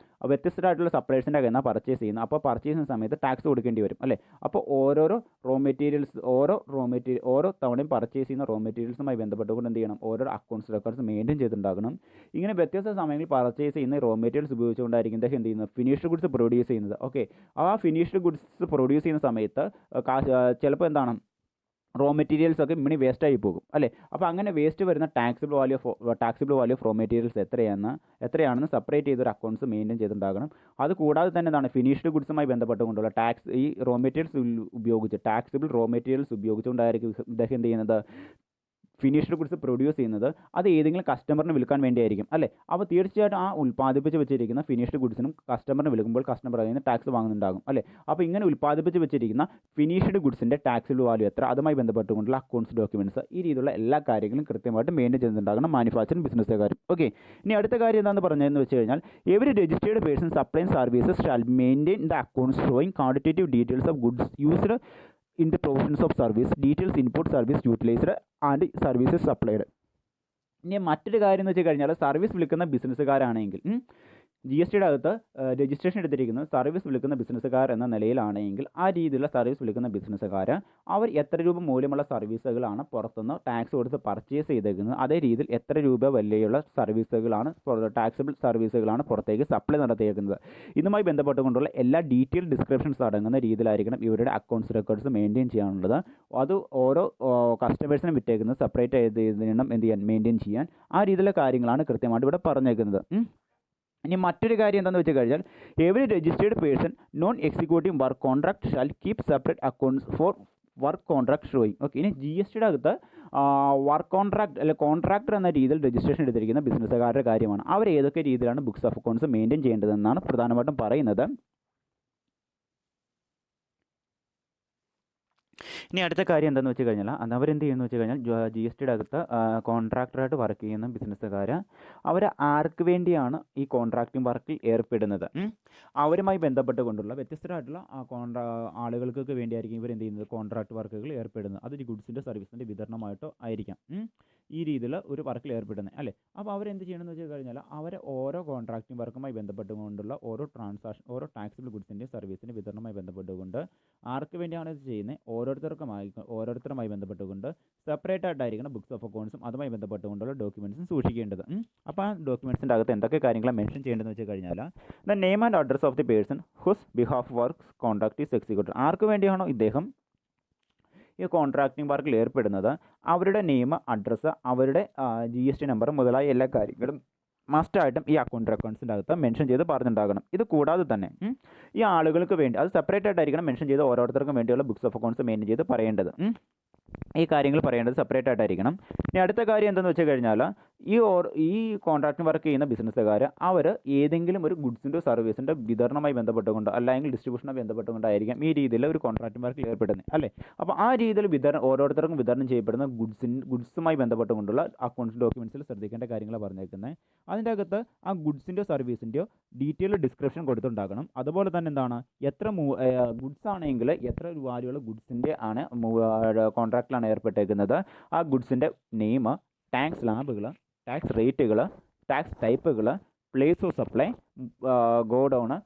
വ്യത്യസ്തമായിട്ടുള്ള സപ്ലൈസിൻ്റെ കയ്യിൽ നിന്നാണ് പർച്ചേസ് ചെയ്യുന്നത്. അപ്പോൾ പർച്ചേസ് ചെയ്യുന്ന സമയത്ത് ടാക്സ് കൊടുക്കേണ്ടി വരും അല്ലേ. അപ്പോൾ ഓരോ തവണയും പർച്ചേസ് ചെയ്യുന്ന റോ മെറ്റീരിയൽസുമായി ബന്ധപ്പെട്ടുകൊണ്ട് എന്ത് ചെയ്യണം, ഓരോ അക്കൗണ്ട്സ് റെക്കോർഡ്സ് മെയിൻറ്റെയിൻ ചെയ്തിട്ടുണ്ടാകണം. ഇങ്ങനെ വ്യത്യസ്ത സമയങ്ങളിൽ പർച്ചേസ് ചെയ്യുന്ന റോ മെറ്റീരിയൽസ് ഉപയോഗിച്ചുകൊണ്ടായിരിക്കും ഇദ്ദേഹം എന്ത് ചെയ്യുന്നത്, ഫിനിഷ്ഡ് ഗുഡ്സ് പ്രൊഡ്യൂസ് ചെയ്യുന്നത്. ഓക്കെ, ആ ഫിനിഷ്ഡ് ഗുഡ്സ് പ്രൊഡ്യൂസ് ചെയ്യുന്ന സമയത്ത് ചിലപ്പോൾ എന്താണ് റോ മെറ്റീരിയൽസ് ഒക്കെ ഇമ്മണി വേസ്റ്റായി പോകും അല്ലേ. അപ്പോൾ അങ്ങനെ വേസ്റ്റ് വരുന്ന taxable value of raw materials എത്രയാണെന്ന് സെപ്പറേറ്റ് ചെയ്തൊരു അക്കൗണ്ട്സ് മെയിൻറ്റെയിൻ ചെയ്തിട്ടുണ്ടാകണം. അത് കൂടാതെ തന്നെ എന്താണ് ഫിനിഷ്ഡ് ഗുഡ്സുമായി ബന്ധപ്പെട്ടുകൊണ്ടുള്ള ഈ raw materials taxable raw materials ഉപയോഗിച്ചുകൊണ്ടായിരിക്കും ഇദ്ദേഹം എന്ത് ചെയ്യുന്നത്, ഫിനിഷ്ഡ് ഗുഡ്സ് പ്രൊഡ്യൂസ് ചെയ്യുന്നത്. അത് ഏതെങ്കിലും കസ്റ്റമറിന് വിൽക്കാൻ വേണ്ടിയായിരിക്കും അല്ലേ. അപ്പോൾ തീർച്ചയായിട്ടും ആ ഉൽപ്പാദിപ്പിച്ച് വെച്ചിരിക്കുന്ന ഫിനിഷ്ഡ് ഗുഡ്സിനും കസ്റ്റമറിന് വിൽക്കുമ്പോൾ കസ്റ്റമർ അതിൽ നിന്ന് ടാക്സ് വാങ്ങുന്നുണ്ടാകും അല്ലേ. അപ്പോൾ ഇങ്ങനെ ഉൽപ്പാദിപ്പിച്ച് വെച്ചിരിക്കുന്ന ഫിനിഷ്ഡ് ഗുഡ്സിൻ്റെ ടാക്സിബിൾ വാല്യൂ എത്ര, അതുമായി ബന്ധപ്പെട്ടുകൊണ്ടുള്ള അക്കൗണ്ട്സ് ഡോക്യുമെൻറ്റ്സ്, ഈ രീതിയിലുള്ള എല്ലാ കാര്യങ്ങളും കൃത്യമായിട്ട് മെയിൻറ്റെയിൻ ചെയ്യുന്നുണ്ടാകണം മാനുഫാക്ചറിങ് ബിസിനസ്സുകാരും. ഓക്കെ, ഇനി അടുത്ത കാര്യം എന്താണെന്ന് പറഞ്ഞതെന്ന് വെച്ച് കഴിഞ്ഞാൽ every registered person supplying services shall maintain the accounts showing quantitative details of goods used in the provisions of service, details input, service utilized and services supplied. ഇനി മറ്റൊരു കാര്യം എന്ന് വെച്ച് കഴിഞ്ഞാൽ സർവീസ് വിൽക്കുന്ന ബിസിനസ്സുകാരാണെങ്കിൽ ജി എസ് ടിയുടെ അകത്ത് രജിസ്ട്രേഷൻ എടുത്തിരിക്കുന്നത് സർവീസ് വിളിക്കുന്ന ബിസിനസ്സുകാർ എന്ന നിലയിലാണെങ്കിൽ ആ രീതിയിലുള്ള സർവീസ് വിളിക്കുന്ന ബിസിനസ്സുകാർ അവർ എത്ര രൂപ മൂല്യമുള്ള സർവീസുകളാണ് പുറത്തുനിന്ന് ടാക്സ് കൊടുത്ത് പർച്ചേസ് ചെയ്തേക്കുന്നത്, അതേ രീതിയിൽ എത്ര രൂപ വിലയുള്ള സർവീസുകളാണ് ടാക്സബിൾ സർവീസുകളാണ് പുറത്തേക്ക് സപ്ലൈ നടത്തിയേക്കുന്നത്. ഇതുമായി ബന്ധപ്പെട്ടുകൊണ്ടുള്ള എല്ലാ ഡീറ്റെയിൽ ഡിസ്ക്രിപ്ഷൻസ് അടങ്ങുന്ന രീതിയിലായിരിക്കണം ഇവരുടെ അക്കൗണ്ട്സ് റെക്കോർഡ്സ് മെയിൻറ്റെയിൻ ചെയ്യാനുള്ളത്. അത് ഓരോ കസ്റ്റമേഴ്സിനും വിറ്റേക്കുന്നത് സെപ്പറേറ്റ് ചെയ്ത് വേണം എന്ത് ചെയ്യാൻ, മെയിൻറ്റെയിൻ ചെയ്യാൻ. ആ രീതിയിലുള്ള കാര്യങ്ങളാണ് കൃത്യമായിട്ട് ഇവിടെ പറഞ്ഞേക്കുന്നത്. ഇനി മറ്റൊരു കാര്യം എന്താണെന്ന് വെച്ച് കഴിഞ്ഞാൽ every registered person non executive work contract shall keep separate accounts for work contract showing. Okay, ഇനി ജി എസ് ടിയുടെ അകത്ത് വർക്ക് കോൺട്രാക്ട് അല്ലെ കോൺട്രാക്ടർ എന്ന രീതിയിൽ രജിസ്ട്രേഷൻ എടുത്തിരിക്കുന്ന ബിസിനസ്സുകാരുടെ കാര്യമാണ്. അവർ ഏതൊക്കെ രീതിയിലാണ് ബുക്സ് ഓഫ് അക്കൗണ്ട്സ് മെയിൻറ്റെയിൻ ചെയ്യേണ്ടതെന്നാണ് പ്രധാനമായിട്ടും പറയുന്നത്. ഇനി അടുത്ത കാര്യം എന്താണെന്ന് വെച്ച് കഴിഞ്ഞാൽ അത് അവരെന്ത് ചെയ്യുന്നു വെച്ച് കഴിഞ്ഞാൽ ജി എസ് ടിയുടെ അകത്ത് കോൺട്രാക്ടറായിട്ട് വർക്ക് ചെയ്യുന്ന ബിസിനസ്സുകാർ അവർ ആർക്ക് വേണ്ടിയാണ് ഈ കോൺട്രാക്റ്റിംഗ് വർക്കിൽ ഏർപ്പെടുന്നത്, അവരുമായി ബന്ധപ്പെട്ടുകൊണ്ടുള്ള വ്യത്യസ്തരായിട്ടുള്ള ആളുകൾക്ക് വേണ്ടിയായിരിക്കും ഇവർ എന്ത് ചെയ്യുന്നത്, കോൺട്രാക്ട് വർക്കുകൾ ഏർപ്പെടുന്നത്. അതൊരു ഗുഡ്സിൻ്റെ സർവീസിൻ്റെ വിതരണമായിട്ടോ ആയിരിക്കാം ഈ രീതിയിൽ ഒരു വർക്കിൽ ഏർപ്പെടുന്നത് അല്ലേ. അപ്പോൾ അവരെന്ത് ചെയ്യണമെന്ന് വെച്ച് കഴിഞ്ഞാൽ അവർ ഓരോ കോൺട്രാക്റ്റിംഗ് വർക്കുമായി ബന്ധപ്പെട്ടുകൊണ്ടുള്ള ഓരോ ട്രാൻസാക്ഷൻ, ഓരോ ടാക്സിബിൾ ഗുഡ്സിൻ്റെയും സർവീസിൻ്റെ വിതരണവുമായി ബന്ധപ്പെട്ടുകൊണ്ട് ആർക്ക് വേണ്ടിയാണ് ഇത് ചെയ്യുന്നത്, ഓരോരുത്തരുമായി ബന്ധപ്പെട്ടുകൊണ്ട് സെപ്പറേറ്റ് ആയിട്ടായിരിക്കണം ബുക്സ് ഓഫ് അക്കൗണ്ട്സും അതുമായി ബന്ധപ്പെട്ടുകൊണ്ടുള്ള ഡോക്യുമെൻറ്റ്സും സൂക്ഷിക്കേണ്ടത്. അപ്പോൾ ആ ഡോക്യുമെൻറ്റ്സിൻ്റെ അകത്ത് എന്തൊക്കെ കാര്യങ്ങളാണ് മെൻഷൻ ചെയ്യേണ്ടതെന്ന് വെച്ച് കഴിഞ്ഞാൽ the name and address of the person whose behalf works contract is executed. ആർക്ക് വേണ്ടിയാണോ ഇദ്ദേഹം ഈ കോൺട്രാക്റ്റിംഗ് വർക്കിൽ ഏർപ്പെടുന്നത് അവരുടെ നെയിം, അഡ്രസ്സ്, അവരുടെ ജി എസ് ടി നമ്പർ മുതലായ എല്ലാ കാര്യങ്ങളും മസ്റ്റായിട്ടും ഈ അക്കൗണ്ട് റെക്കോർഡ്സിൻ്റെ അകത്ത് മെൻഷൻ ചെയ്ത് പറഞ്ഞിട്ടുണ്ടാകണം. ഇത് കൂടാതെ തന്നെ ഈ ആളുകൾക്ക് വേണ്ടി അത് സെപ്പറേറ്റ് ആയിട്ടായിരിക്കണം മെൻഷൻ ചെയ്ത് ഓരോരുത്തർക്കും വേണ്ടിയുള്ള ബുക്സ് ഓഫ് അക്കൗണ്ട്സ് മെയിൻറ്റെയിൻ ചെയ്ത് പറയേണ്ടത്. ഈ കാര്യങ്ങൾ പറയേണ്ടത് സെപ്പറേറ്റ് ആയിട്ടായിരിക്കണം. ഇനി അടുത്ത കാര്യം എന്താണെന്ന് വെച്ച് കഴിഞ്ഞാൽ ഈ കോൺട്രാക്റ്റിംഗ് വർക്ക് ചെയ്യുന്ന ബിസിനസ്സുകാർ അവർ ഏതെങ്കിലും ഒരു ഗുഡ്സിൻ്റെ സർവീസിൻ്റെ വിതരണവുമായി ബന്ധപ്പെട്ടുകൊണ്ട് അല്ലെങ്കിൽ ഡിസ്ട്രിബ്യൂഷനുമായി ബന്ധപ്പെട്ടുകൊണ്ടായിരിക്കാം ഈ രീതിയിൽ ഒരു കോൺട്രാക്റ്റിംഗ് വർക്കിൽ ഏർപ്പെടുന്നത് അല്ലേ. അപ്പോൾ ആ രീതിയിൽ ഓരോരുത്തർക്കും വിതരണം ചെയ്യപ്പെടുന്ന ഗുഡ്സുമായി ബന്ധപ്പെട്ടുകൊണ്ടുള്ള അക്കൗണ്ട്സ് ഡോക്യുമെൻറ്റ്സിൽ ശ്രദ്ധിക്കേണ്ട കാര്യങ്ങളാണ് പറഞ്ഞേക്കുന്നത്. അതിൻ്റെ അകത്ത് ആ ഗുഡ്സിൻ്റെയോ സർവീസിൻ്റെയോ ഡീറ്റെയിൽ ഡിസ്ക്രിപ്ഷൻ കൊടുത്തുണ്ടാകണം. അതുപോലെ തന്നെ എന്താണ്, എത്ര ഗുഡ്സ് ആണെങ്കിൽ എത്ര വാല്യുള്ള ഗുഡ്സിൻ്റെ ആണ് കോൺട്രാക്റ്റിലാണ് ഏർപ്പെട്ടേക്കുന്നത്, ആ ഗുഡ്സിൻ്റെ നെയിം, ടാക്സ് ലാബുകൾ, ടാക്സ് റേറ്റുകൾ, ടാക്സ് ടൈപ്പുകൾ, place of supply, godown,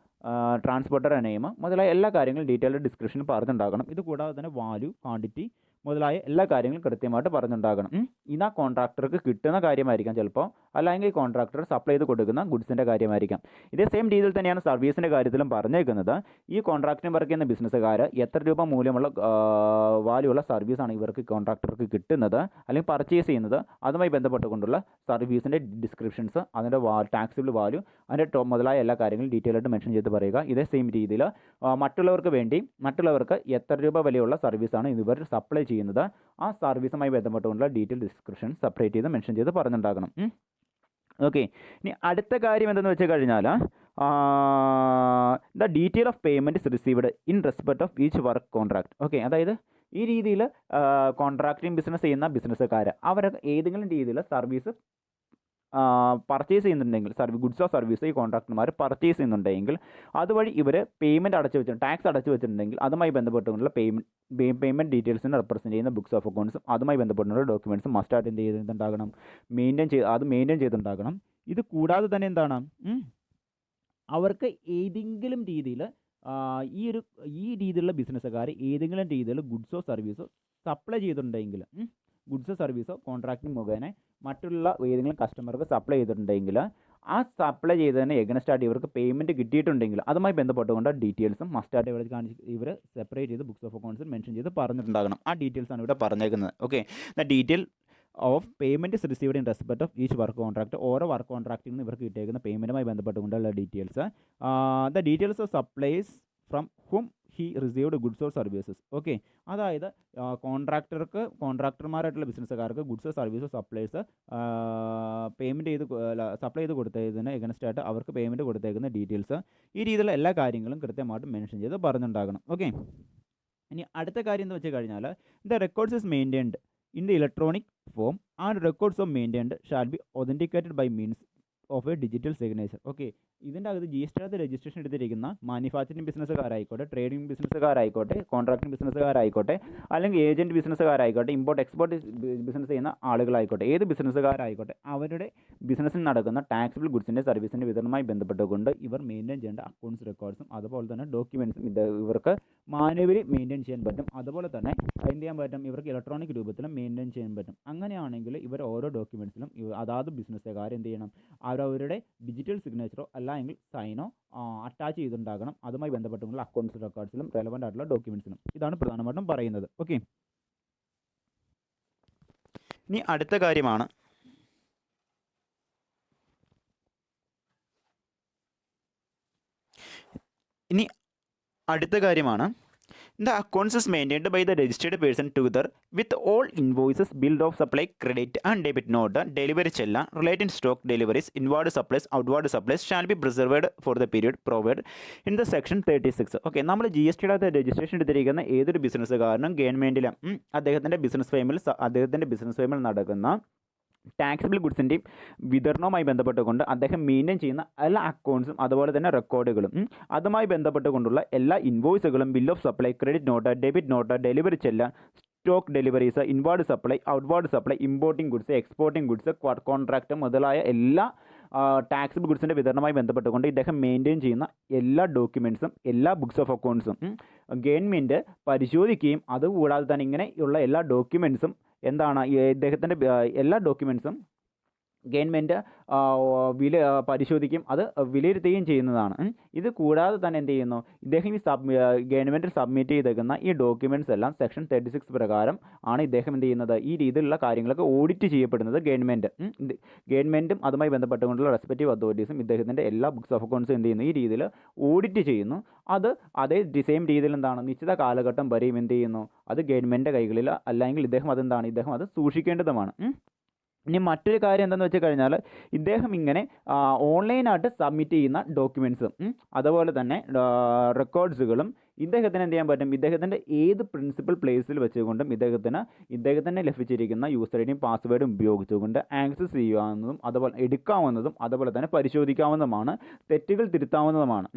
transporter name മുതലായ എല്ലാ കാര്യങ്ങളും ഡീറ്റെയിൽഡ് ഡിസ്ക്രിപ്ഷൻ പറഞ്ഞിട്ടുണ്ടാകണം. ഇത് കൂടാതെ തന്നെ വാല്യൂ, ക്വാണ്ടിറ്റി മുതലായ എല്ലാ കാര്യങ്ങളും കൃത്യമായിട്ട് പറഞ്ഞിട്ടുണ്ടാകണം. ഇതാ കോൺട്രാക്ടർക്ക് കിട്ടുന്ന കാര്യമായിരിക്കാം ചിലപ്പോൾ, അല്ലെങ്കിൽ കോൺട്രാക്ടർ സപ്ലൈ ചെയ്ത് കൊടുക്കുന്ന ഗുഡ്സിൻ്റെ കാര്യമായിരിക്കാം. ഇതേ സെയിം രീതിയിൽ തന്നെയാണ് സർവീസിൻ്റെ കാര്യത്തിലും പറഞ്ഞേക്കുന്നത്. ഈ കോൺട്രാക്റ്റിന് വർക്ക് ചെയ്യുന്ന ബിസിനസ്സുകാർ എത്ര രൂപ മൂല്യമുള്ള വാല്യുള്ള സർവീസാണ് ഇവർക്ക് കോൺട്രാക്ടർക്ക് കിട്ടുന്നത് അല്ലെങ്കിൽ പർച്ചേസ് ചെയ്യുന്നത്, അതുമായി ബന്ധപ്പെട്ടുകൊണ്ടുള്ള സർവീസിൻ്റെ ഡിസ്ക്രിപ്ഷൻസ്, അതിൻ്റെ ടാക്സിബിൾ വാല്യൂ, അതിൻ്റെ മുതലായ എല്ലാ കാര്യങ്ങളും ഡീറ്റെയിൽ ആയിട്ട് മെൻഷൻ ചെയ്ത് പറയുക. ഇതേ സെയിം രീതിയിൽ മറ്റുള്ളവർക്ക് എത്ര രൂപ വിലയുള്ള സർവീസാണ് ഇവർ സപ്ലൈ ചെയ്യുന്നത്, ആ സർവീസുമായി ബന്ധപ്പെട്ടുകൊണ്ടുള്ള ഡീറ്റെയിൽ ഡിസ്ക്രിപ്ഷൻ സെപ്പറേറ്റ് ചെയ്ത് മെൻഷൻ ചെയ്ത് പറഞ്ഞിട്ടുണ്ടാകണം. ഓക്കെ, ഇനി അടുത്ത കാര്യം എന്തെന്ന് വെച്ച് കഴിഞ്ഞാൽ the detail of payment is received in respect of each work contract. Okay, അതായത് ഈ രീതിയിൽ കോൺട്രാക്റ്റിംഗ് ബിസിനസ് ചെയ്യുന്ന ബിസിനസ്സുകാർ അവർ ഏതെങ്കിലും രീതിയിൽ സർവീസ് പർച്ചേസ് ചെയ്യുന്നുണ്ടെങ്കിൽ, ഗുഡ്സ് ഓഫ് സർവീസ് ഈ കോൺട്രാക്ടർമാർ പർച്ചേസ് ചെയ്യുന്നുണ്ടെങ്കിൽ അതുവഴി ഇവർ പേയ്മെൻറ്റ് അടച്ചു വെച്ചിട്ടുണ്ട്, ടാക്സ് അടച്ചു വെച്ചിട്ടുണ്ടെങ്കിൽ അതുമായി ബന്ധപ്പെട്ടുകൊണ്ടുള്ള പേയ്മെൻറ്റ് ഡീറ്റെയിൽസിനെ റെപ്രസെൻറ്റ് ചെയ്യുന്ന ബുക്സ് ഓഫ് അക്കൗണ്ട്സും അതുമായി ബന്ധപ്പെട്ടുള്ള ഡോക്യുമെൻറ്റ്സും മസ്റ്റായിട്ട് എന്ത് ചെയ്തിട്ടുണ്ടാകണം, മെയിൻറ്റെയിൻ ചെയ്തിട്ടുണ്ടാകണം. ഇത് കൂടാതെ തന്നെ എന്താണ്, അവർക്ക് ഏതെങ്കിലും രീതിയിൽ ഈ രീതിയിലുള്ള ബിസിനസ്സുകാർ ഏതെങ്കിലും രീതിയിൽ ഗുഡ്സോ സർവീസോ സപ്ലൈ ചെയ്തിട്ടുണ്ടെങ്കിൽ, ഗുഡ്സോ സർവീസോ കോൺട്രാക്റ്റിംഗ് മുഖേന മറ്റുള്ള ഏതെങ്കിലും കസ്റ്റമർക്ക് സപ്ലൈ ചെയ്തിട്ടുണ്ടെങ്കിൽ ആ സപ്ലൈ ചെയ്തതിന് എഗനസ്റ്റായിട്ട് ഇവർക്ക് പേയ്മെൻറ്റ് കിട്ടിയിട്ടുണ്ടെങ്കിൽ അതുമായി ബന്ധപ്പെട്ടുകൊണ്ട് ഡീറ്റെയിൽസും മസ്റ്റായിട്ട് ഇവർ സെപ്പറേറ്റ് ചെയ്ത് ബുക്സ് ഓഫ് അക്കൗണ്ട്സിൽ മെൻഷൻ ചെയ്ത് പറഞ്ഞിട്ടുണ്ടാകണം. ആ ഡീറ്റെയിൽസാണ് ഇവിടെ പറഞ്ഞേക്കുന്നത്. Okay, the detail of payment is received in respect of each work contract. ഓരോ വർക്ക് കോൺട്രാക്റ്റിൽ നിന്ന് ഇവർക്ക് കിട്ടിയേക്കുന്ന പേയ്മെൻറ്റുമായി ബന്ധപ്പെട്ടുകൊണ്ടുള്ള details. The details of supplies from whom he received goods or services. Okay, അതായത് കോൺട്രാക്ടർമാരായിട്ടുള്ള ബിസിനസ്സുകാർക്ക് ഗുഡ്സോ സർവീസോ സപ്ലൈസ് സപ്ലൈ ചെയ്ത് കൊടുത്തതിന് എഗനസ്റ്റായിട്ട് അവർക്ക് പേയ്മെൻറ്റ് കൊടുത്തേക്കുന്ന ഡീറ്റെയിൽസ്, ഈ രീതിയിലുള്ള എല്ലാ കാര്യങ്ങളും കൃത്യമായിട്ട് മെൻഷൻ ചെയ്ത് പറഞ്ഞിട്ടുണ്ടാകണം. ഓക്കെ, ഇനി അടുത്ത കാര്യം എന്ന് വെച്ച് കഴിഞ്ഞാൽ the records is maintained in the electronic form and records of maintained shall be authenticated by means of a digital signature. Okay, ഇതിൻ്റെ അകത്ത് ജി എസ് ടി അകത്ത് രജിസ്ട്രേഷൻ എടുത്തിരിക്കുന്ന മാനുഫാക്ചറിങ് ബിസിനസ്സുകാരായിക്കോട്ടെ, ട്രേഡിംഗ് ബിസിനസ്സുകാരായിക്കോട്ടെ, കോൺട്രാക്ടിങ് ബിസിനസ്സുകാരായിക്കോട്ടെ, അല്ലെങ്കിൽ ഏജൻറ്റ് ബിസിനസ്സുകാരായിക്കോട്ടെ, ഇമ്പോർട്ട് എക്സ്പോർട്ട് ബിസിനസ് ചെയ്യുന്ന ആളുകളായിക്കോട്ടെ, ഏത് ബിസിനസ്സുകാരായിക്കോട്ടെ, അവരുടെ ബിസിനസ്സിൽ നടക്കുന്ന ടാക്സിബിൾ ഗുഡ്സിൻ്റെ സർവീസിൻ്റെ വിതരണവുമായി ബന്ധപ്പെട്ടുകൊണ്ട് ഇവർ മെയിൻറ്റെയിൻ ചെയ്യേണ്ട അക്കൗണ്ട്സ് റെക്കോർഡ്സും അതുപോലെ തന്നെ ഡോക്യുമെൻറ്റ്സും ഇവർക്ക് മാനുവലി മെയിൻറ്റെയിൻ ചെയ്യാൻ പറ്റും. അതുപോലെ തന്നെ എന്ത് ചെയ്യാൻ പറ്റും, ഇവർക്ക് ഇലക്ട്രോണിക് രൂപത്തിലും മെയിൻറ്റെയിൻ ചെയ്യാൻ പറ്റും. അങ്ങനെയാണെങ്കിൽ ഇവർ ഓരോ ഡോക്യുമെൻറ്റ്സിലും അതാത് ബിസിനസ്സുകാർ എന്ത് ചെയ്യണം, അവരവരുടെ ഡിജിറ്റൽ സിഗ്നേച്ചറോ അല്ലെങ്കിൽ സൈനോ അറ്റാച്ച് ചെയ്തിട്ടുണ്ടാകണം. അതുമായി ബന്ധപ്പെട്ടുള്ള അക്കൗണ്ട്സ് റെക്കോർഡ്സിലും റെലവൻ്റ് ആയിട്ടുള്ള ഡോക്യുമെൻറ്റ്സിലും. ഇതാണ് പ്രധാനമായിട്ടും പറയുന്നത്. ഓക്കെ, ഇനി അടുത്ത കാര്യമാണ് The accounts is maintained by the registered person together with all invoices, bill of supply, credit and debit note, delivery chella, related stock deliveries, inward supplies, outward supplies shall be preserved for the period provided in the section 36. Okay, നമ്മൾ G S ടിയുടെ registration എടുത്തിരിക്കുന്ന ഏതൊരു ബിസിനസ്സുകാരനും ഗവൺമെൻറ്റിലും അദ്ദേഹത്തിൻ്റെ business ഫേമിൽ നടക്കുന്ന taxable ഗുഡ്സിൻ്റെയും വിതരണവുമായി ബന്ധപ്പെട്ടുകൊണ്ട് അദ്ദേഹം maintain ചെയ്യുന്ന എല്ലാ അക്കൗണ്ട്സും അതുപോലെ തന്നെ റെക്കോർഡുകളും അതുമായി ബന്ധപ്പെട്ടുകൊണ്ടുള്ള എല്ലാ ഇൻവോയ്സുകളും, bill of supply, credit note, debit note, delivery challan, stock deliveries, inward supply, outward supply, importing goods, exporting goods, contract മുതലായ എല്ലാ ടാക്സിബിൾ ഗുഡ്സിൻ്റെ വിതരണവുമായി ബന്ധപ്പെട്ടുകൊണ്ട് ഇദ്ദേഹം മെയിൻറ്റെയിൻ ചെയ്യുന്ന എല്ലാ ഡോക്യുമെൻറ്റ്സും എല്ലാ ബുക്സ് ഓഫ് അക്കൗണ്ട്സും ഗവൺമെൻറ് പരിശോധിക്കുകയും അതുകൂടാതെ തന്നെ ഇങ്ങനെയുള്ള എല്ലാ ഡോക്യുമെൻറ്റ്സും എന്താണ് ഇദ്ദേഹത്തിൻ്റെ എല്ലാ ഡോക്യുമെൻറ്റ്സും ഗവൺമെൻറ് പരിശോധിക്കും, അത് വിലയിരുത്തുകയും ചെയ്യുന്നതാണ്. ഇത് കൂടാതെ തന്നെ എന്ത് ചെയ്യുന്നു, ഇദ്ദേഹം ഈ ഗവൺമെൻറ് സബ്മിറ്റ് ചെയ്തേക്കുന്ന ഈ ഡോക്യുമെൻറ്റ്സ് എല്ലാം സെക്ഷൻ 36 പ്രകാരം ആണ് ഇദ്ദേഹം എന്ത് ചെയ്യുന്നത്, ഈ രീതിയിലുള്ള കാര്യങ്ങളൊക്കെ ഓഡിറ്റ് ചെയ്യപ്പെടുന്നത് ഗവൺമെൻറ്റും അതുമായി ബന്ധപ്പെട്ടുകൊണ്ടുള്ള റെസ്പെക്റ്റീവ് അതോറിറ്റീസും ഇദ്ദേഹത്തിൻ്റെ എല്ലാ ബുക്സ് ഓഫ് അക്കൗണ്ട്സും എന്ത് ചെയ്യുന്നു, ഈ രീതിയിൽ ഓഡിറ്റ് ചെയ്യുന്നു. അത് അതേ സെയിം രീതിയിൽ എന്താണ് നിശ്ചിത കാലഘട്ടം വരെയും എന്ത് ചെയ്യുന്നു, അത് ഗവൺമെൻറ് കൈകളിൽ, അല്ലെങ്കിൽ ഇദ്ദേഹം അത് സൂക്ഷിക്കേണ്ടതുമാണ്. ഇനി മറ്റൊരു കാര്യം എന്താണെന്ന് വെച്ച് കഴിഞ്ഞാൽ ഇദ്ദേഹം ഇങ്ങനെ ഓൺലൈനായിട്ട് സബ്മിറ്റ് ചെയ്യുന്ന ഡോക്യുമെൻറ്റ്സും അതുപോലെ തന്നെ റെക്കോർഡ്സുകളും ഇദ്ദേഹത്തിന് എന്ത് ചെയ്യാൻ പറ്റും, ഇദ്ദേഹത്തിൻ്റെ ഏത് പ്രിൻസിപ്പൽ പ്ലേസിൽ വെച്ചുകൊണ്ടും ഇദ്ദേഹത്തിന് ലഭിച്ചിരിക്കുന്ന യൂസർ ഐ ഡിയും പാസ്വേഡും ഉപയോഗിച്ചുകൊണ്ട് ആക്സസ് ചെയ്യാവുന്നതും അതുപോലെ എടുക്കാവുന്നതും അതുപോലെ തന്നെ പരിശോധിക്കാവുന്നതുമാണ്, തെറ്റുകൾ തിരുത്താവുന്നതുമാണ്.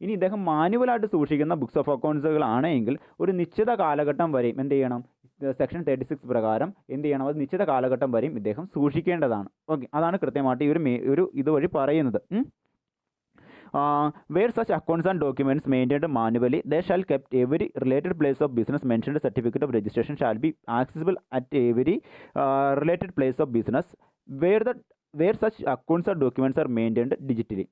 ഇനി ഇദ്ദേഹം മാനുവലായിട്ട് സൂക്ഷിക്കുന്ന ബുക്സ് ഓഫ് അക്കൗണ്ട്സുകളാണെങ്കിൽ ഒരു നിശ്ചിത കാലഘട്ടം വരെയും എന്ത് ചെയ്യണം, സെക്ഷൻ 36 പ്രകാരം എന്ത് ചെയ്യണം, അത് നിശ്ചിത കാലഘട്ടം വരെയും ഇദ്ദേഹം സൂക്ഷിക്കേണ്ടതാണ്. ഓക്കെ, അതാണ് കൃത്യമായിട്ട് ഈ ഒരു ഇതുവഴി പറയുന്നത്. Where such accounts and documents maintained manually, they shall kept every related place of business mentioned certificate of registration shall be accessible at every related place of business where such accounts or documents are maintained digitally.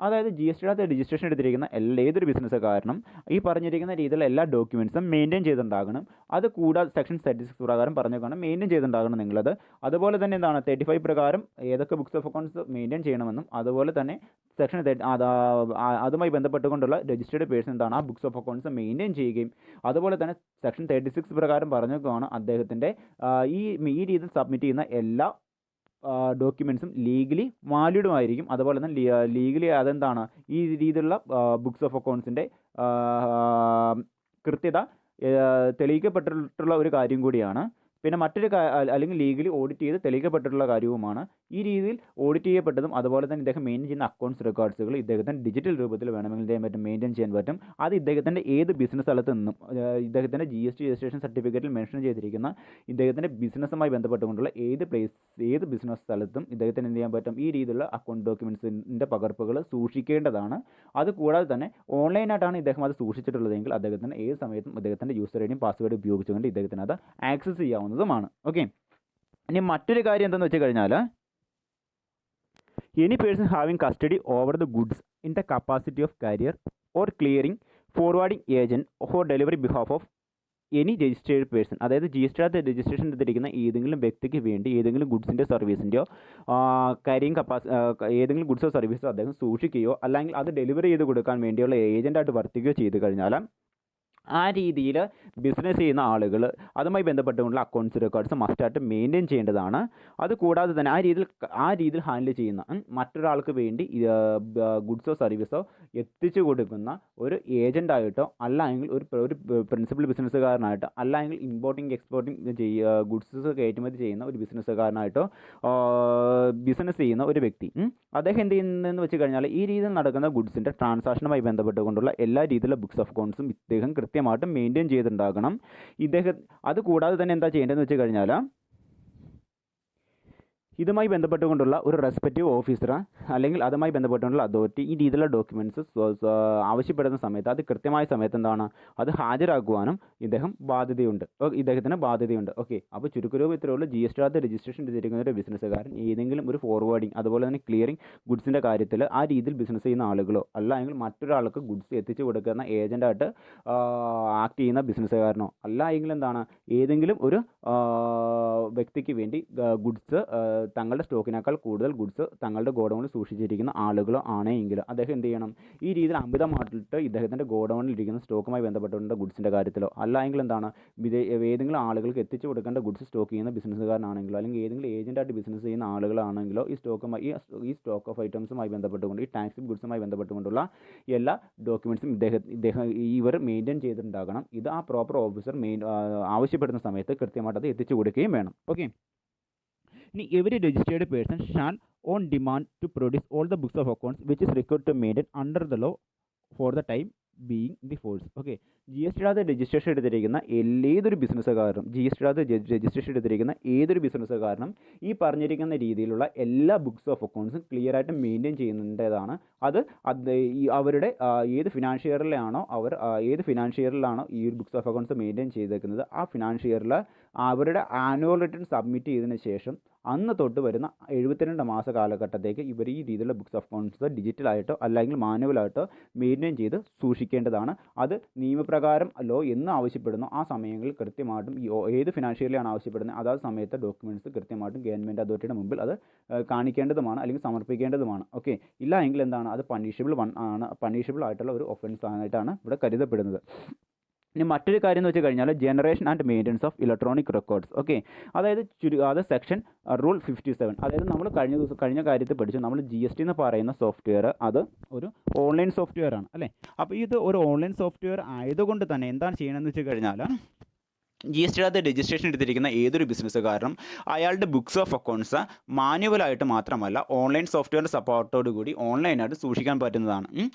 അതായത് G S ടിയുടെ registration എടുത്തിരിക്കുന്ന ഏതൊരു ബിസിനസ്സുകാരനും ഈ പറഞ്ഞിരിക്കുന്ന രീതിയിലുള്ള എല്ലാ ഡോക്യുമെൻറ്റ്സും maintain ചെയ്തിട്ടുണ്ടാകണം. അത് കൂടാതെ സെക്ഷൻ 36 പ്രകാരം പറഞ്ഞേക്കാണ് മെയിൻറ്റെയിൻ ചെയ്തിട്ടുണ്ടാകണം നിങ്ങളത്. അതുപോലെ തന്നെ എന്താണ് 35 പ്രകാരം ഏതൊക്കെ ബുക്സ് ഓഫ് അക്കൗണ്ട്സ് മെയിൻറ്റെയിൻ ചെയ്യണമെന്നും അതുപോലെ തന്നെ സെക്ഷൻ അതുമായി ബന്ധപ്പെട്ടുകൊണ്ടുള്ള രജിസ്റ്റേർഡ് പേഴ്സൺ എന്താണ് ആ ബുക്സ് ഓഫ് അക്കൗണ്ട്സ് മെയിൻറ്റെയിൻ ചെയ്യുകയും അതുപോലെ തന്നെ സെക്ഷൻ 36 പ്രകാരം പറഞ്ഞേക്കാണ് അദ്ദേഹത്തിൻ്റെ ഈ രീതിയിൽ സബ്മിറ്റ് ചെയ്യുന്ന എല്ലാ ഡോക്യുമെൻറ്റ്സും ലീഗലി വാലിഡുമായിരിക്കും. അതുപോലെ തന്നെ ലീഗലി അതെന്താണ് ഈ രീതിയിലുള്ള ബുക്സ് ഓഫ് അക്കൗണ്ട്സിൻ്റെ കൃത്യത തെളിയിക്കപ്പെട്ടിട്ടുള്ള ഒരു കാര്യം കൂടിയാണ്. പിന്നെ മറ്റൊരു അല്ലെങ്കിൽ ലീഗലി ഓഡിറ്റ് ചെയ്ത് തെളിയിക്കപ്പെട്ടിട്ടുള്ള കാര്യവുമാണ്. ഈ രീതിയിൽ ഓഡിറ്റ് ചെയ്യപ്പെട്ടതും അതുപോലെ തന്നെ ഇദ്ദേഹം മെയിൻറ്റെയിൻ ചെയ്യുന്ന അക്കൗണ്ട്സ് റെക്കോർഡ്സുകൾ ഇദ്ദേഹത്തിന് ഡിജിറ്റൽ രൂപത്തിൽ വേണമെങ്കിൽ മെയിൻറ്റെയിൻ ചെയ്യാൻ പറ്റും. അത് ഇദ്ദേഹത്തിൻ്റെ ഏത് ബിസിനസ് സ്ഥലത്ത് നിന്നും ഇദ്ദേഹത്തിൻ്റെ ജി എസ് ടി രജിസ്ട്രേഷൻ സർട്ടിഫിക്കറ്റിൽ മെൻഷൻ ചെയ്തിരിക്കുന്ന ഇദ്ദേഹത്തിൻ്റെ ബിസിനസ്സുമായി ബന്ധപ്പെട്ടുകൊണ്ടുള്ള ഏത് ബിസിനസ് സ്ഥലത്തും ഇദ്ദേഹത്തിന് എന്ത് ചെയ്യാൻ പറ്റും, ഈ രീതിയിലുള്ള അക്കൗണ്ട് ഡോക്യുമെൻറ്റ്സിൻ്റെ പകർപ്പുകൾ സൂക്ഷിക്കേണ്ടതാണ്. അതുകൂടാതെ തന്നെ ഓൺലൈനായിട്ടാണ് ഇദ്ദേഹം അത് സൂക്ഷിച്ചിട്ടുള്ളതെങ്കിൽ അദ്ദേഹത്തിന് ഏത് സമയത്തും ഇദ്ദേഹത്തിൻ്റെ യൂസർ ഐ ഡിയും പാസ്വേഡ് ഉപയോഗിച്ചുകൊണ്ട് ഇദ്ദേഹത്തിന് അത് ആക്സസ് ചെയ്യാവുന്നതുമാണ്. ഓക്കെ, ഇനി മറ്റൊരു കാര്യം എന്താണെന്ന് വെച്ച് കഴിഞ്ഞാൽ any person having custody over the goods in the capacity of carrier or clearing forwarding agent or delivery behalf of any registered person, അതായത് ജി എസ് ടി രജിസ്ട്രേഷൻ എടുത്തിരിക്കുന്ന ഏതെങ്കിലും വ്യക്തിക്ക് വേണ്ടി ഏതെങ്കിലും ഗുഡ്സിൻ്റെ സർവീസിൻ്റെയോ കാരിയിങ് ഏതെങ്കിലും ഗുഡ്സോ സർവീസോ അദ്ദേഹം സൂക്ഷിക്കുകയോ അല്ലെങ്കിൽ അത് ഡെലിവറി ചെയ്ത് കൊടുക്കാൻ വേണ്ടിയുള്ള ഏജൻറ്റായിട്ട് വർത്തിക്കുകയോ ചെയ്ത് കഴിഞ്ഞാൽ ആ രീതിയിൽ ബിസിനസ് ചെയ്യുന്ന ആളുകൾ അതുമായി ബന്ധപ്പെട്ടുകൊണ്ടുള്ള അക്കൗണ്ട്സ് റെക്കോർഡ്സ് മസ്റ്റായിട്ട് മെയിൻറ്റെയിൻ ചെയ്യേണ്ടതാണ്. അതുകൂടാതെ തന്നെ ആ രീതിയിൽ ഹാൻഡിൽ ചെയ്യുന്ന മറ്റൊരാൾക്ക് വേണ്ടി ഗുഡ്സോ സർവീസോ എത്തിച്ചു കൊടുക്കുന്ന ഒരു ഏജൻ്റായിട്ടോ അല്ലെങ്കിൽ ഒരു പ്രിൻസിപ്പൽ ബിസിനസ്സുകാരനായിട്ടോ അല്ലെങ്കിൽ ഇമ്പോർട്ടിങ് എക്സ്പോർട്ടിങ് ഗുഡ്സ് കയറ്റുമതി ചെയ്യുന്ന ഒരു ബിസിനസ്സുകാരനായിട്ടോ ബിസിനസ് ചെയ്യുന്ന ഒരു വ്യക്തി അദ്ദേഹം എന്ത് ചെയ്യുന്നതെന്ന് വെച്ച് കഴിഞ്ഞാൽ ഈ രീതിയിൽ നടക്കുന്ന ഗുഡ്സിൻ്റെ ട്രാൻസാക്ഷനുമായി ബന്ധപ്പെട്ടുകൊണ്ടുള്ള എല്ലാ രീതിയിലുള്ള ബുക്സ് ഓഫ് അക്കൗണ്ട്സും ഇദ്ദേഹം കൃത്യമായിട്ട് മെയിൻറ്റെയിൻ ചെയ്തിട്ടുണ്ടാകണം. അതുകൂടാതെ തന്നെ എന്താ ചെയ്യേണ്ടതെന്ന് വെച്ച് കഴിഞ്ഞാൽ ഇതുമായി ബന്ധപ്പെട്ടുകൊണ്ടുള്ള ഒരു റെസ്പെക്റ്റീവ് ഓഫീസർ അല്ലെങ്കിൽ അതുമായി ബന്ധപ്പെട്ടുകൊണ്ടുള്ള അതോറിറ്റി ഈ രീതിയിലുള്ള ഡോക്യുമെൻറ്റ്സ് ആവശ്യപ്പെടുന്ന സമയത്ത് അത് കൃത്യമായ സമയത്ത് എന്താണ് അത് ഹാജരാക്കുവാനും ഇദ്ദേഹത്തിന് ബാധ്യതയുണ്ട്. ഓക്കെ, അപ്പോൾ ചുരുക്കരൂപം ഇത്രയേ ഉള്ളൂ. GST രജിസ്ട്രേഷൻ ചെയ്തിരിക്കുന്ന ഒരു ബിസിനസ്സുകാരൻ ഏതെങ്കിലും ഒരു ഫോർവേഡിങ് അതുപോലെ തന്നെ ക്ലിയറിംഗ് ഗുഡ്സിൻ്റെ കാര്യത്തിൽ ആ രീതിയിൽ ബിസിനസ് ചെയ്യുന്ന ആളുകളോ അല്ലെങ്കിൽ മറ്റൊരാൾക്ക് ഗുഡ്സ് എത്തിച്ചു കൊടുക്കുന്ന ഏജൻ്റായിട്ട് ആക്ട് ചെയ്യുന്ന ബിസിനസ്സുകാരനോ എങ്കിൽ എന്താണ് ഏതെങ്കിലും ഒരു വ്യക്തിക്ക് വേണ്ടി ഗുഡ്സ് തങ്ങളുടെ സ്റ്റോക്കിനേക്കാൾ കൂടുതൽ ഗുഡ്സ് തങ്ങളുടെ ഗോഡൗണിൽ സൂക്ഷിച്ചിരിക്കുന്ന ആളുകളോ ആണെങ്കിൽ അദ്ദേഹം എന്ത് ചെയ്യണം, ഈ രീതിയിൽ അമിതമായിട്ട് ഇദ്ദേഹത്തിൻ്റെ ഗോഡൗണിൽ ഇരിക്കുന്ന സ്റ്റോക്കുമായി ബന്ധപ്പെട്ടുള്ള ഗുഡ്സിൻ്റെ കാര്യത്തിലോ അല്ലെങ്കിൽ എന്താണ് ഏതെങ്കിലും ആളുകൾക്ക് എത്തിച്ചു കൊടുക്കേണ്ട ഗുഡ്സ് സ്റ്റോക്ക് ചെയ്യുന്ന ബിസിനസ്സുകാരനാണെങ്കിലോ അല്ലെങ്കിൽ ഏതെങ്കിലും ഏജൻ്റായിട്ട് ബിസിനസ് ചെയ്യുന്ന ആളുകളാണെങ്കിലോ ഈ സ്റ്റോക്ക് ഓഫ് ഐറ്റംസുമായി ബന്ധപ്പെട്ടുകൊണ്ട് ഈ ടാക്സിബിൾ ഗുഡ്സുമായി ബന്ധപ്പെട്ടുകൊണ്ടുള്ള എല്ലാ ഡോക്യുമെൻറ്റ്സും ഇവർ മെയിൻറ്റെയിൻ ചെയ്തിട്ടുണ്ടാകണം. ഇത് ആ പ്രോപ്പർ ഓഫീസർ ആവശ്യപ്പെടുന്ന സമയത്ത് കൃത്യമായിട്ട് അത് എത്തിച്ചു കൊടുക്കുകയും വേണം. ഓക്കെ, ഇനി every registered person shall on demand to produce all the books of accounts which is required to maintain under the law for the time being the force. Okay, GST registration എടുത്തിരിക്കുന്ന ഏതൊരു ബിസിനസ്സുകാരനും ഈ പറഞ്ഞിരിക്കുന്ന രീതിയിലുള്ള എല്ലാ books of അക്കൗണ്ട്സും clear ആയിട്ട് maintain ചെയ്യുന്നതാണ്. അത് അവരുടെ ഏത് ഫിനാൻഷ്യൽ ഇയറിലാണോ ഈ ബുക്സ് ഓഫ് അക്കൗണ്ട്സ് മെയിൻറ്റെയിൻ ചെയ്തേക്കുന്നത് ആ ഫിനാൻഷ്യൽ ഇയറിൽ അവരുടെ ആനുവൽ റിട്ടേൺ സബ്മിറ്റ് ചെയ്തതിന് ശേഷം അന്ന് തൊട്ട് വരുന്ന 72 മാസ കാലഘട്ടത്തേക്ക് ഇവർ ഈ രീതിയിലുള്ള ബുക്സ് ഓഫ് അക്കൗണ്ട്സ് ഡിജിറ്റലായിട്ടോ അല്ലെങ്കിൽ മാനുവലായിട്ടോ മെയിൻറ്റെയിൻ ചെയ്ത് സൂക്ഷിക്കേണ്ടതാണ്. അത് നിയമപ്രകാരം ലോ എന്ന് ആവശ്യപ്പെടുന്നു ആ സമയങ്ങളിൽ കൃത്യമായിട്ടും ഏത് ഫിനാൻഷ്യൽ ഇയറിലാണ് ആവശ്യപ്പെടുന്നത് അതാത് സമയത്ത് ഡോക്യുമെൻറ്റ്സ് കൃത്യമായിട്ടും ഗവൺമെൻറ് അതോറിറ്റിയുടെ മുമ്പിൽ അത് കാണിക്കേണ്ടതുമാണ് അല്ലെങ്കിൽ സമർപ്പിക്കേണ്ടതുമാണ്. ഓക്കെ, ഇല്ല എങ്കിൽ എന്താണ് അത് പണിഷബിൾ ആയിട്ടുള്ള ഒരു ഒഫൻസ് ആയിട്ടാണ് ഇവിടെ കരുതപ്പെടുന്നത്. ഇനി മറ്റൊരു കാര്യം എന്ന് വെച്ച് കഴിഞ്ഞാൽ generation and maintenance of electronic records. Okay, അതായത് സെക്ഷൻ റൂൾ 57. അതായത് നമ്മൾ കഴിഞ്ഞ കാര്യത്തിൽ പഠിച്ചു നമ്മൾ GST എന്ന് പറയുന്ന സോഫ്റ്റ്വെയർ അത് ഒരു ഓൺലൈൻ സോഫ്റ്റ്വെയർ ആണ് അല്ലേ. അപ്പോൾ ഇത് ഒരു ഓൺലൈൻ സോഫ്റ്റ്വെയർ ആയതുകൊണ്ട് തന്നെ എന്താണ് ചെയ്യണമെന്ന് വെച്ച് കഴിഞ്ഞാൽ GST രജിസ്ട്രേഷൻ എടുത്തിരിക്കുന്ന ഏതൊരു ബിസിനസ്സുകാരനും അയാളുടെ ബുക്സ് ഓഫ് അക്കൗണ്ട്സ് മാനുവലായിട്ട് മാത്രമല്ല ഓൺലൈൻ സോഫ്റ്റ്വെയറിൻ്റെ സപ്പോർട്ടോട് കൂടി ഓൺലൈനായിട്ട് സൂക്ഷിക്കാൻ പറ്റുന്നതാണ്.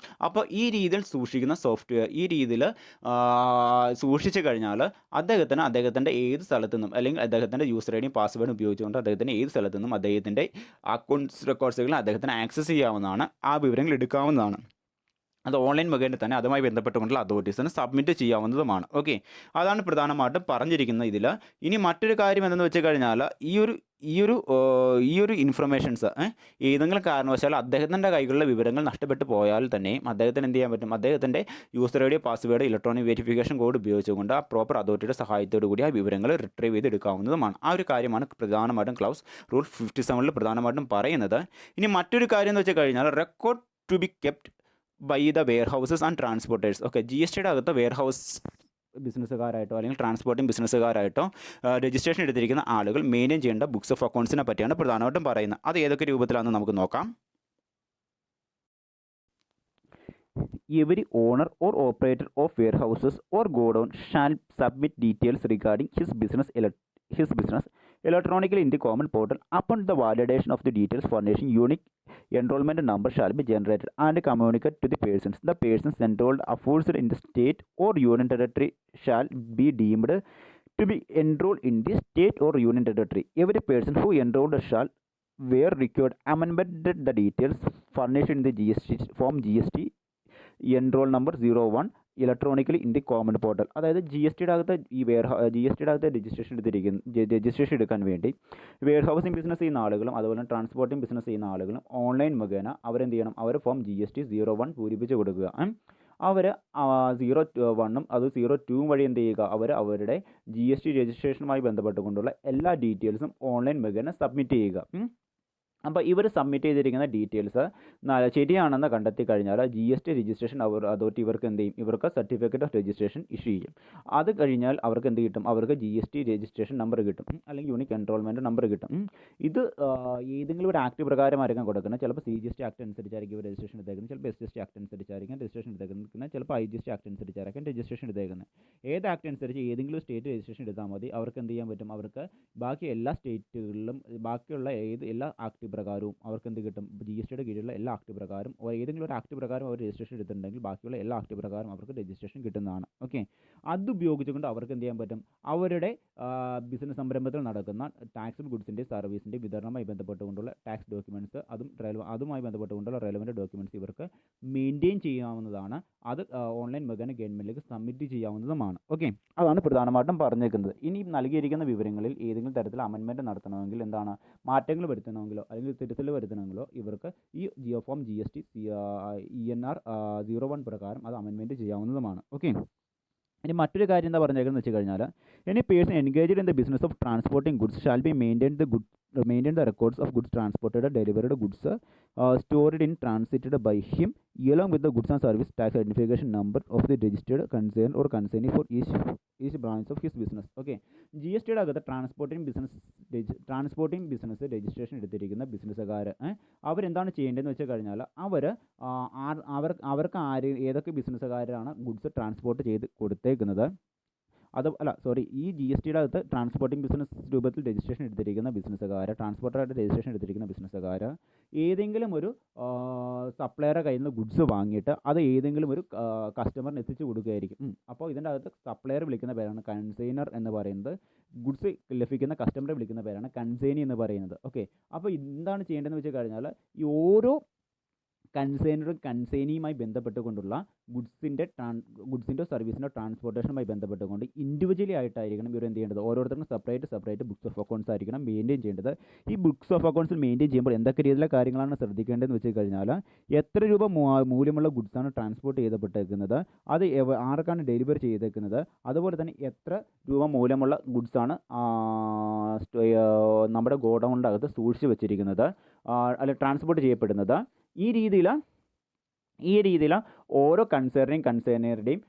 അപ്പോൾ ഈ രീതിയിൽ സൂക്ഷിക്കുന്ന സോഫ്റ്റ്വെയർ ഈ രീതിയിൽ സൂക്ഷിച്ചു കഴിഞ്ഞാൽ അദ്ദേഹത്തിൻ്റെ ഏത് സ്ഥലത്തു നിന്നും അല്ലെങ്കിൽ അദ്ദേഹത്തിൻ്റെ യൂസർ ഐ ഡിയും പാസ്വേഡും ഉപയോഗിച്ചുകൊണ്ട് അദ്ദേഹത്തിന് ഏത് സ്ഥലത്തു നിന്നും അദ്ദേഹത്തിൻ്റെ അക്കൗണ്ട്സ് റെക്കോർഡ്സുകൾ അദ്ദേഹത്തിന് ആക്സസ് ചെയ്യാവുന്നതാണ്, ആ വിവരങ്ങൾ എടുക്കാവുന്നതാണ്. അത് ഓൺലൈൻ മുഖേന തന്നെ അതുമായി ബന്ധപ്പെട്ടുകൊണ്ടുള്ള അതോറിറ്റീസിന് സബ്മിറ്റ് ചെയ്യാവുന്നതുമാണ്. ഓക്കെ, അതാണ് പ്രധാനമായിട്ടും പറഞ്ഞിരിക്കുന്നത് ഇതിൽ. ഇനി മറ്റൊരു കാര്യം എന്തെന്ന് വെച്ച് കഴിഞ്ഞാൽ ഈ ഒരു ഇൻഫർമേഷൻസ് ഏതെങ്കിലും കാരണവശാൽ അദ്ദേഹത്തിൻ്റെ കൈകളിലെ വിവരങ്ങൾ നഷ്ടപ്പെട്ടു പോയാൽ തന്നെയും അദ്ദേഹത്തിന് എന്ത് ചെയ്യാൻ പറ്റും, അദ്ദേഹത്തിൻ്റെ user I D password electronic verification code ഉപയോഗിച്ചുകൊണ്ട് ആ പ്രോപ്പർ അതോറിറ്റിയുടെ സഹായത്തോടു കൂടി ആ വിവരങ്ങൾ റിട്രീവ് ചെയ്തെടുക്കാവുന്നതുമാണ്. ആ ഒരു കാര്യമാണ് പ്രധാനമായിട്ടും ക്ലൗസ് റൂൾ 57 പ്രധാനമായിട്ടും പറയുന്നത്. ഇനി മറ്റൊരു കാര്യം എന്ന് വെച്ച് കഴിഞ്ഞാൽ record to be kept by the warehouses and transporters. Okay, GST അകത്ത് വെയർ ഹൗസ് ബിസിനസ്സുകാരായിട്ടോ അല്ലെങ്കിൽ ട്രാൻസ്പോർട്ടിംഗ് ബിസിനസ്സുകാരായിട്ടോ രജിസ്ട്രേഷൻ എടുത്തിരിക്കുന്ന ആളുകൾ മെയിൻറ്റെയിൻ ചെയ്യേണ്ട ബുക്സ് ഓഫ് അക്കൗണ്ട്സിനെ പറ്റിയാണ് പ്രധാനമായിട്ടും പറയുന്നത്. അത് ഏതൊക്കെ രൂപത്തിലാണെന്ന് നമുക്ക് നോക്കാം. Every owner or operator of warehouses or godown shall submit details regarding his business electronically in the common portal. Upon the validation of the details, furnishing unique enrollment number shall be generated and communicated to the persons. The persons enrolled aforesaid in the state or union territory shall be deemed to be enrolled in the state or union territory. Every person who enrolled shall, where required, amended the details furnished in the form GST enroll number 01 electronically in the common portal. അതായത് GST അകത്ത് registration എടുക്കാൻ വേണ്ടി wear housing business ചെയ്യുന്ന ആളുകളും അതുപോലെ transporting business ചെയ്യുന്ന ആളുകളും online മുഖേന അവരെന്ത് ചെയ്യണം, അവർ ഫോം GST 01 പൂരിപ്പിച്ച് കൊടുക്കുക. അവർ 01 അത് 02 വഴി എന്ത് ചെയ്യുക, അവരുടെ GST രജിസ്ട്രേഷനുമായി ബന്ധപ്പെട്ടുകൊണ്ടുള്ള എല്ലാ ഡീറ്റെയിൽസും ഓൺലൈൻ മുഖേന സബ്മിറ്റ് ചെയ്യുക. അപ്പോൾ ഇവർ സബ്മിറ്റ് ചെയ്തിരിക്കുന്ന ഡീറ്റെയിൽസ് ശരിയാണെന്ന് കണ്ടെത്തി കഴിഞ്ഞാൽ GST രജിസ്ട്രേഷൻ അതോറിറ്റി ഇവർക്ക് എന്ത് ചെയ്യും, ഇവർക്ക് സർട്ടിഫിക്കറ്റ് ഓഫ് രജിസ്ട്രേഷൻ ഇഷ്യൂ ചെയ്യും. അത് കഴിഞ്ഞാൽ അവർക്ക് എന്ത് കിട്ടും, അവർക്ക് GST രജിസ്ട്രേഷൻ നമ്പർ കിട്ടും, അല്ലെങ്കിൽ യൂണിക് എൻറോൾമെൻറ്റ് നമ്പർ കിട്ടും. ഇത് ഏതെങ്കിലും ഒരു ആക്ട് പ്രകാരമായിരിക്കും കൊടുക്കുന്നത്. ചിലപ്പോൾ CGST ആക്ട് അനുസരിച്ചായിരിക്കും ഇവർ രജിസ്ട്രേഷൻ എടുത്തേക്കുന്നത്, ചിലപ്പോൾ SGST ആക്ട് അനുസരിച്ചായിരിക്കും രജിസ്ട്രേഷൻ എടുത്തേക്കുന്നത്, ചിലപ്പോൾ IGST ആക്ട് അനുസരിച്ചായിരിക്കും രജിസ്ട്രേഷൻ എടുത്തേക്കുന്നത്. ഏത് ആക്ട് അനുസരിച്ച് ഏതെങ്കിലും സ്റ്റേറ്റ് രജിസ്ട്രേഷൻ എടുത്താൽ മതി. അവർക്ക് എന്ത് ചെയ്യാൻ പറ്റും, അവർക്ക് ബാക്കി എല്ലാ സ്റ്റേറ്റുകളിലും ബാക്കിയുള്ള എല്ലാ ആക്ട് പ്രകാരവും അവർക്ക് എന്ത് കിട്ടും, GSTയുടെ കീഴിലുള്ള എല്ലാ ആക്ട് പ്രകാരം ഏതെങ്കിലും ഒരു ആക്ട് പ്രകാരം അവർ രജിസ്ട്രേഷൻ എടുത്തിട്ടുണ്ടെങ്കിൽ ബാക്കിയുള്ള എല്ലാ ആക്ട് പ്രകാരം അവർക്ക് രജിസ്ട്രേഷൻ കിട്ടുന്നതാണ്. ഓക്കെ, അത് ഉപയോഗിച്ചുകൊണ്ട് അവർക്ക് എന്ത് ചെയ്യാൻ പറ്റും, അവരുടെ ബിസിനസ് സംരംഭത്തിൽ നടക്കുന്ന ടാക്സബിൾ ഗുഡ്സിൻ്റെ സർവീസിൻ്റെ വിതരണവുമായി ബന്ധപ്പെട്ടുകൊണ്ടുള്ള ടാക്സ് ഡോക്യുമെൻറ്റ്സ് അതുമായി ബന്ധപ്പെട്ടുകൊണ്ടുള്ള റെലവൻറ്റ് ഡോക്യുമെൻറ്റ്സ് ഇവർക്ക് മെയിൻറ്റെയിൻ ചെയ്യാവുന്നതാണ്. അത് ഓൺലൈൻ മുഖേന ഗവൺമെൻറ്റിലേക്ക് സബ്മിറ്റ് ചെയ്യാവുന്നതുമാണ്. ഓക്കെ, അതാണ് പ്രധാനമായിട്ടും പറഞ്ഞേക്കുന്നത്. ഇനി നൽകിയിരിക്കുന്ന വിവരങ്ങളിൽ ഏതെങ്കിലും തരത്തിൽ അമെൻമെൻറ്റ് നടത്തണമെങ്കിൽ എന്താണ്, മാറ്റങ്ങൾ വരുത്തണമെങ്കിലോ അല്ലെങ്കിൽ തിരുത്തൽ വരുത്തണമെങ്കിലോ ഇവർക്ക് ഈ ഫോം GST ENR 01 പ്രകാരം അത് അമെൻമെൻറ്റ് ചെയ്യാവുന്നതുമാണ്. ഓക്കെ, ഇനി മറ്റൊരു കാര്യം എന്താ പറഞ്ഞേക്കുന്നത് വെച്ച് കഴിഞ്ഞാൽ, any person engaged in the business of transporting goods shall be maintain the records of goods transported, delivered goods stored in transited by him, along with the goods and service tax identification number of the registered concern or consignee for each branch of his business. Okay, GSTയുടെ അകത്ത് transporting business registration എടുത്തിരിക്കുന്ന ബിസിനസ്സുകാർ അവരെന്താണ് ചെയ്യേണ്ടതെന്ന് വെച്ച് കഴിഞ്ഞാൽ, അവർക്ക് ഏതൊക്കെ ബിസിനസ്സുകാരാണ് goods transport ചെയ്ത് കൊടുത്തേക്കുന്നത്, ഈ GSTയുടെ അകത്ത് ട്രാൻസ്പോർട്ടിംഗ് ബിസിനസ് രൂപത്തിൽ രജിസ്ട്രേഷൻ എടുത്തിരിക്കുന്ന ബിസിനസ്സുകാർ, ട്രാൻസ്പോർട്ടറായിട്ട് രജിസ്ട്രേഷൻ എടുത്തിരിക്കുന്ന ബിസിനസ്സുകാർ ഏതെങ്കിലും ഒരു സപ്ലയറുടെ കയ്യിൽ നിന്ന് ഗുഡ്സ് വാങ്ങിയിട്ട് അത് ഏതെങ്കിലും ഒരു കസ്റ്റമറിന് എത്തിച്ചു കൊടുക്കുകയായിരിക്കും. അപ്പോൾ ഇതിൻ്റെ അകത്ത് സപ്ലയർ വിളിക്കുന്ന പേരാണ് കൺസൈനർ എന്ന് പറയുന്നത്, ഗുഡ്സ് ലഭിക്കുന്ന കസ്റ്റമറെ വിളിക്കുന്ന പേരാണ് കൺസൈനി എന്ന് പറയുന്നത്. ഓക്കെ, അപ്പോൾ എന്താണ് ചെയ്യേണ്ടതെന്ന് വെച്ച് കഴിഞ്ഞാൽ, ഈ ഓരോ കൺസൈനറും കൺസൈനിയുമായി ബന്ധപ്പെട്ടുകൊണ്ടുള്ള ഗുഡ്സിൻ്റെ സർവീസിൻ്റെ ട്രാൻസ്പോർട്ടേഷനുമായി ബന്ധപ്പെട്ടുകൊണ്ട് ഇൻഡിവിജ്വലി ആയിട്ടായിരിക്കണം ഇവർ എന്ത് ചെയ്യേണ്ടത്, ഓരോരുത്തർക്കും സെപ്പറേറ്റ് ബുക്സ് ഓഫ് അക്കൗണ്ട്സ് ആയിരിക്കണം മെയിൻറ്റെയിൻ ചെയ്യേണ്ടത്. ഈ ബുക്സ് ഓഫ് അക്കൗണ്ട്സിൽ മെയിൻറ്റെയിൻ ചെയ്യുമ്പോൾ എന്തൊക്കെ രീതിയിലുള്ള കാര്യങ്ങളാണ് ശ്രദ്ധിക്കേണ്ടതെന്ന് വെച്ച് കഴിഞ്ഞാൽ, എത്ര രൂപ മൂല്യമുള്ള ഗുഡ്സാണ് ട്രാൻസ്പോർട്ട് ചെയ്തപ്പെട്ടേക്കുന്നത്, അത് ആർക്കാണ് ഡെലിവറി ചെയ്തേക്കുന്നത്, അതുപോലെ തന്നെ എത്ര രൂപ മൂല്യമുള്ള ഗുഡ്സാണ് നമ്മുടെ ഗോഡൗണിൻ്റെ അകത്ത് സൂക്ഷിച്ച് വെച്ചിരിക്കുന്നത്, അല്ല ട്രാൻസ്പോർട്ട് ചെയ്യപ്പെടുന്നത്. ഈ രീതിയിൽ ഓരോ കൺസേണറുടെയും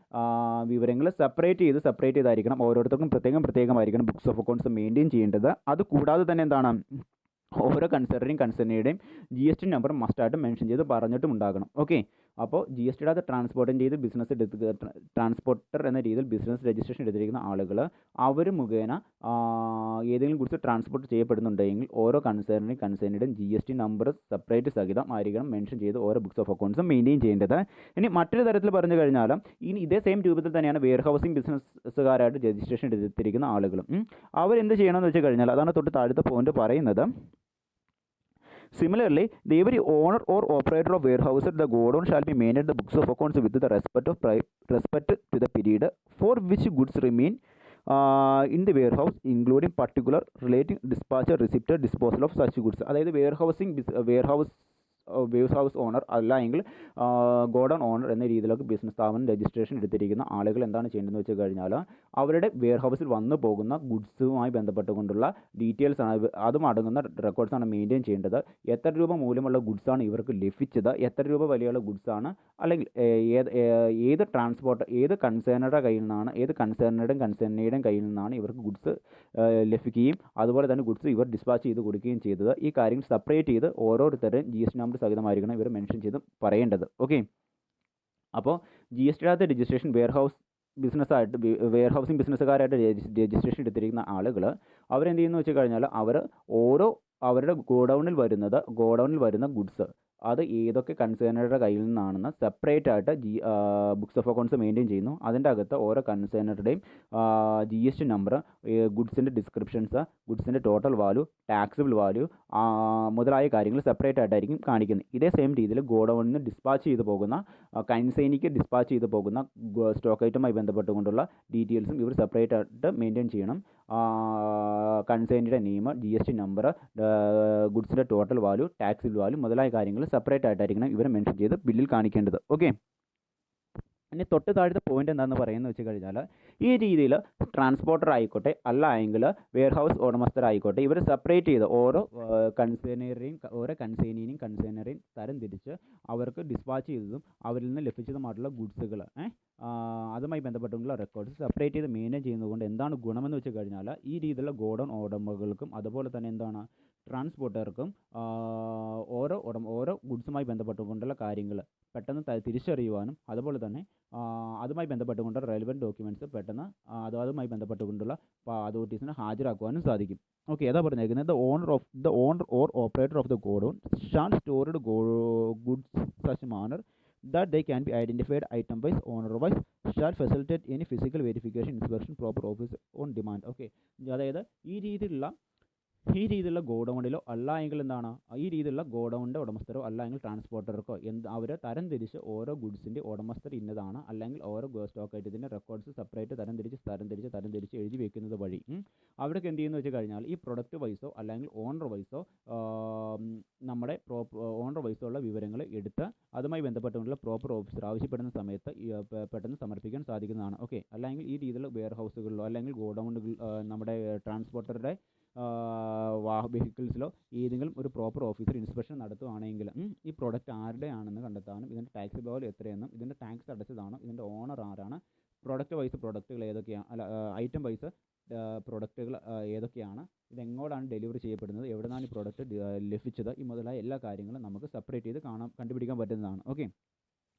വിവരങ്ങൾ സെപ്പറേറ്റ് ചെയ്തായിരിക്കണം ഓരോരുത്തർക്കും പ്രത്യേകമായിരിക്കണം ബുക്സ് ഓഫ് അക്കൗണ്ട്സ് മെയിൻറ്റെയിൻ ചെയ്യേണ്ടത്. അതുകൂടാതെ തന്നെ എന്താണ്, ഓരോ കൺസേണറുടെയും GST നമ്പർ മസ്റ്റായിട്ട് മെൻഷൻ ചെയ്ത് പറഞ്ഞിട്ടും ഉണ്ടാകണം. ഓക്കെ, അപ്പോൾ GSTയുടെ അത് ട്രാൻസ്പോർട്ടർ എന്ന രീതിയിൽ ബിസിനസ് രജിസ്ട്രേഷൻ എടുത്തിരിക്കുന്ന ആളുകൾ അവർ മുഖേന ഏതെങ്കിലും ഗുഡ്സ് ട്രാൻസ്പോർട്ട് ചെയ്യപ്പെടുന്നുണ്ടെങ്കിൽ ഓരോ കൺസേണറുടെയും GST നമ്പർ സെപ്പറേറ്റ് സഹിതം ആയിരിക്കണം മെൻഷൻ ചെയ്ത് ഓരോ ബുക്സ് ഓഫ് അക്കൗണ്ട്സും മെയിൻറ്റെയിൻ ചെയ്യേണ്ടത്. ഇനി മറ്റൊരു തരത്തിൽ പറഞ്ഞു കഴിഞ്ഞാൽ, ഇനി ഇതേ സെയിം രൂപത്തിൽ തന്നെയാണ് വെയർ ഹൗസിംഗ് ബിസിനസ്സുകാരായിട്ട് രജിസ്ട്രേഷൻ എടുത്തിരിക്കുന്ന ആളുകളും അവരെന്ത് ചെയ്യണമെന്ന് വെച്ച് കഴിഞ്ഞാൽ, അതാണ് തൊട്ട് താഴത്തെ പോയിന്റ് പറയുന്നത്. Similarly, every owner or operator of warehouse at the godown shall be maintained the books of accounts with the respect to the period for which goods remain in the warehouse, including particular relating dispatch, receipt, disposal of such goods. അതായത് wear house owner അല്ല എങ്കിൽ godown owner എന്ന രീതിയിലൊക്കെ business സ്ഥാപനം registration എടുത്തിരിക്കുന്ന ആളുകൾ എന്താണ് ചെയ്യേണ്ടതെന്ന് വെച്ച് കഴിഞ്ഞാൽ, അവരുടെ വെയർ ഹൗസിൽ വന്നു പോകുന്ന ഗുഡ്സുമായി ബന്ധപ്പെട്ടുകൊണ്ടുള്ള ഡീറ്റെയിൽസ് ആണ്, അതും അടങ്ങുന്ന റെക്കോർഡ്സാണ് മെയിൻറ്റെയിൻ ചെയ്യേണ്ടത്. എത്ര രൂപ മൂല്യമുള്ള ഗുഡ്സാണ് ഇവർക്ക് ലഭിച്ചത്, എത്ര രൂപ വിലയുള്ള ഗുഡ്സാണ്, അല്ലെങ്കിൽ ഏത് കൺസേണറുടെ കയ്യിൽ നിന്നാണ്, ഏത് കൺസേണിയുടെയും കയ്യിൽ നിന്നാണ് ഇവർക്ക് ഗുഡ്സ് ലഭിക്കുകയും അതുപോലെ തന്നെ ഗുഡ്സ് ഇവർ ഡിസ്പാച്ച് ചെയ്ത് കൊടുക്കുകയും ചെയ്തത്. ഈ കാര്യങ്ങൾ സെപ്പറേറ്റ് ചെയ്ത് ഓരോരുത്തരും GST നമ്പർ സഹിതമായിരിക്കണം ഇവർ മെൻഷൻ ചെയ്ത് പറയേണ്ടത്. ഓക്കെ, അപ്പോൾ GSTയുടെ രജിസ്ട്രേഷൻ വെയർ ഹൗസിംഗ് ബിസിനസ്സുകാരായിട്ട് രജിസ്ട്രേഷൻ എടുത്തിരിക്കുന്ന ആളുകൾ അവരെന്ത് ചെയ്യുന്നു വെച്ച് കഴിഞ്ഞാൽ, അവരുടെ ഗോഡൗണിൽ വരുന്ന ഗുഡ്സ് അത് ഏതൊക്കെ കൺസേണറുടെ കയ്യിൽ നിന്നാണെന്ന് സെപ്പറേറ്റ് ആയിട്ട് ബുക്സ് ഓഫ് അക്കൗണ്ട്സ് മെയിൻറ്റെയിൻ ചെയ്യുന്നു. അതിൻ്റെ അകത്ത് ഓരോ കൺസേണറുടെയും GST നമ്പർ, ഗുഡ്സിൻ്റെ ഡിസ്ക്രിപ്ഷൻസ്, ഗുഡ്സിൻ്റെ ടോട്ടൽ വാല്യൂ, ടാക്സബിൾ വാല്യൂ മുതലായ കാര്യങ്ങൾ സെപ്പറേറ്റ് ആയിട്ടായിരിക്കും കാണിക്കുന്നത്. ഇതേ സെയിം രീതിയിൽ ഗോഡൗണിന് ഡിസ്പാച്ച് ചെയ്ത് പോകുന്ന കൺസൈനിക്ക് ഡിസ്പാച്ച് ചെയ്ത് പോകുന്ന സ്റ്റോക്ക് ഐറ്റവുമായി ബന്ധപ്പെട്ടുകൊണ്ടുള്ള ഡീറ്റെയിൽസും ഇവർ സെപ്പറേറ്റ് ആയിട്ട് മെയിൻറ്റെയിൻ ചെയ്യണം. കൺസൈനിയുടെ നെയിം, GST നമ്പർ, ഗുഡ്സിൻ്റെ ടോട്ടൽ വാല്യൂ, ടാക്സബിൾ വാല്യൂ മുതലായ കാര്യങ്ങൾ സെപ്പറേറ്റ് ആയിട്ടായിരിക്കണം ഇവർ മെൻഷൻ ചെയ്ത് ബില്ലിൽ കാണിക്കേണ്ടത്. ഓക്കെ, ഇനി തൊട്ട് താഴത്തെ പോയിന്റ് എന്താണെന്ന് പറയുന്നത് വെച്ച് കഴിഞ്ഞാൽ ഈ രീതിയിൽ ട്രാൻസ്പോർട്ടർ ആയിക്കോട്ടെ അല്ല എങ്കിൽ വെയർ ഹൗസ് ഉടമസ്ഥർ ആയിക്കോട്ടെ ഇവർ സെപ്പറേറ്റ് ചെയ്ത് ഓരോ കൺസൈനറിയും തരം തിരിച്ച് അവർക്ക് ഡിസ്പാച്ച് ചെയ്തതും അവരിൽ നിന്ന് ലഭിച്ചതുമായിട്ടുള്ള ഗുഡ്സുകൾ അതുമായി ബന്ധപ്പെട്ടുള്ള റെക്കോർഡ്സ് സെപ്പറേറ്റ് ചെയ്ത് മെയിൻറ്റെയിൻ ചെയ്യുന്നതുകൊണ്ട് എന്താണ് ഗുണമെന്ന് വെച്ച് കഴിഞ്ഞാൽ ഈ രീതിയിലുള്ള ഗോഡൗൺ ഉടമകൾക്കും അതുപോലെ തന്നെ എന്താണ് ട്രാൻസ്പോർട്ടർക്കും ഓരോ ഗുഡ്സുമായി ബന്ധപ്പെട്ടുകൊണ്ടുള്ള കാര്യങ്ങൾ പെട്ടെന്ന് തിരിച്ചറിയുവാനും അതുപോലെ തന്നെ അതുമായി ബന്ധപ്പെട്ടുകൊണ്ട് റെലവൻറ്റ് ഡോക്യുമെൻറ്റ്സ് പെട്ടെന്ന് അതുമായി ബന്ധപ്പെട്ടുകൊണ്ടുള്ള അതോറിറ്റീസിന് ഹാജരാക്കുവാനും സാധിക്കും. ഓക്കെ, അതാ പറഞ്ഞേക്കുന്നത് the owner or operator of the godown shall stored goods such manner that they can be identified item wise, owner wise, shall facilitate any physical verification, inspection, proper office on demand. Okay, അതായത് ഈ രീതിയിലുള്ള ഗോഡൗണിലോ അല്ല എങ്കിൽ എന്താണ് ഈ രീതിയിലുള്ള ഗോഡൗണിൻ്റെ ഉടമസ്ഥരോ അല്ല എങ്കിൽ ട്രാൻസ്പോർട്ടർക്കോ അവർ തരം തിരിച്ച് ഓരോ ഗുഡ്സിൻ്റെ ഉടമസ്ഥർ ഇന്നതാണ് അല്ലെങ്കിൽ ഓരോ സ്റ്റോക്ക് ഐറ്റത്തിൻ്റെ റെക്കോർഡ്സ് സെപ്പറേറ്റ് തരം തിരിച്ച് എഴുതി വെക്കുന്നത് വഴി അവിടേക്ക് എന്ത് ചെയ്യുന്നു വെച്ച് കഴിഞ്ഞാൽ ഈ പ്രൊഡക്റ്റ് വൈസോ അല്ലെങ്കിൽ ഓണർ വൈസോ നമ്മുടെ ഓണർ വൈസോ ഉള്ള വിവരങ്ങൾ എടുത്ത് അതുമായി ബന്ധപ്പെട്ടുള്ള പ്രോപ്പർ ഓഫീസർ ആവശ്യപ്പെടുന്ന സമയത്ത് പെട്ടെന്ന് സമർപ്പിക്കാൻ സാധിക്കുന്നതാണ്. ഓക്കെ, അല്ലെങ്കിൽ ഈ രീതിയിലുള്ള വെയർ ഹൗസുകളിലോ അല്ലെങ്കിൽ ഗോഡൗണുകൾ നമ്മുടെ ട്രാൻസ്പോർട്ടറുടെ വെഹിക്കിൾസിലോ ഏതെങ്കിലും ഒരു പ്രോപ്പർ ഓഫീസർ ഇൻസ്പെക്ഷൻ നടത്തുകയാണെങ്കിൽ ഈ പ്രോഡക്റ്റ് ആരുടെ ആണെന്ന് കണ്ടെത്താനും ഇതിൻ്റെ ടാക്സ് ലെവൽ എത്രയെന്നും ഇതിൻ്റെ ടാക്സ് അടച്ചതാണോ ഇതിൻ്റെ ഓണർ ആരാണ് പ്രോഡക്റ്റ് വൈസ് പ്രോഡക്റ്റുകൾ ഏതൊക്കെയാണ് ഐറ്റം വൈസ് പ്രോഡക്റ്റുകൾ ഏതൊക്കെയാണ് ഇതെങ്ങോട്ടാണ് ഡെലിവറി ചെയ്യപ്പെടുന്നത് എവിടെ നിന്നാണ് ഈ പ്രോഡക്റ്റ് ലഭിച്ചത് ഈ മുതലായ എല്ലാ കാര്യങ്ങളും നമുക്ക് സെപ്പറേറ്റ് ചെയ്ത് കണ്ടുപിടിക്കാൻ പറ്റുന്നതാണ്. ഓക്കെ,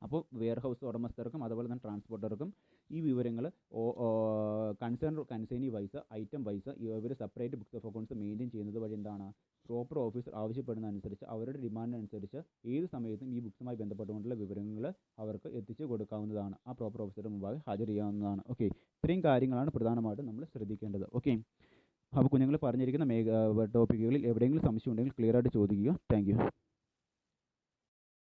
അപ്പോൾ വെയർ ഹൗസ് ഉടമസ്ഥർക്കും അതുപോലെ തന്നെ ട്രാൻസ്പോർട്ടർക്കും ഈ വിവരങ്ങൾ കൺസേണി വൈസ് ഐറ്റം വൈസ് ഇവർ separate books of accounts maintain ചെയ്യുന്നത് വഴി എന്താണ് പ്രോപ്പർ ഓഫീസർ ആവശ്യപ്പെടുന്ന അനുസരിച്ച് അവരുടെ ഡിമാൻഡിനനുസരിച്ച് ഏത് സമയത്തും ഈ ബുക്സുമായി ബന്ധപ്പെട്ടുകൊണ്ടുള്ള വിവരങ്ങൾ അവർക്ക് എത്തിച്ചു കൊടുക്കാവുന്നതാണ്, ആ പ്രോപ്പർ ഓഫീസറുടെ മുമ്പാകെ ഹാജർ ചെയ്യാവുന്നതാണ്. ഓക്കെ, ഇത്രയും കാര്യങ്ങളാണ് പ്രധാനമായിട്ടും നമ്മൾ ശ്രദ്ധിക്കേണ്ടത്. ഓക്കെ, അപ്പോൾ കുഞ്ഞുങ്ങൾ പറഞ്ഞിരിക്കുന്ന ടോപ്പിക്കുകളിൽ എവിടെയെങ്കിലും സംശയം ഉണ്ടെങ്കിൽ ക്ലിയർ ആയിട്ട് ചോദിക്കുക. Thank you.